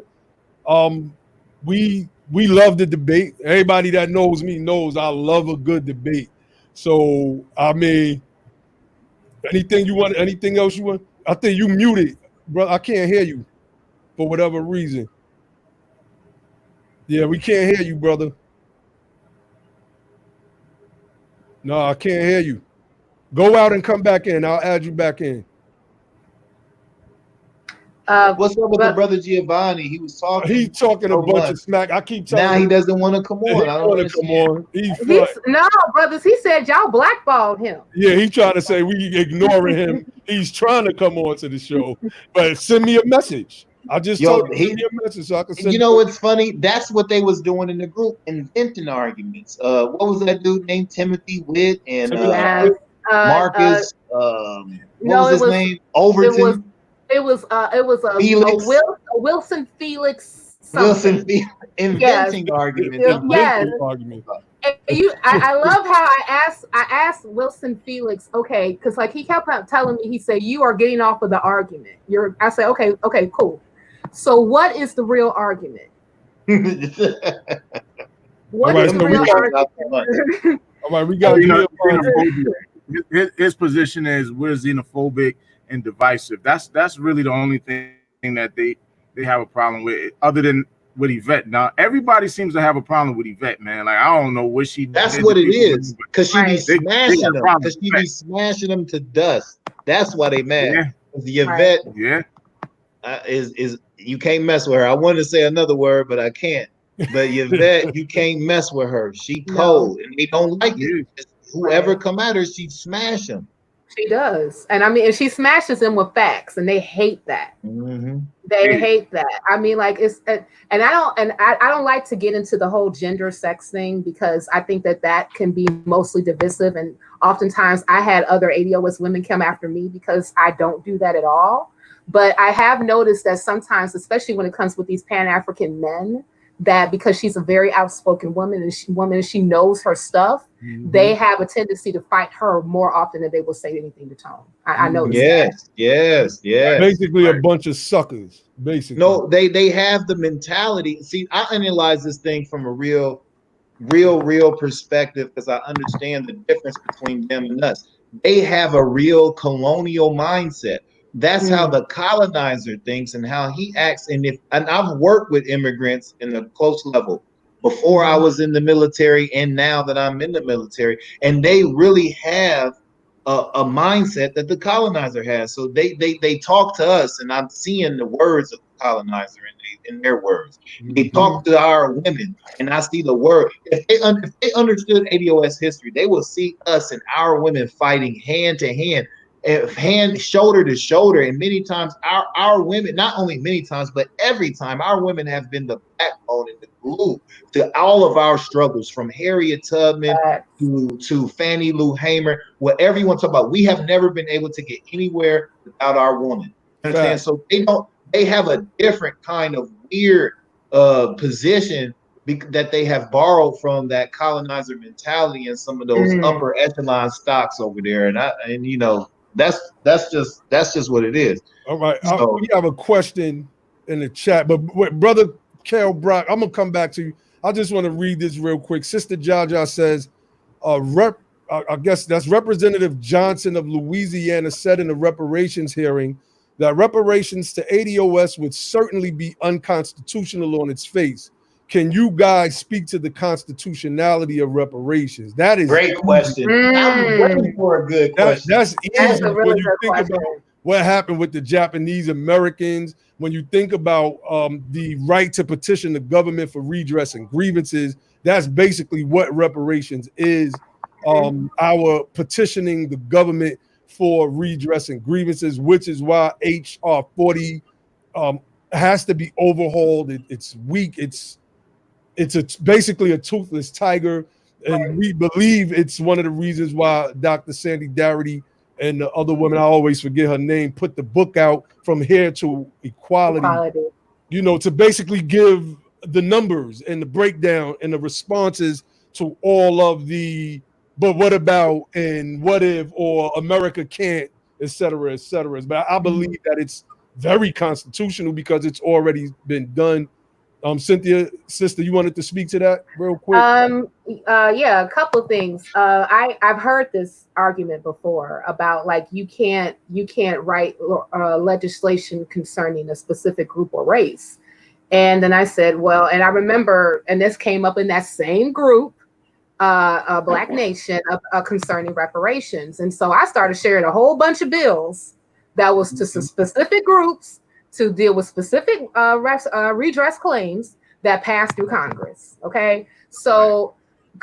We love the debate. Everybody that knows me knows I love a good debate. So I mean, anything else you want? I think you muted, bro. I can't hear you for whatever reason. Yeah, we can't hear you, brother. No, I can't hear you. Go out and come back in. I'll add you back in. What's up with the brother Giovanni? He was talking. He's talking a bunch of smack. I keep telling him. Now he doesn't want to come on. I don't want to come on. No, brothers. He said y'all blackballed him. Yeah, he's trying to say we ignoring him. He's trying to come on to the show, but send me a message. I just told him, send me a message so I can send. You know what's funny? That's what they was doing in the group, inventing arguments. What was that dude named Timothy Witt and Marcus? What was his name? Overton. It was a Wilson Felix. Something. Wilson Felix inventing arguments. Yes. I love how I asked Wilson Felix, okay, because like he kept telling me, he said, you are getting off of the argument. I said, okay, cool. So what is the real argument? What is the real argument? All right, we got his position is we're xenophobic and divisive. That's really the only thing that they have a problem with, other than with Yvette. Now everybody seems to have a problem with Yvette, man. Like, I don't know what she. That's what it is, because she be smashing them. Because she be smashing them to dust. That's why they mad. Yeah. Yvette, is you can't mess with her. I wanted to say another word, but I can't. But Yvette, you can't mess with her. She cold, and they don't like it. Whoever come at her, she smash them. She does, and I mean, and she smashes them with facts, and they hate that. Mm-hmm. They hate that. I mean, like I don't like to get into the whole gender sex thing, because I think that can be mostly divisive, and oftentimes I had other ADOS women come after me because I don't do that at all. But I have noticed that sometimes, especially when it comes with these Pan-African men, that because she's a very outspoken woman and she knows her stuff, they have a tendency to fight her more often than they will say anything to Tone. I noticed that. Yes. Basically a bunch of suckers, basically. No, they have the mentality. See, I analyze this thing from a real perspective, because I understand the difference between them and us. They have a real colonial mindset. That's how the colonizer thinks and how he acts. And I've worked with immigrants in a close level before I was in the military and now that I'm in the military, and they really have a mindset that the colonizer has. So they talk to us, and I'm seeing the words of the colonizer in their words. They talk to our women, and I see the word. If they understood ADOS history, they will see us and our women fighting hand to hand, shoulder to shoulder. And many times our women, not only many times, but every time, our women have been the backbone and the glue to all of our struggles, from Harriet Tubman to Fannie Lou Hamer, whatever you want to talk about. We have never been able to get anywhere without our woman. You understand? So they have a different kind of weird position that they have borrowed from that colonizer mentality and some of those upper echelon stocks over there. And you know, that's just what it is. All right. So, we have a question in the chat, but wait, brother Carol Brock, I'm gonna come back to you. I just want to read this real quick. Sister Jaja says, I guess that's Representative Johnson of Louisiana said in the reparations hearing that reparations to ADOS would certainly be unconstitutional on its face. Can you guys speak to the constitutionality of reparations? That is great question. I'm waiting for a good question. That's easy. That's a really when you good think question. about what happened with the Japanese Americans, when you think about the right to petition the government for redress and grievances, that's basically what reparations is. Our petitioning the government for redress and grievances, which is why HR 40 has to be overhauled. It's weak. It's basically a toothless tiger, and we believe it's one of the reasons why Dr. Sandy Darity and the other woman, I always forget her name, put the book out, From Here to Equality. You know, to basically give the numbers and the breakdown and the responses to all of the but what about and what if or America can't, et cetera, et cetera. But I believe that it's very constitutional because it's already been done. Cynthia, sister, you wanted to speak to that real quick? Yeah, a couple of things. I've heard this argument before about like you can't write legislation concerning a specific group or race. And then I said, well, and I remember, and this came up in that same group, Black Nation, concerning reparations. And so I started sharing a whole bunch of bills that was to some specific groups to deal with specific redress claims that passed through Congress. Okay, so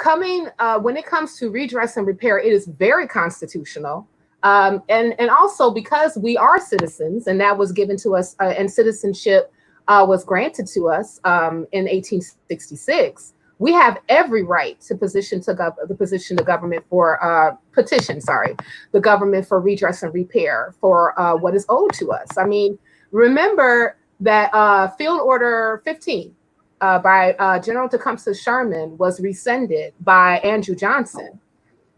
when it comes to redress and repair, it is very constitutional, and also because we are citizens, and that was given to us, and citizenship was granted to us in 1866. We have every right to petition the government for the government for redress and repair for what is owed to us. I mean, remember that Field Order 15 by General Tecumseh Sherman was rescinded by Andrew Johnson.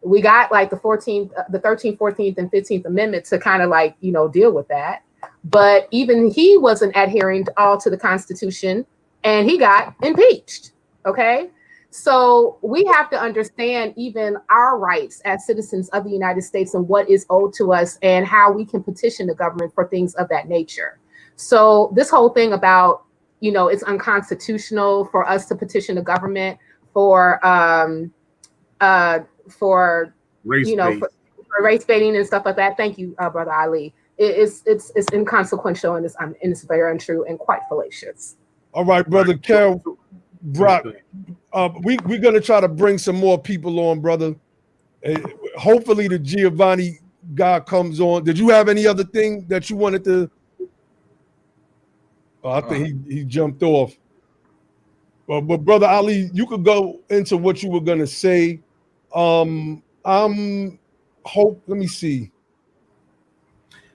We got like the 13th, 14th, and 15th Amendment to kind of like, you know, deal with that. But even he wasn't adhering all to the Constitution, and he got impeached. Okay, so we have to understand even our rights as citizens of the United States and what is owed to us and how we can petition the government for things of that nature. So this whole thing about, you know, it's unconstitutional for us to petition the government for race baiting and stuff like that. Thank you, Brother Ali. It's inconsequential, and it's very untrue and quite fallacious. All right, Brother Carol Brock, we're going to try to bring some more people on, brother. Hopefully the Giovanni guy comes on. Did you have any other thing that you wanted to? I think he jumped off. But Brother Ali, you could go into what you were going to say. Let me see.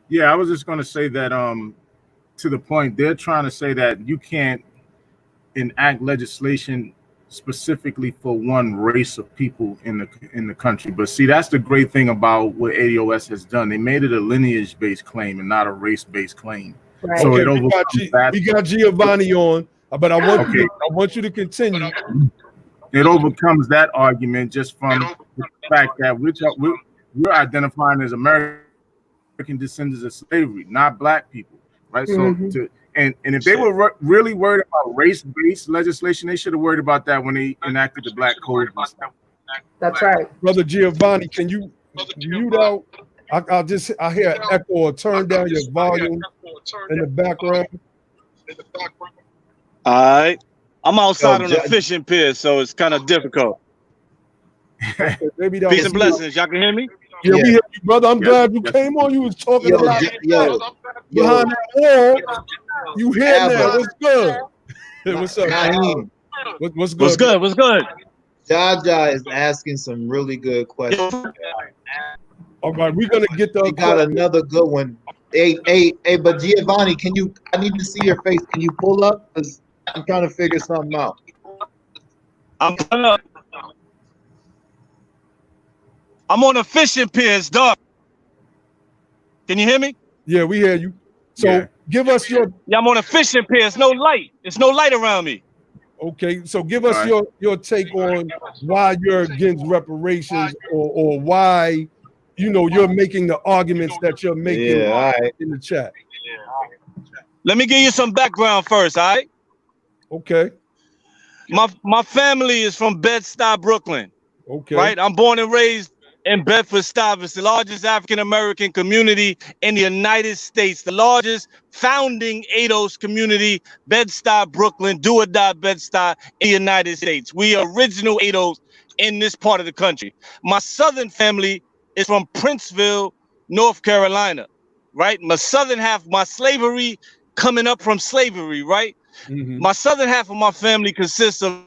Yeah, I was just going to say that to the point, they're trying to say that you can't enact legislation specifically for one race of people in the country. But see, that's the great thing about what ADOS has done. They made it a lineage-based claim and not a race-based claim. Right. So okay, we got Giovanni on, but I want you to continue. It overcomes that argument just from the fact that we're identifying as American descendants of slavery, not Black people, right? Mm-hmm. So and if they were really worried about race-based legislation, they should have worried about that when they enacted the Black Code. That's right. Brother Giovanni, can you mute out. I hear an echo or turn down your volume in the background. All right. I'm outside on a fishing pier, so it's kind of difficult. Okay, maybe that Peace was and blessings. Y'all can hear me? Yeah, we hear you, brother. I'm glad you came on. You was talking a lot behind that wall. You here now? What's good? What's up? Naheem, What's good? What's good? What's good? Jaja is asking some really good questions. All right, we're gonna get the. We got another good one. Hey, but Giovanni, I need to see your face. Can you pull up? Because I'm trying to figure something out. I'm pulling up. I'm on a fishing pier. It's dark. Can you hear me? Yeah, we hear you. So give us your. Yeah, I'm on a fishing pier. It's no light. It's no light around me. Okay, so give us your take on why you're against reparations, or why you're making the arguments that you're making in the chat. Let me give you some background first, all right? Okay. My family is from Bed-Stuy, Brooklyn. Okay. Right? I'm born and raised in Bedford-Stuy. It's the largest African-American community in the United States, the largest founding ADOS community, Bed-Stuy, Brooklyn, do or die Bed-Stuy in the United States. We are original ADOS in this part of the country. My southern family is from Princeville, North Carolina, right? My southern half, my slavery coming up from slavery, right? Mm-hmm. My southern half of my family consists of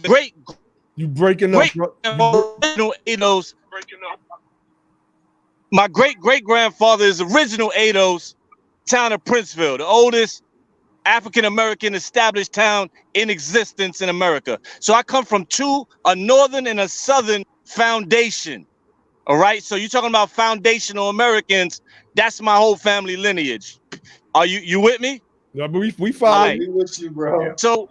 great. You breaking up? ADOS. My great-great-grandfather is original ADOS, town of Princeville, the oldest African-American established town in existence in America. So I come from a northern and a southern foundation. All right. So you're talking about foundational Americans. That's my whole family lineage. Are you with me? Yeah, but we follow you with you, bro. So,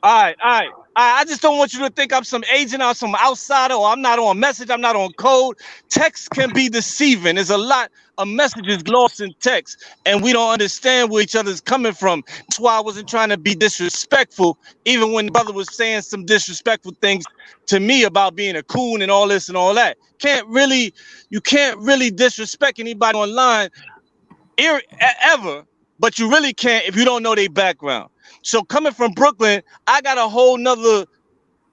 all right. I just don't want you to think I'm some agent or some outsider, or I'm not on message. I'm not on code. Text can be deceiving. There's a lot of messages lost in text, and we don't understand where each other's coming from. That's why I wasn't trying to be disrespectful, even when the brother was saying some disrespectful things to me about being a coon and all this and all that. You can't really disrespect anybody online ever, but you really can't if you don't know their background. So coming from Brooklyn, I got a whole nother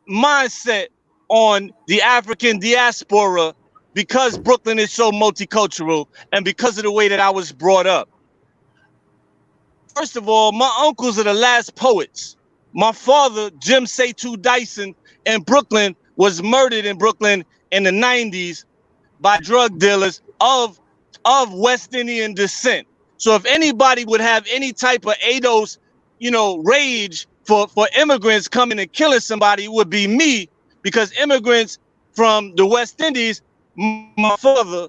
mindset on the African diaspora because Brooklyn is so multicultural and because of the way that I was brought up. First of all, my uncles are the last poets. My father, Jim Setu Dyson, in Brooklyn, was murdered in Brooklyn in the 90s by drug dealers of West Indian descent. So if anybody would have any type of ADOS, rage for immigrants coming and killing somebody, it would be me, because immigrants from the West Indies, my father,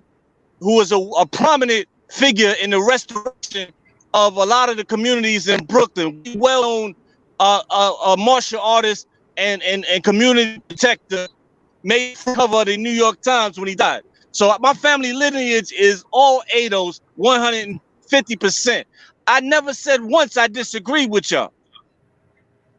who was a prominent figure in the restoration of a lot of the communities in Brooklyn, well-known a martial artist and community protector, made cover of the New York Times when he died. So my family lineage is all ADOS, 150%. I never said once I disagree with y'all.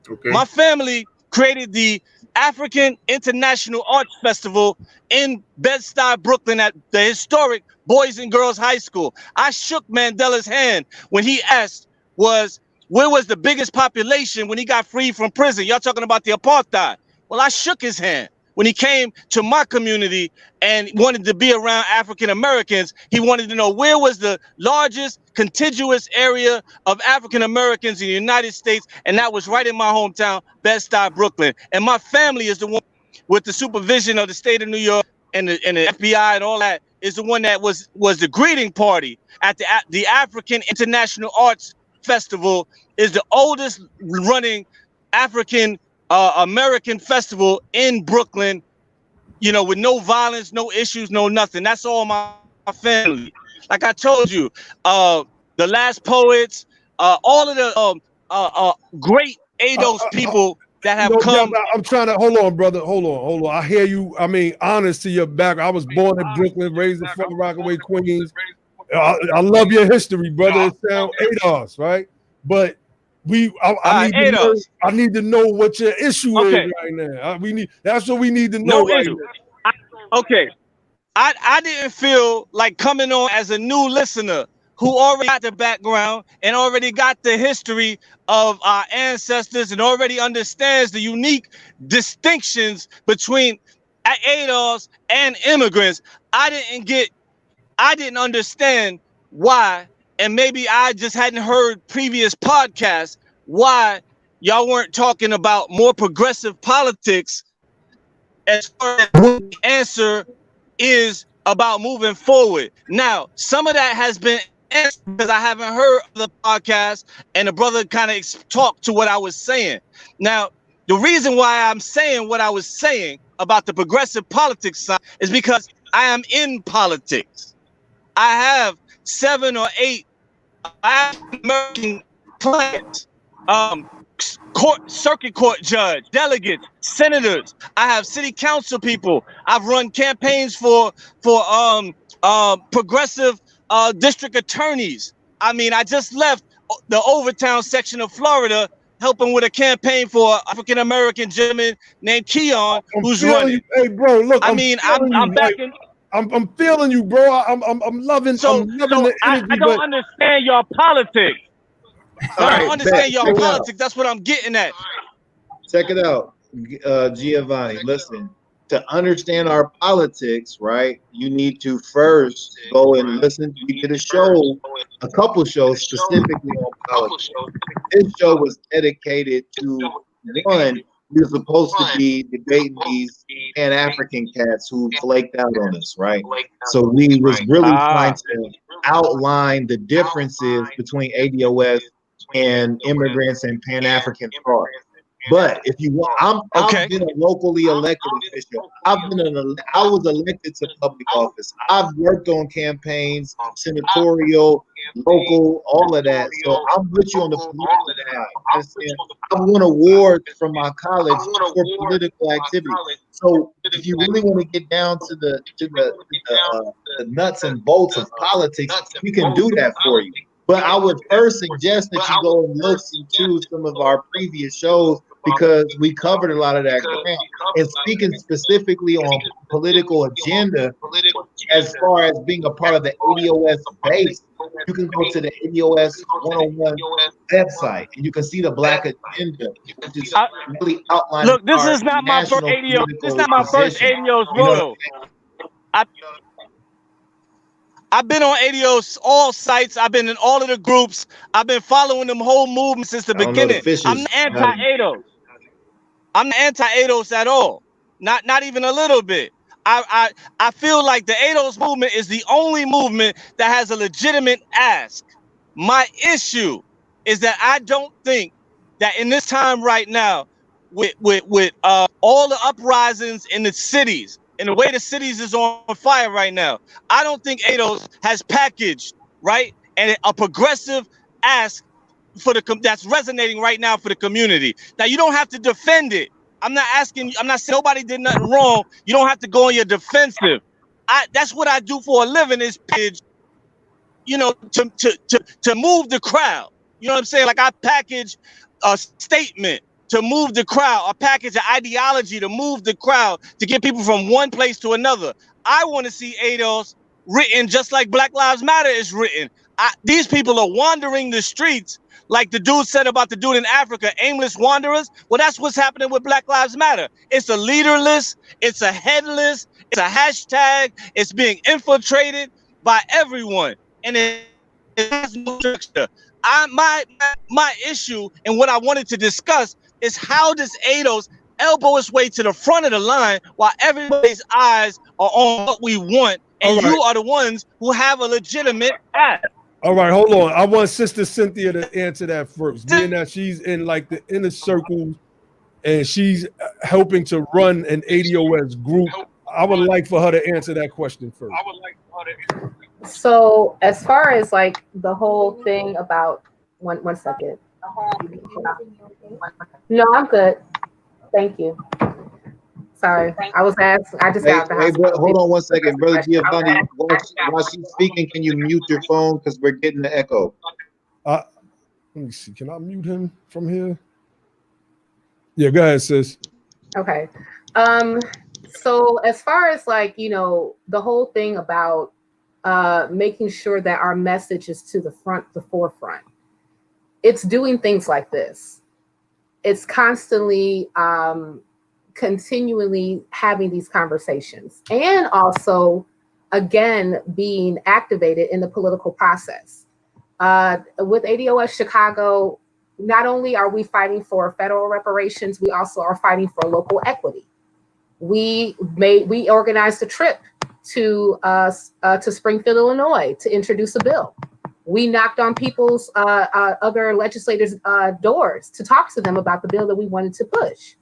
Okay. My family created the African International Arts Festival in Bed-Stuy, Brooklyn, at the historic Boys and Girls High School. I shook Mandela's hand when he asked where was the biggest population when he got freed from prison? Y'all talking about the apartheid. Well, I shook his hand. When he came to my community and wanted to be around African Americans, he wanted to know where was the largest contiguous area of African Americans in the United States, and that was right in my hometown, Bed-Stuy, Brooklyn. And my family is the one, with the supervision of the state of New York and the FBI and all that, is the one that was the greeting party at the African International Arts Festival. Is the oldest running African American festival in Brooklyn, with no violence, no issues, no nothing. That's all my family. Like I told you, the last poets, all of the great ADOS people that have come. Yeah, I'm trying to hold on, brother. Hold on. I hear you. I mean, honest to your background. I was born in Brooklyn, raised in Far Rockaway, Queens. I love your history, brother. It sounds ADOS, right? But I need to know. ADOS. I need to know what your issue Okay. is right now. That's what we need to No know right issue. now. Okay. I didn't feel like coming on as a new listener who already got the background and already got the history of our ancestors and already understands the unique distinctions between ADOS and immigrants. I didn't understand why, and maybe I just hadn't heard previous podcasts, why y'all weren't talking about more progressive politics as far as what the answer is about moving forward. Now, some of that has been answered because I haven't heard the podcast and the brother kind of talked to what I was saying. Now, the reason why I'm saying what I was saying about the progressive politics side is because I am in politics. I have 7 or 8 African clients, circuit court judge, delegates, senators. I have city council people. I've run campaigns for progressive district attorneys. I mean, I just left the Overtown section of Florida helping with a campaign for African American gentleman named Keon, who's running. Hey, bro, look. I'm back in. I'm feeling you, bro. I'm loving. I'm loving the energy. I don't understand your politics. I don't understand your politics. politics. That's what I'm getting at. Check it out, Giovanni. Listen, to understand our politics, right? You need to first go and listen. We did a couple shows specifically on politics. This show was dedicated to one. We were supposed to be debating these Pan-African cats who flaked out on us, right? So we was really trying to outline the differences between ADOS and immigrants and Pan-African thought. But if you want, I've been a locally elected official. I was elected to public office. I've worked on campaigns, senatorial, local, all of that. So I'm with you on the political side. Understand? I won awards from my college for political activity. So if you really want to get down to the nuts and bolts of politics, we can do that for you. But I would first suggest that you go and listen to some of our previous shows because we covered a lot of that ground. And speaking specifically on political agenda, as far as being a part of the ADOS base, you can go to the ADOS 101 website and you can see the Black Agenda, which is really outlining. Look, this is not my first ADOS. This is not my first ADOS photo. I've been on ADOS, all sites. I've been in all of the groups. I've been following them whole movement since the beginning. I'm not anti-ADOS. I'm not anti-ADOS at all. Not even a little bit. I feel like the ADOS movement is the only movement that has a legitimate ask. My issue is that I don't think that in this time right now, with all the uprisings in the cities, and the way the cities is on fire right now, I don't think ADOS has packaged, right, and a progressive ask for that's resonating right now for the community. Now, you don't have to defend it. I'm not saying nobody did nothing wrong. You don't have to go on your defensive. That's what I do for a living is pitch, to move the crowd. You know what I'm saying? Like I package a statement to move the crowd, a package of ideology to move the crowd, to get people from one place to another. I want to see ADOS written just like Black Lives Matter is written. These people are wandering the streets like the dude said about the dude in Africa, aimless wanderers. Well, that's what's happening with Black Lives Matter. It's a leaderless, it's a headless, it's a hashtag, it's being infiltrated by everyone. And it has no structure. My issue and what I wanted to discuss is how does ADOS elbow its way to the front of the line while everybody's eyes are on what we want, and you are the ones who have a legitimate ask. All right, hold on. I want Sister Cynthia to answer that first. Being that she's in like the inner circles and she's helping to run an ADOS group, I would like for her to answer that question first. So as far as like the whole thing about one second. No, I'm good. Thank you. Sorry, I was asked. I just got the house. Hold on one second, Brother Giovanni. While she's speaking, can you mute your phone because we're getting the echo? Let me see. Can I mute him from here? Yeah, go ahead, sis. Okay. So as far as like, you know, the whole thing about making sure that our message is to the forefront, it's doing things like this. It's constantly continually having these conversations, and also again being activated in the political process. With ADOS Chicago, not only are we fighting for federal reparations, we also are fighting for local equity. We organized a trip to Springfield, Illinois, to introduce a bill. We knocked on people's other legislators' doors to talk to them about the bill that we wanted to push.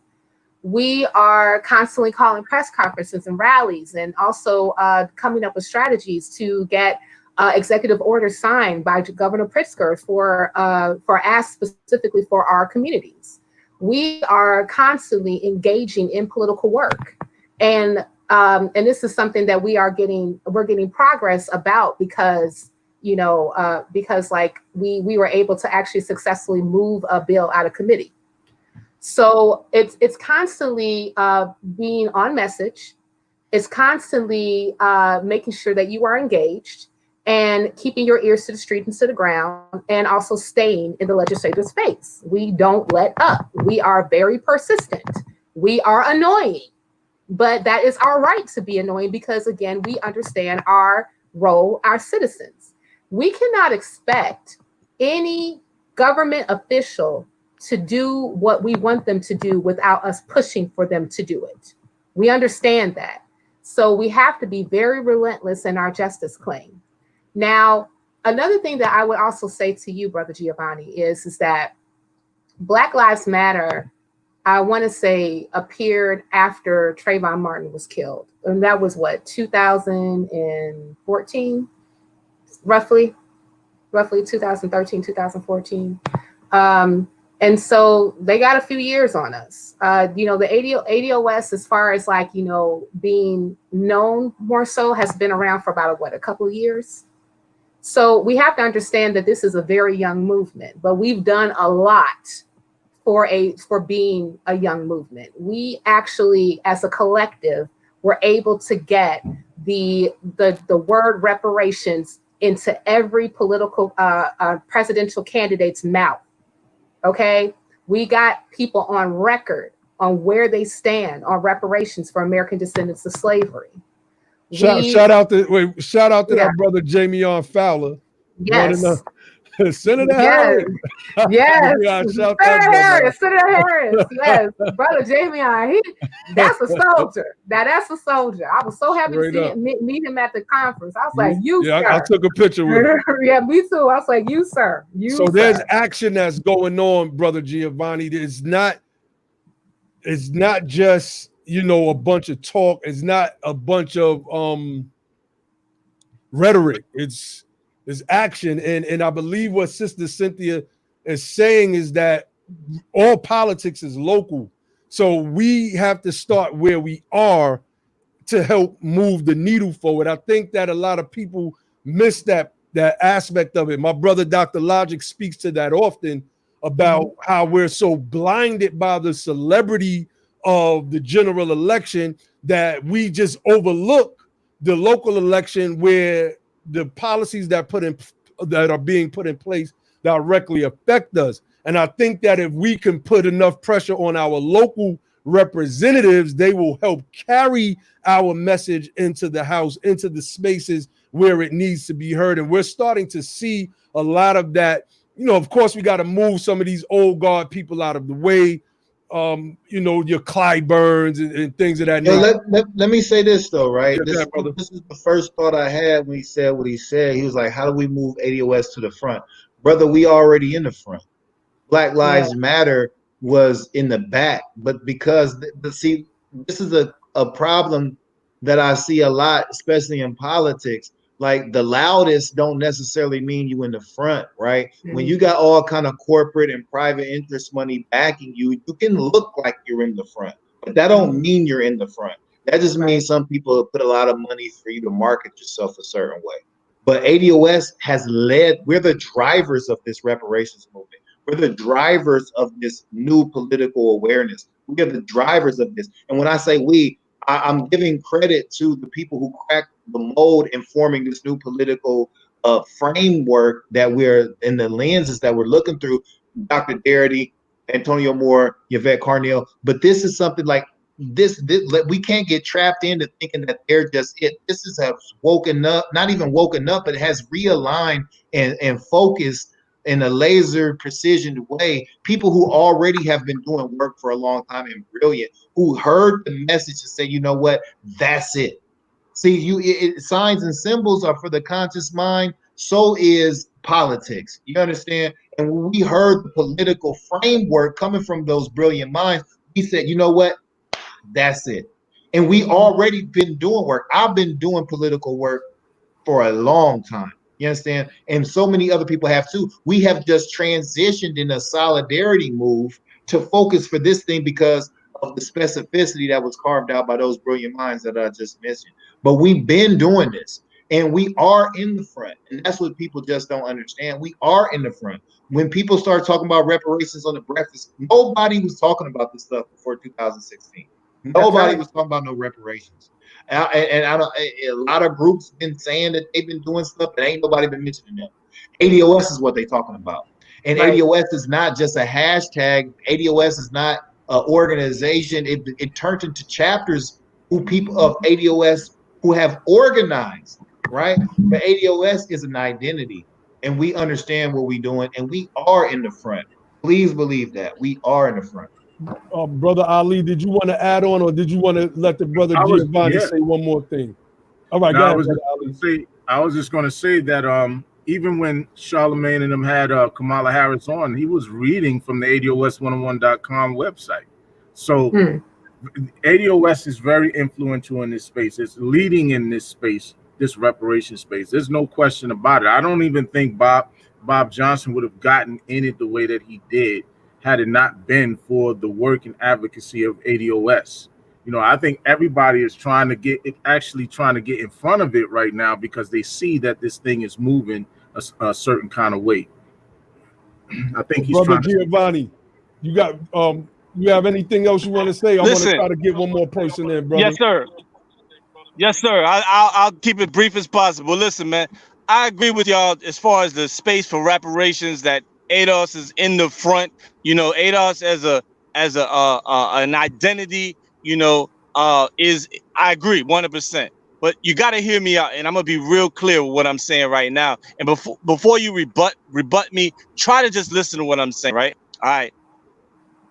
We are constantly calling press conferences and rallies, and also coming up with strategies to get executive orders signed by Governor Pritzker for ask specifically for our communities. We are constantly engaging in political work, and this is something that we're getting progress about, because like we were able to actually successfully move a bill out of committee. So it's constantly being on message. It's constantly making sure that you are engaged and keeping your ears to the street and to the ground, and also staying in the legislative space. We don't let up. We are very persistent. We are annoying, but that is our right to be annoying, because again, we understand our role, our citizens. We cannot expect any government official to do what we want them to do without us pushing for them to do it. We understand that. So we have to be very relentless in our justice claim. Now, another thing that I would also say to you, Brother Giovanni, is that Black Lives Matter, I want to say, appeared after Trayvon Martin was killed. And that was what, 2014, roughly 2013, 2014. And so they got a few years on us. The ADOS, as far as like, being known more so, has been around for about a couple of years. So we have to understand that this is a very young movement, but we've done a lot for being a young movement. We actually, as a collective, were able to get the word reparations into every political presidential candidate's mouth. Okay, we got people on record on where they stand on reparations for American descendants of slavery. Shout out to that brother Jamion Fowler. Yes. Senator Harris. Yes. Senator Harris. Yes. Brother Jamion, that's a soldier. That's a soldier. I was so happy to meet him at the conference. I was like, sir. I took a picture with him. Yeah, me too. I was like, you, sir. There's action that's going on, Brother Giovanni. It's not just, a bunch of talk. It's not a bunch of rhetoric. It's action. And I believe what Sister Cynthia is saying is that all politics is local. So we have to start where we are to help move the needle forward. I think that a lot of people miss that aspect of it. My brother, Dr. Logic, speaks to that often about how we're so blinded by the celebrity of the general election that we just overlook the local election, where the policies that are being put in place directly affect us. And I think that if we can put enough pressure on our local representatives, they will help carry our message into the House, into the spaces where it needs to be heard. And we're starting to see a lot of that. Of course, we got to move some of these old guard people out of the way. Your Clyburns and things of that nature. Let me say this though, right? Yeah, this is the first thought I had when he said what he said. He was like, how do we move ADOS to the front? Brother, we already in the front. Black Lives Matter was in the back, but because see, this is a problem that I see a lot, especially in politics. Like, the loudest don't necessarily mean you in the front, right? When you got all kind of corporate and private interest money backing you, you can look like you're in the front, but that don't mean you're in the front. That just means some people put a lot of money for you to market yourself a certain way. But ADOS has led, we're the drivers of this reparations movement. We're the drivers of this new political awareness. We are the drivers of this. And when I say we, I'm giving credit to the people who cracked the mold in forming this new political framework that we're in, the lenses that we're looking through. Dr. Darity, Antonio Moore, Yvette Carnell. But this is something like this, we can't get trapped into thinking that they're just it. This is has woken up, not even woken up, but it has realigned and focused in a laser precision way. People who already have been doing work for a long time and brilliant, who heard the message and say, you know what, that's it. See, signs and symbols are for the conscious mind. So is politics. You understand? And when we heard the political framework coming from those brilliant minds, we said, you know what? That's it. And we already been doing work. I've been doing political work for a long time. You understand? And so many other people have too. We have just transitioned in a solidarity move to focus for this thing because of the specificity that was carved out by those brilliant minds that I just mentioned. But we've been doing this, and we are in the front. And that's what people just don't understand. We are in the front. When people start talking about reparations on the breakfast, nobody was talking about this stuff before 2016. Nobody was talking about no reparations. And a lot of groups been saying that they've been doing stuff, but ain't nobody been mentioning them. ADOS is what they're talking about. And ADOS is not just a hashtag. ADOS is not an organization. It turned into chapters who people of ADOS who have organized, right? But ADOS is an identity, and we understand what we're doing, and we are in the front. Please believe that. We are in the front. Brother Ali, did you want to add on, or did you want to let the brother Giovanni say one more thing? All right, go ahead, I was just going to say that even when Charlemagne and them had Kamala Harris on, he was reading from the ADOS101.com website. So ADOS is very influential in this space. It's leading in this space, this reparation space. There's no question about it. I don't even think Bob Johnson would have gotten in it the way that he did had it not been for the work and advocacy of ADOS. You know, I think everybody is trying to get in front of it right now because they see that this thing is moving a certain kind of way. I think he's Brother Giovanni, you got you have anything else you want to say? I want to try to get one more person in, brother. Yes, sir. Yes, sir. I'll keep it brief as possible. Listen, man, I agree with y'all as far as the space for reparations, that ADOS is in the front. You know, ADOS as an identity, you know, I agree 100%. But you got to hear me out, and I'm gonna be real clear with what I'm saying right now. And before you rebut me, try to just listen to what I'm saying, right? All right.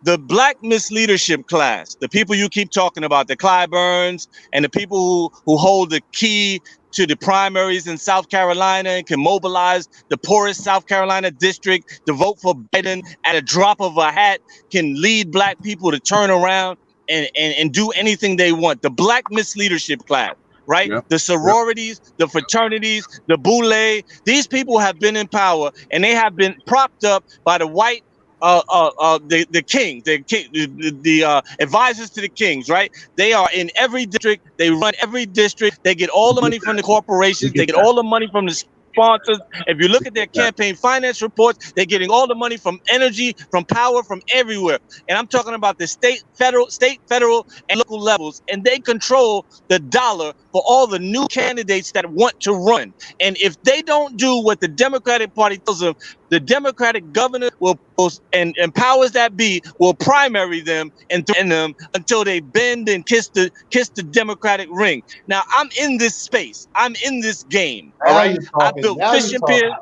The Black misleadership class, the people you keep talking about, the Clyburns and the people who hold the key to the primaries in South Carolina and can mobilize the poorest South Carolina district to vote for Biden at a drop of a hat, can lead Black people to turn around and do anything they want. The Black misleadership class, right? Yep. The sororities, the fraternities, the boule, these people have been in power, and they have been propped up by the white the king, the advisors to the kings, right? They are in every district. They run every district. They get all the money from the corporations. They get all the money from the sponsors. If you look at their campaign finance reports, they're getting all the money from energy, from power, from everywhere. And I'm talking about the state, federal, and local levels. And they control the dollar for all the new candidates that want to run. And if they don't do what the Democratic Party tells them, the Democratic governor will post, and powers that be will primary them and threaten them until they bend and kiss the Democratic ring. Now, I'm in this space. I'm in this game. All right. I built fishing piers.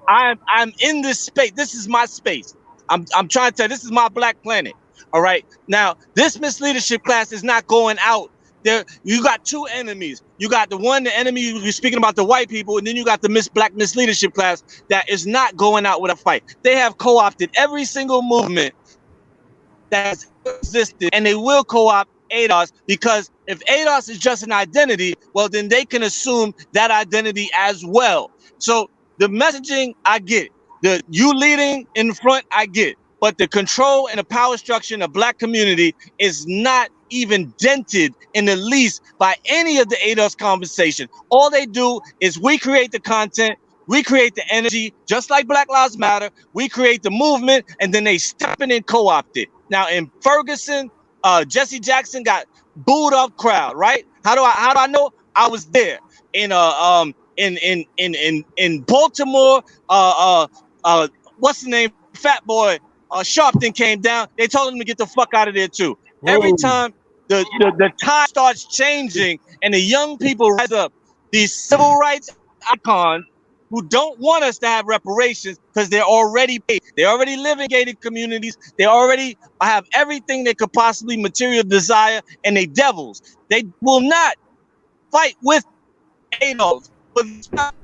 I'm in this space. This is my space. I'm trying to tell you, this is my Black planet. All right. Now, this misleadership class is not going out. There, you got two enemies. You got the enemy you're speaking about, the white people, and then you got the Black misleadership class that is not going out with a fight. They have co-opted every single movement that has existed, and they will co-opt ADOS, because if ADOS is just an identity, well, then they can assume that identity as well. So the messaging, I get it. You leading in the front, I get it. But the control and the power structure in the Black community is not even dented in the least by any of the ADOS conversation. All they do is we create the content, We create the energy, just like Black Lives Matter. We create the movement, and then they step in and co-opt it. Now in Ferguson, Jesse Jackson got booed up crowd, right? How do I know? I was there. In Baltimore, what's the name? Fat Boy Sharpton came down. They told him to get the fuck out of there too. Whoa. Every time the tide starts changing and the young people rise up, these civil rights icons who don't want us to have reparations because they're already paid. They already live in gated communities. They already have everything they could possibly material desire, and they devils. They will not fight with ADOS.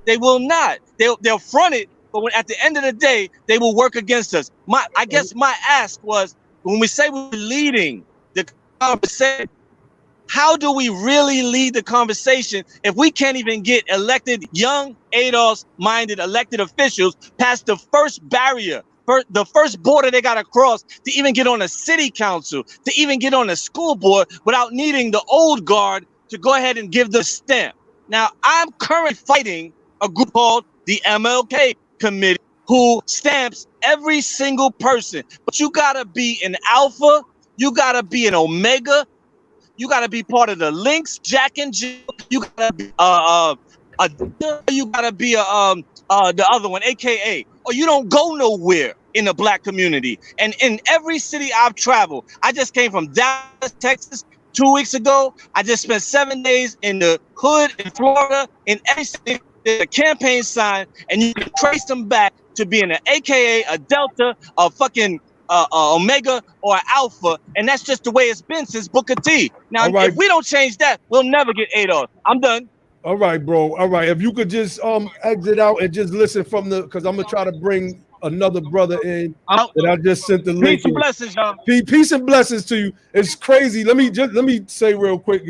They will not. They'll front it, but at the end of the day, they will work against us. I guess my ask was, when we say we're leading the conversation, how do we really lead the conversation if we can't even get elected, young ADOS-minded elected officials past the first barrier, the first border they got to cross to even get on a city council, to even get on a school board without needing the old guard to go ahead and give the stamp? Now, I'm currently fighting a group called the MLK Committee, who stamps every single person. But you got to be an alpha, you got to be an omega, you got to be part of the Lynx, Jack and Jill. You got to be you got to be the other one, AKA, or you don't go nowhere in the Black community. And in every city I've traveled, I just came from Dallas, Texas 2 weeks ago. I just spent 7 days in the hood in Florida. In every city, there's a campaign sign, and you can trace them back to being an AKA, a Delta, a fucking Omega, or an Alpha, and that's just the way it's been since Booker T. Now, if we don't change that, we'll never get ADOS. I'm done. All right, bro. All right. If you could just exit out and just listen from because I'm gonna try to bring another brother in that I just sent the link. Peace and blessings, y'all. Peace and blessings to you. It's crazy. Let me say real quick.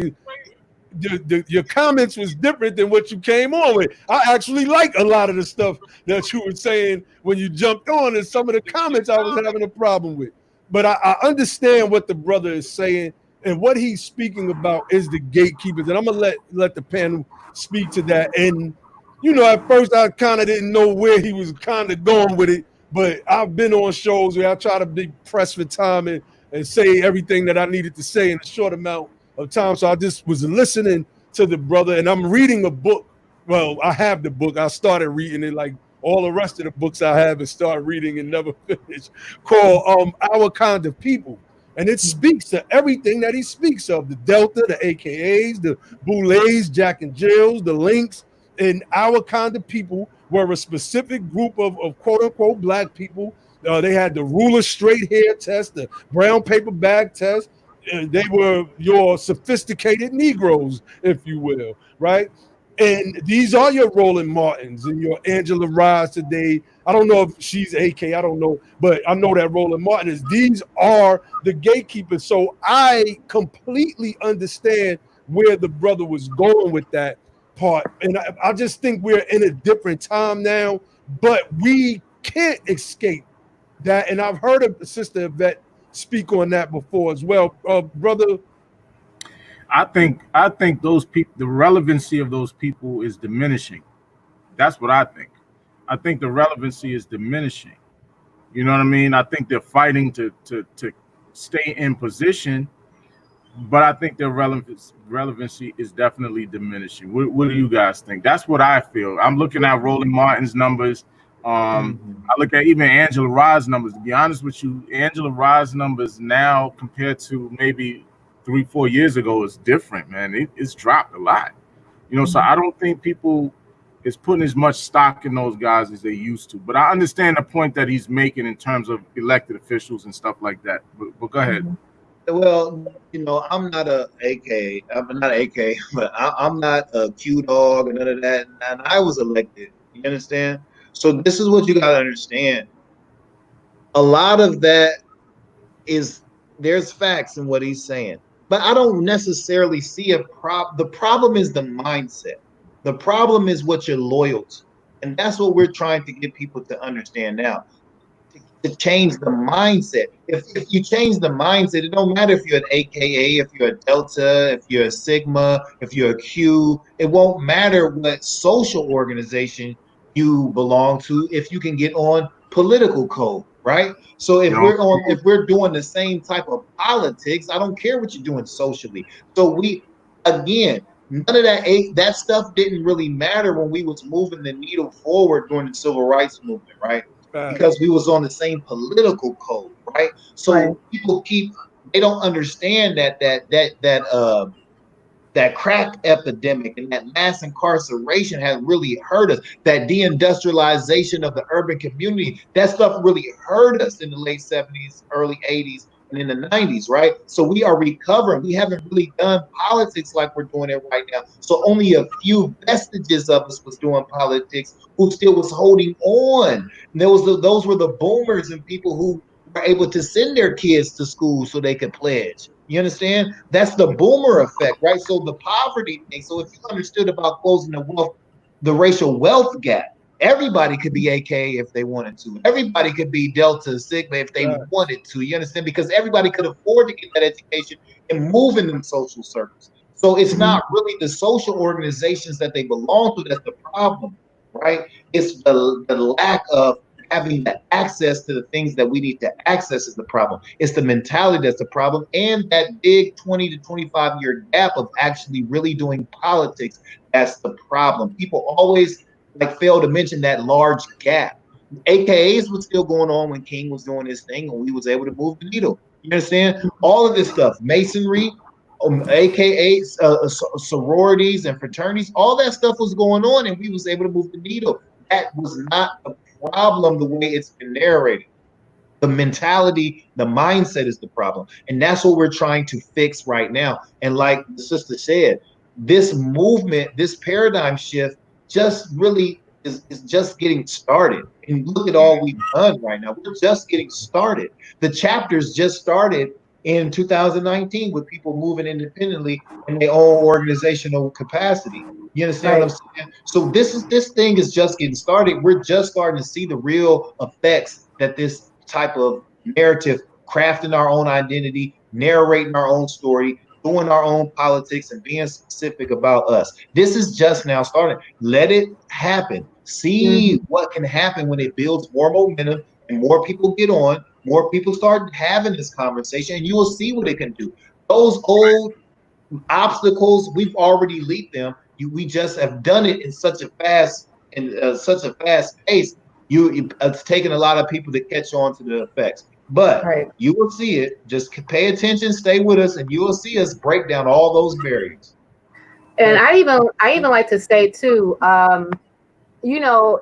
Your comments was different than what you came on with. I actually like a lot of the stuff that you were saying when you jumped on, and some of the comments I was having a problem with. But I understand what the brother is saying, and what he's speaking about is the gatekeepers. And I'm gonna let the panel speak to that. And at first I kind of didn't know where he was kind of going with it, but I've been on shows where I try to be pressed for time and say everything that I needed to say in a short amount of time. So I just was listening to the brother, and I'm reading a book. Well, I have the book. I started reading it like all the rest of the books I have and start reading and never finish, called Our Kind of People. And it speaks to everything that he speaks of: the Delta, the AKAs, the Boulets, Jack and Jills, the Lynx. And Our Kind of People were a specific group of quote unquote Black people. They had the ruler straight hair test, the brown paper bag test. They were your sophisticated Negroes, if you will, right? And these are your Roland Martins and your Angela Rye today. I don't know if she's AK, I don't know, but I know that Roland Martin is. These are the gatekeepers. So I completely understand where the brother was going with that part. And I just think we're in a different time now, but we can't escape that. And I've heard of Sister Yvette speak on that before as well. Brother? I think those people, the relevancy of those people is diminishing. That's what I think. I think the relevancy is diminishing. You know what I mean? I think they're fighting to stay in position, but I think their relevancy is definitely diminishing. What do you guys think? That's what I feel. I'm looking at Roland Martin's numbers. I look at even Angela Rye's numbers. To be honest with you, Angela Rye's numbers now compared to maybe 3-4 years ago is different, man. It's dropped a lot. So I don't think people is putting as much stock in those guys as they used to. But I understand the point that he's making in terms of elected officials and stuff like that. But go ahead. Well, I'm not a AK. I'm not AK, but I'm not a Q dog and none of that. And I was elected. You understand? So this is what you got to understand. A lot of that there's facts in what he's saying, but I don't necessarily see a problem. The problem is the mindset. The problem is what you're loyal to. And that's what we're trying to get people to understand now. To change the mindset. If you change the mindset, it don't matter if you're an AKA, if you're a Delta, if you're a Sigma, if you're a Q. It won't matter what social organization you belong to if you can get on political code, right? So if You know, we're doing the same type of politics, I don't care what you're doing socially. So again, none of that stuff didn't really matter when we was moving the needle forward during the civil rights movement, right? Because we was on the same political code, right? So people they don't understand that crack epidemic and that mass incarceration has really hurt us. That deindustrialization of the urban community, that stuff really hurt us in the late 70s, early 80s, and in the 90s, right? So we are recovering. We haven't really done politics like we're doing it right now. So only a few vestiges of us was doing politics who still was holding on. And those were the boomers and people who were able to send their kids to school so they could pledge. You understand? That's the boomer effect, right? So the poverty thing. So if you understood about closing the racial wealth gap, everybody could be AK if they wanted to. Everybody could be Delta Sigma if they wanted to. You understand? Because everybody could afford to get that education and move in them social circles. So it's not really the social organizations that they belong to that's the problem, right? It's the lack of having the access to the things that we need to access is the problem. It's the mentality that's the problem, and that big 20 to 25-year gap of actually really doing politics. That's the problem. People always fail to mention that large gap. AKAs was still going on when King was doing his thing, and we was able to move the needle. You understand? All of this stuff, masonry, AKA sororities and fraternities, all that stuff was going on, and we was able to move the needle. That was not the problem the way it's been narrated. The mentality, the mindset is the problem. And that's what we're trying to fix right now. And like the sister said, this movement, this paradigm shift just really is just getting started. And look at all we've done right now. We're just getting started. The chapters just started in 2019 with people moving independently in their own organizational capacity. You understand what I'm saying? So this thing is just getting started. We're just starting to see the real effects that this type of narrative, crafting our own identity, narrating our own story, doing our own politics, and being specific about us. This is just now starting. Let it happen. See what can happen when it builds more momentum and more people get on, more people start having this conversation, and you will see what it can do. Those old obstacles, we've already leaped them. We just have done it in such a fast pace. It's taken a lot of people to catch on to the effects, but you will see it. Just pay attention, stay with us, and you will see us break down all those barriers. And I even like to say too, you know,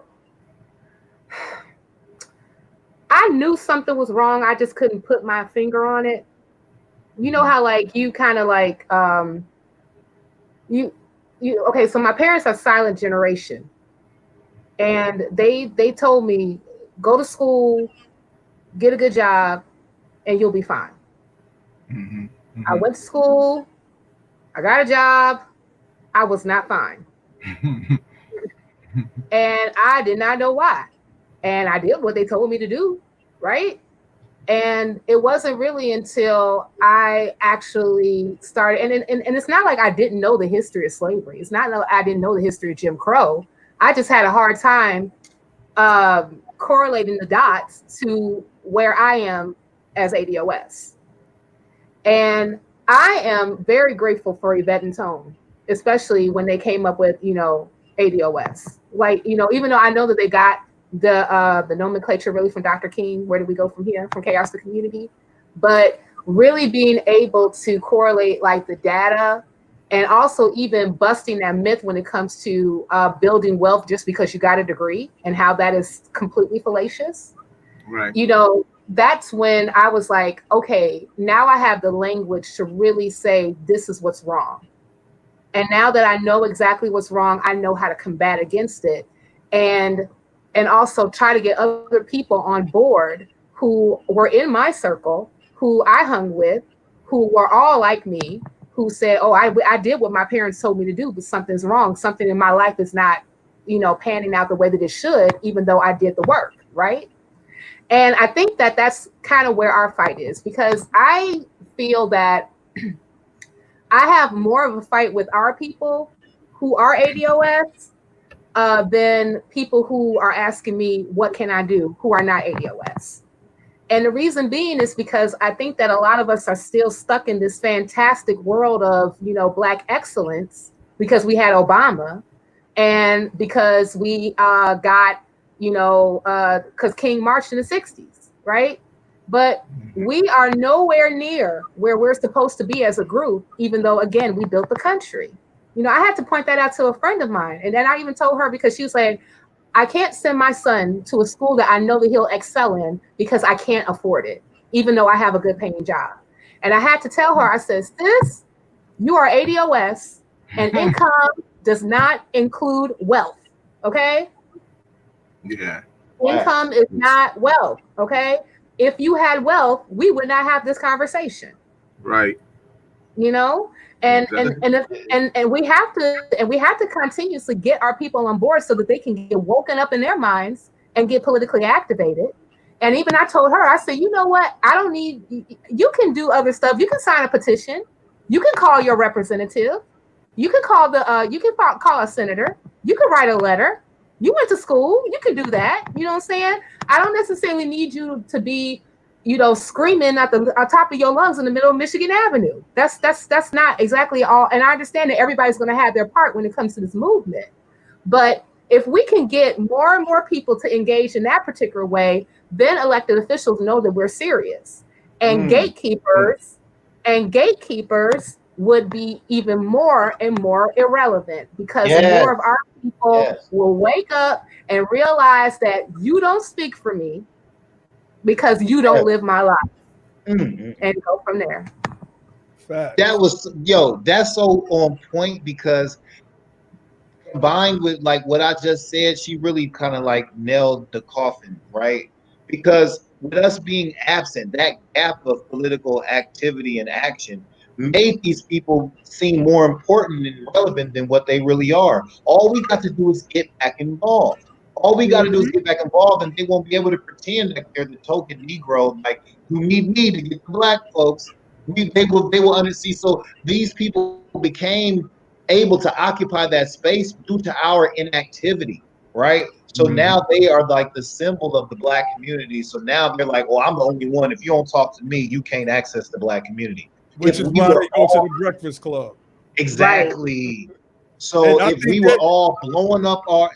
I knew something was wrong. I just couldn't put my finger on it. You know how you kind of okay, so my parents are silent generation, and they told me, go to school, get a good job, and you'll be fine. I went to school, I got a job, I was not fine. And I did not know why. And I did what they told me to do, right? And it wasn't really until I actually started, and it's not like I didn't know the history of slavery. It's not like I didn't know the history of Jim Crow. I just had a hard time correlating the dots to where I am as ADOS. And I am very grateful for Yvette and Tone, especially when they came up with, ADOS. Even though I know that they got the nomenclature really from Dr. King, where do we go from here? From chaos to community. But really being able to correlate the data, and also even busting that myth when it comes to building wealth just because you got a degree, and how that is completely fallacious. Right. That's when I was like, okay, now I have the language to really say this is what's wrong. And now that I know exactly what's wrong, I know how to combat against it. And also try to get other people on board who were in my circle, who I hung with, who were all like me, who said, oh, I did what my parents told me to do, but something's wrong. Something in my life is not, panning out the way that it should, even though I did the work, right? And I think that that's kind of where our fight is, because I feel that I have more of a fight with our people who are ADOS than people who are asking me, what can I do, who are not ADOS. And the reason being is because I think that a lot of us are still stuck in this fantastic world of, Black excellence because we had Obama and because we got, because King marched in the 60s, right? But we are nowhere near where we're supposed to be as a group, even though, again, we built the country. I had to point that out to a friend of mine. And then I even told her, because she was like, I can't send my son to a school that I know that he'll excel in because I can't afford it, even though I have a good paying job. And I had to tell her, I said, sis, you are ADOS and income does not include wealth. Okay. Yeah. Income is not wealth. Okay. If you had wealth, we would not have this conversation. Right. And we have to continuously get our people on board so that they can get woken up in their minds and get politically activated. And even I told her, I said, you know what? I don't need, you can do other stuff. You can sign a petition. You can call your representative. You can call call a senator. You can write a letter. You went to school. You can do that. You know what I'm saying? I don't necessarily need you to be, screaming at the top of your lungs in the middle of Michigan Avenue. That's not exactly all. And I understand that everybody's going to have their part when it comes to this movement. But if we can get more and more people to engage in that particular way, then elected officials know that we're serious. And gatekeepers would be even more and more irrelevant because more of our people will wake up and realize that you don't speak for me because you don't live my life, and go from there. Fact. That's so on point, because combined with like what I just said, she really kind of like nailed the coffin, right? Because with us being absent, that gap of political activity and action made these people seem more important and relevant than what they really are. All we got to do is get back involved. All we got to do is get back involved, and they won't be able to pretend that they're the token Negro, like you need me to get the Black folks. They will undersee. So these people became able to occupy that space due to our inactivity, right? So now they are like the symbol of the Black community. So now they're like, well, I'm the only one. If you don't talk to me, you can't access the Black community. Which is why they go to the Breakfast Club. Exactly. So if we were all blowing up our...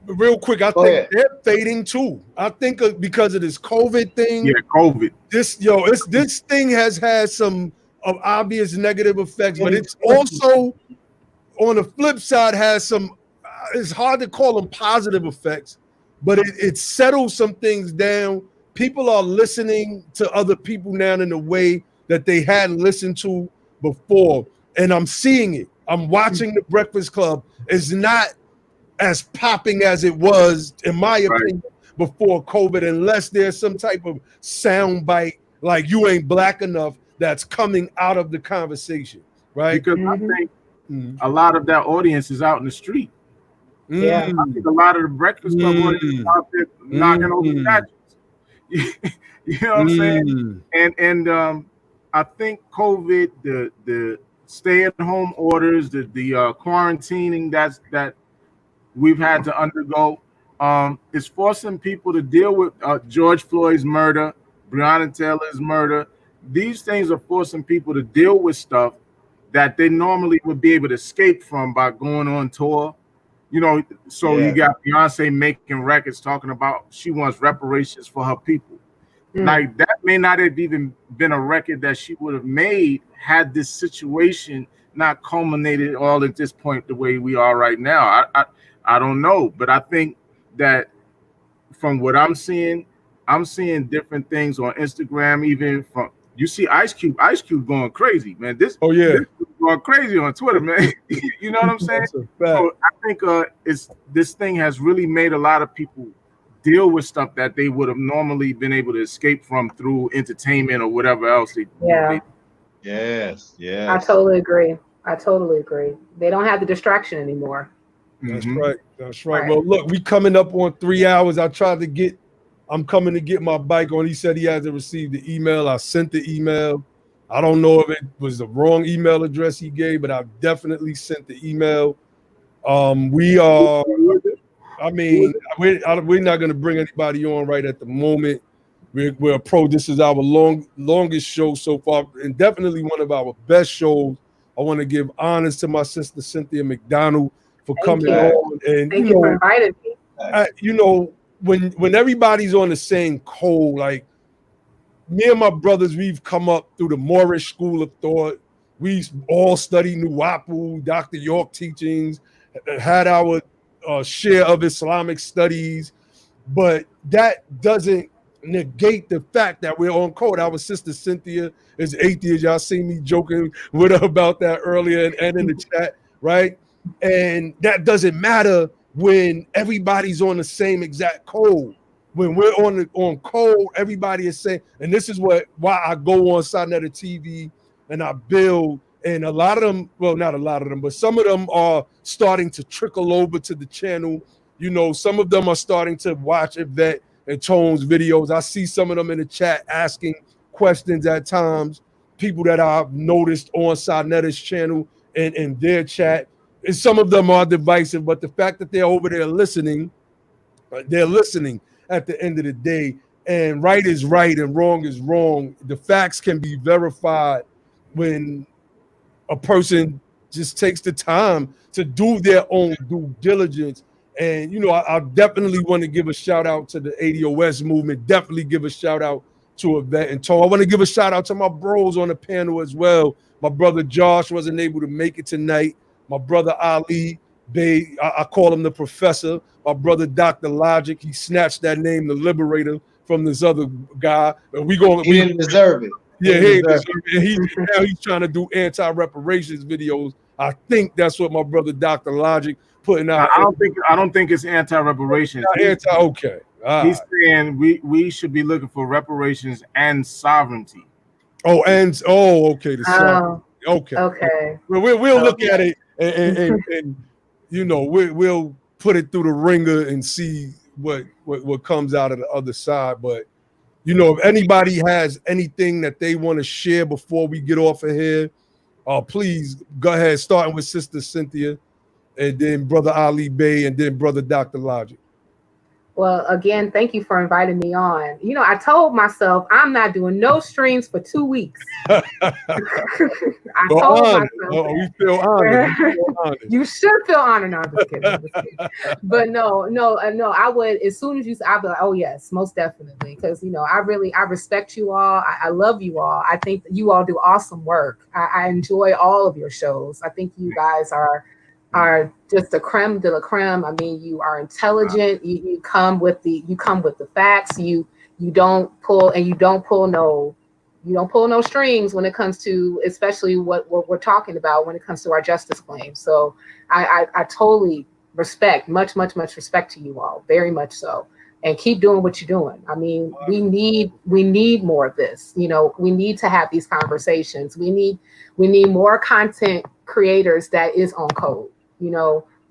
Real quick, I think they're fading too. I think because of this COVID thing. Yeah, COVID. This thing has had some obvious negative effects, but it's also on the flip side has some. It's hard to call them positive effects, but it settles some things down. People are listening to other people now in a way that they hadn't listened to before, and I'm seeing it. I'm watching the Breakfast Club. It's not as popping as it was, in my opinion, before COVID, unless there's some type of sound bite like you ain't Black enough that's coming out of the conversation, right? Because I think a lot of that audience is out in the street. Yeah, I think a lot of the Breakfast Club audience is out there knocking over statues. You know what I'm saying? And I think COVID, the stay-at-home orders, the quarantining that we've had to undergo, is forcing people to deal with George Floyd's murder, Breonna Taylor's murder. These things are forcing people to deal with stuff that they normally would be able to escape from by going on tour. You got Beyonce making records talking about she wants reparations for her people. Like that may not have even been a record that she would have made had this situation not culminated all at this point the way we are right now. I don't know, but I think that from what I'm seeing different things on Instagram. Even from you see Ice Cube going crazy, man. This going crazy on Twitter, man. You know what I'm saying? So I think this thing has really made a lot of people deal with stuff that they would have normally been able to escape from through entertainment or whatever else. Yes. I totally agree. They don't have the distraction anymore. That's right. Well, look, we coming up on 3 hours. I'm coming to get my bike on. He said he hasn't received the email. I sent the email. I don't know if it was the wrong email address he gave, but I definitely sent the email. We are. I mean, we're not going to bring anybody on right at the moment. We're pro. This is our longest show so far, and definitely one of our best shows. I want to give honors to my sister Cynthia Mcdonnell for coming on, and Thank you for inviting me. When everybody's on the same code, like me and my brothers, we've come up through the Moorish school of thought. We all studied Nuwapu, Dr. York teachings, had our share of Islamic studies, but that doesn't negate the fact that we're on code. Our sister Cynthia is atheist. Y'all see me joking with her about that earlier and in the chat, right? And that doesn't matter when everybody's on the same exact code. When we're on code, everybody is saying, and this is why I go on Sonetta TV and I build, and a lot of them, well, not a lot of them, but some of them are starting to trickle over to the channel. Some of them are starting to watch Yvette and Tone's videos. I see some of them in the chat asking questions at times, people that I've noticed on Sonetta's channel and in their chat. And some of them are divisive, but the fact that they're over there listening, they're listening at the end of the day, and right is right and wrong is wrong. The facts can be verified when a person just takes the time to do their own due diligence. And, I definitely want to give a shout out to the ADOS movement, definitely give a shout out to Yvette and Tone. I want to give a shout out to my bros on the panel as well. My brother Josh wasn't able to make it tonight. My brother Ali Bay, I call him the professor. My brother Dr. Logic, he snatched that name, the Liberator, from this other guy. And he didn't deserve it. Yeah, now he's trying to do anti-reparations videos. I think that's what my brother Dr. Logic putting out. I don't think it's anti-reparations. Okay. He's saying we should be looking for reparations and sovereignty. Okay. The sovereignty. Okay. Well, we'll look at it and we'll put it through the ringer and see what comes out of the other side. But if anybody has anything that they want to share before we get off of here, please go ahead, starting with Sister Cynthia, and then Brother Ali Bey, and then Brother Dr. Logic. Well, again, thank you for inviting me on. I told myself I'm not doing no streams for 2 weeks. I told myself we feel honored. You should feel honored. No, I'm just kidding. But no, I would, as soon as you said, I'd be like, oh yes, most definitely. Because, I respect you all. I love you all. I think that you all do awesome work. I enjoy all of your shows. I think you guys are just the creme de la creme. I mean, you are intelligent. You come with the facts. You don't pull no strings when it comes to, especially what we're talking about when it comes to our justice claims. So I totally respect, much respect to you all, very much so. And keep doing what you're doing. I mean, we need more of this. We need to have these conversations. We need more content creators that is on code.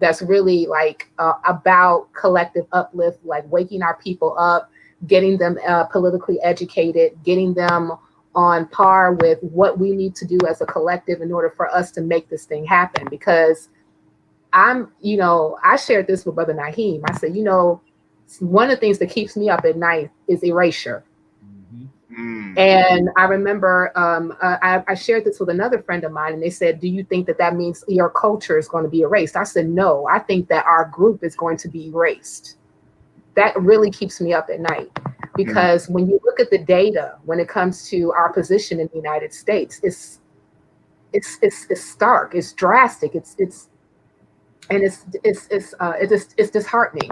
That's really like about collective uplift, like waking our people up, getting them politically educated, getting them on par with what we need to do as a collective in order for us to make this thing happen. Because I shared this with Brother Naheem. I said, one of the things that keeps me up at night is erasure. And I remember I shared this with another friend of mine, and they said, do you think that means your culture is going to be erased? I said, no, I think that our group is going to be erased. That really keeps me up at night, because when you look at the data, when it comes to our position in the United States, it's stark, it's drastic, it's disheartening,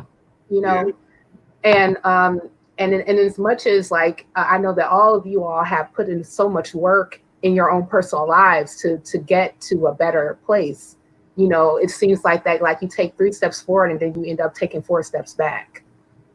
And as much as I know that all of you all have put in so much work in your own personal lives to get to a better place, it seems like you take 3 steps forward and then you end up taking 4 steps back.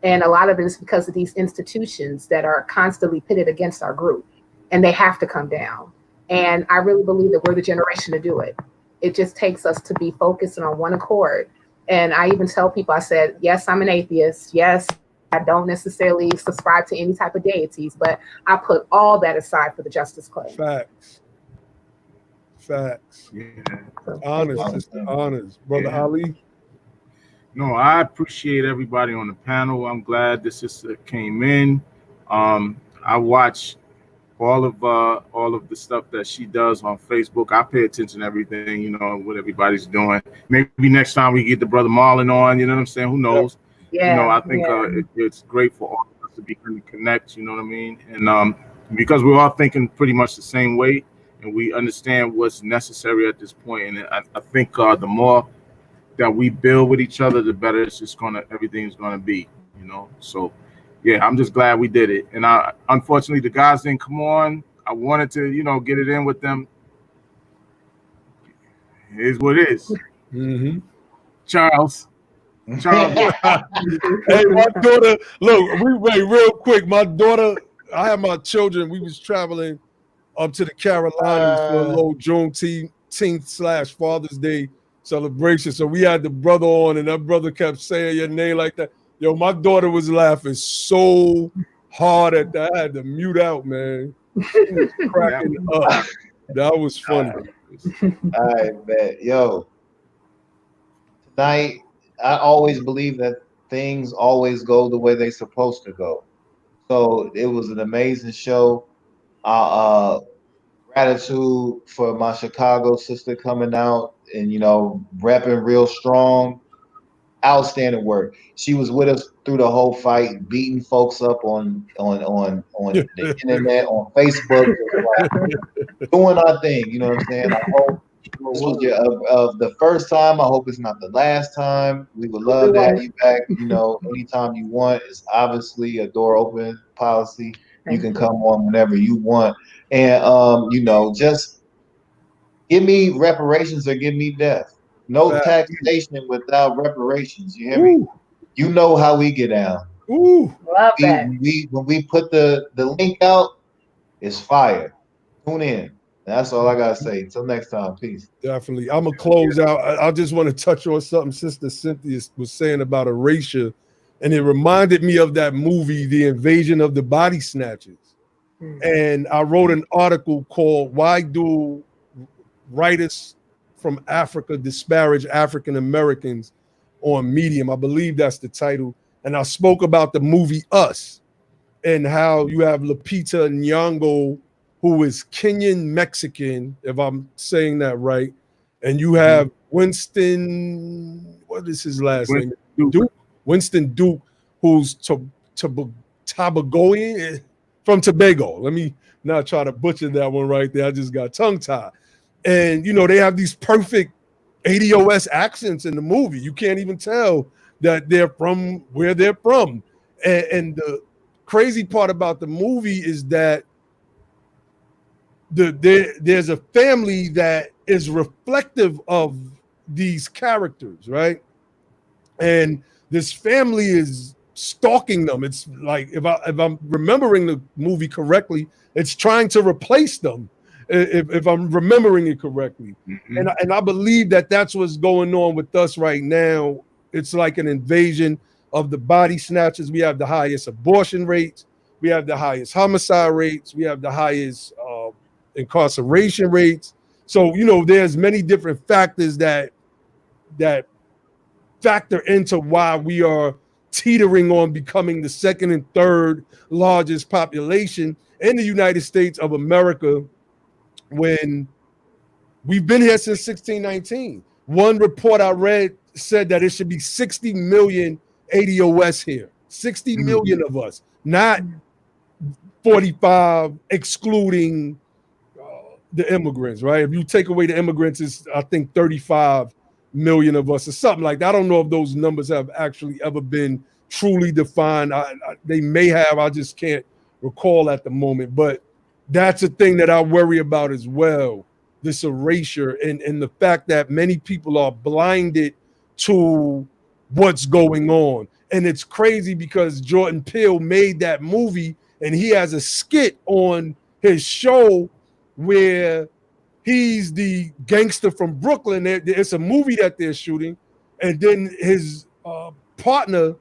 And a lot of it is because of these institutions that are constantly pitted against our group, and they have to come down. And I really believe that we're the generation to do it. It just takes us to be focused and on one accord. And I even tell people, I said, yes, I'm an atheist. Yes, I don't necessarily subscribe to any type of deities, but I put all that aside for the justice claim. Facts. Yeah. Honest, Brother Ali. No, I appreciate everybody on the panel. I'm glad the sister came in. I watch all of the stuff that she does on Facebook. I pay attention to everything, what everybody's doing. Maybe next time we get the brother Marlon on, you know what I'm saying? Who knows? Yeah. I think it's great for all of us to be able to connect, you know what I mean? And because we're all thinking pretty much the same way and we understand what's necessary at this point. And I think the more that we build with each other, the better everything's gonna be, So yeah, I'm just glad we did it. And unfortunately the guys didn't come on. I wanted to, get it in with them. It is what it is. Mm-hmm. Charles. Hey, my daughter, look, wait real quick. My daughter, I had my children, we was traveling up to the Carolinas for a little Juneteenth / Father's Day celebration. So we had the brother on, and that brother kept saying your name like that. Yo, my daughter was laughing so hard at that. I had to mute out, man. She was cracking up. That was funny. All right, man. Yo, tonight, I always believe that things always go the way they're supposed to go. So it was an amazing show. Gratitude for my Chicago sister coming out and repping real strong. Outstanding work. She was with us through the whole fight, beating folks up on the internet, on Facebook, doing our thing. You know what I'm saying? I hope this was of the first time. I hope it's not the last time. We would love to have you back. Anytime you want. It's obviously a door open policy. You can come on whenever you want, and just give me reparations or give me death. No taxation without reparations. You hear me? You know how we get down. Love that. When we put the link out, it's fire. Tune in. That's all I gotta say. Till next time. Peace. Definitely. I'm gonna close out. I just want to touch on something Sister Cynthia was saying about erasure, and it reminded me of that movie, The Invasion of the Body Snatchers. And I wrote an article called "Why Do Writers from Africa Disparage African Americans" on Medium. I believe that's the title. And I spoke about the movie Us and how you have Lupita Nyong'o, who is Kenyan Mexican, if I'm saying that right. And you have Winston, what is his last name? Duke. Winston Duke, who's Tobagoan from Tobago. Let me not try to butcher that one right there. I just got tongue tied. And, they have these perfect ADOS accents in the movie. You can't even tell that they're from where they're from. And the crazy part about the movie is that there's a family that is reflective of these characters, right? And this family is stalking them. It's like, if I'm remembering the movie correctly, it's trying to replace them. If I'm remembering it correctly. And I believe that that's what's going on with us right now. It's like an invasion of the body snatchers. We have the highest abortion rates. We have the highest homicide rates. We have the highest incarceration rates. So, there's many different factors that factor into why we are teetering on becoming the second and third largest population in the United States of America, when we've been here since 1619. One report I read said that it should be 60 million ADOS here, 60 million of us, not 45 excluding the immigrants, right? If you take away the immigrants, it's, I think, 35 million of us or something like that. I don't know if those numbers have actually ever been truly defined. They may have, I just can't recall at the moment, but that's a thing that I worry about as well, this erasure and the fact that many people are blinded to what's going on. And it's crazy because Jordan Peele made that movie and he has a skit on his show where he's the gangster from Brooklyn. It's a movie that they're shooting. And then his partner,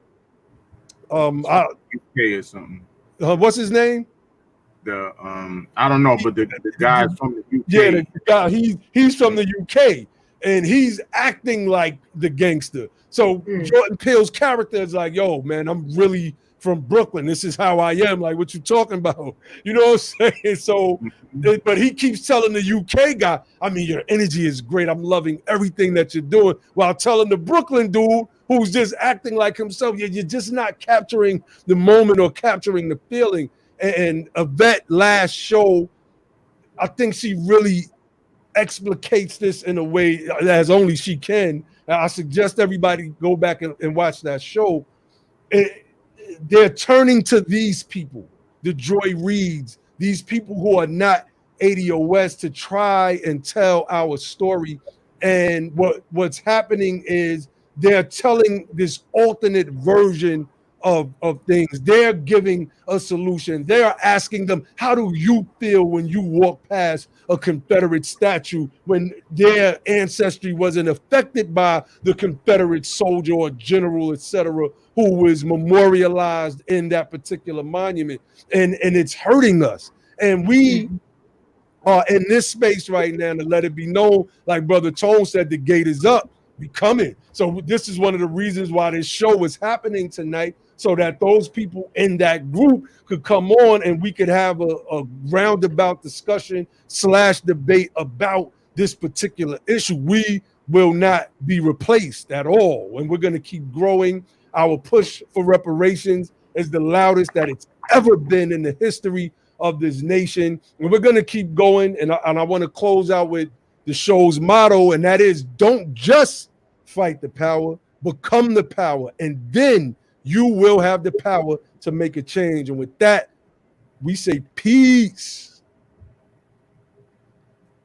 UK or something. What's his name? I don't know, but the guy from the UK. Yeah, the guy, he's from the UK, and he's acting like the gangster. So Jordan Peele's character is like, yo, man, I'm really from Brooklyn. This is how I am. Like, what you talking about? You know what I'm saying? So, but he keeps telling the UK guy, I mean, your energy is great. I'm loving everything that you're doing. While telling the Brooklyn dude who's just acting like himself, you're just not capturing the moment or capturing the feeling. And Yvette last show, I think she really explicates this in a way as only she can. I suggest everybody go back and watch that show. They're turning to these people, the Joy Reids, these people who are not ADOS, to try and tell our story. And what's happening is they're telling this alternate version of things. They're giving a solution. They're asking them, how do you feel when you walk past a Confederate statue when their ancestry wasn't affected by the Confederate soldier or general, etc., who was memorialized in that particular monument? And it's hurting us. And we are in this space right now to let it be known, like Brother Tone said, the gate is up. We coming. So this is one of the reasons why this show is happening tonight, so that those people in that group could come on and we could have a roundabout discussion / debate about this particular issue. We will not be replaced at all, and we're going to keep growing. Our push for reparations is the loudest that it's ever been in the history of this nation, and we're going to keep going. And I want to close out with the show's motto, and that is, don't just fight the power, become the power, and then you will have the power to make a change. And with that, we say peace.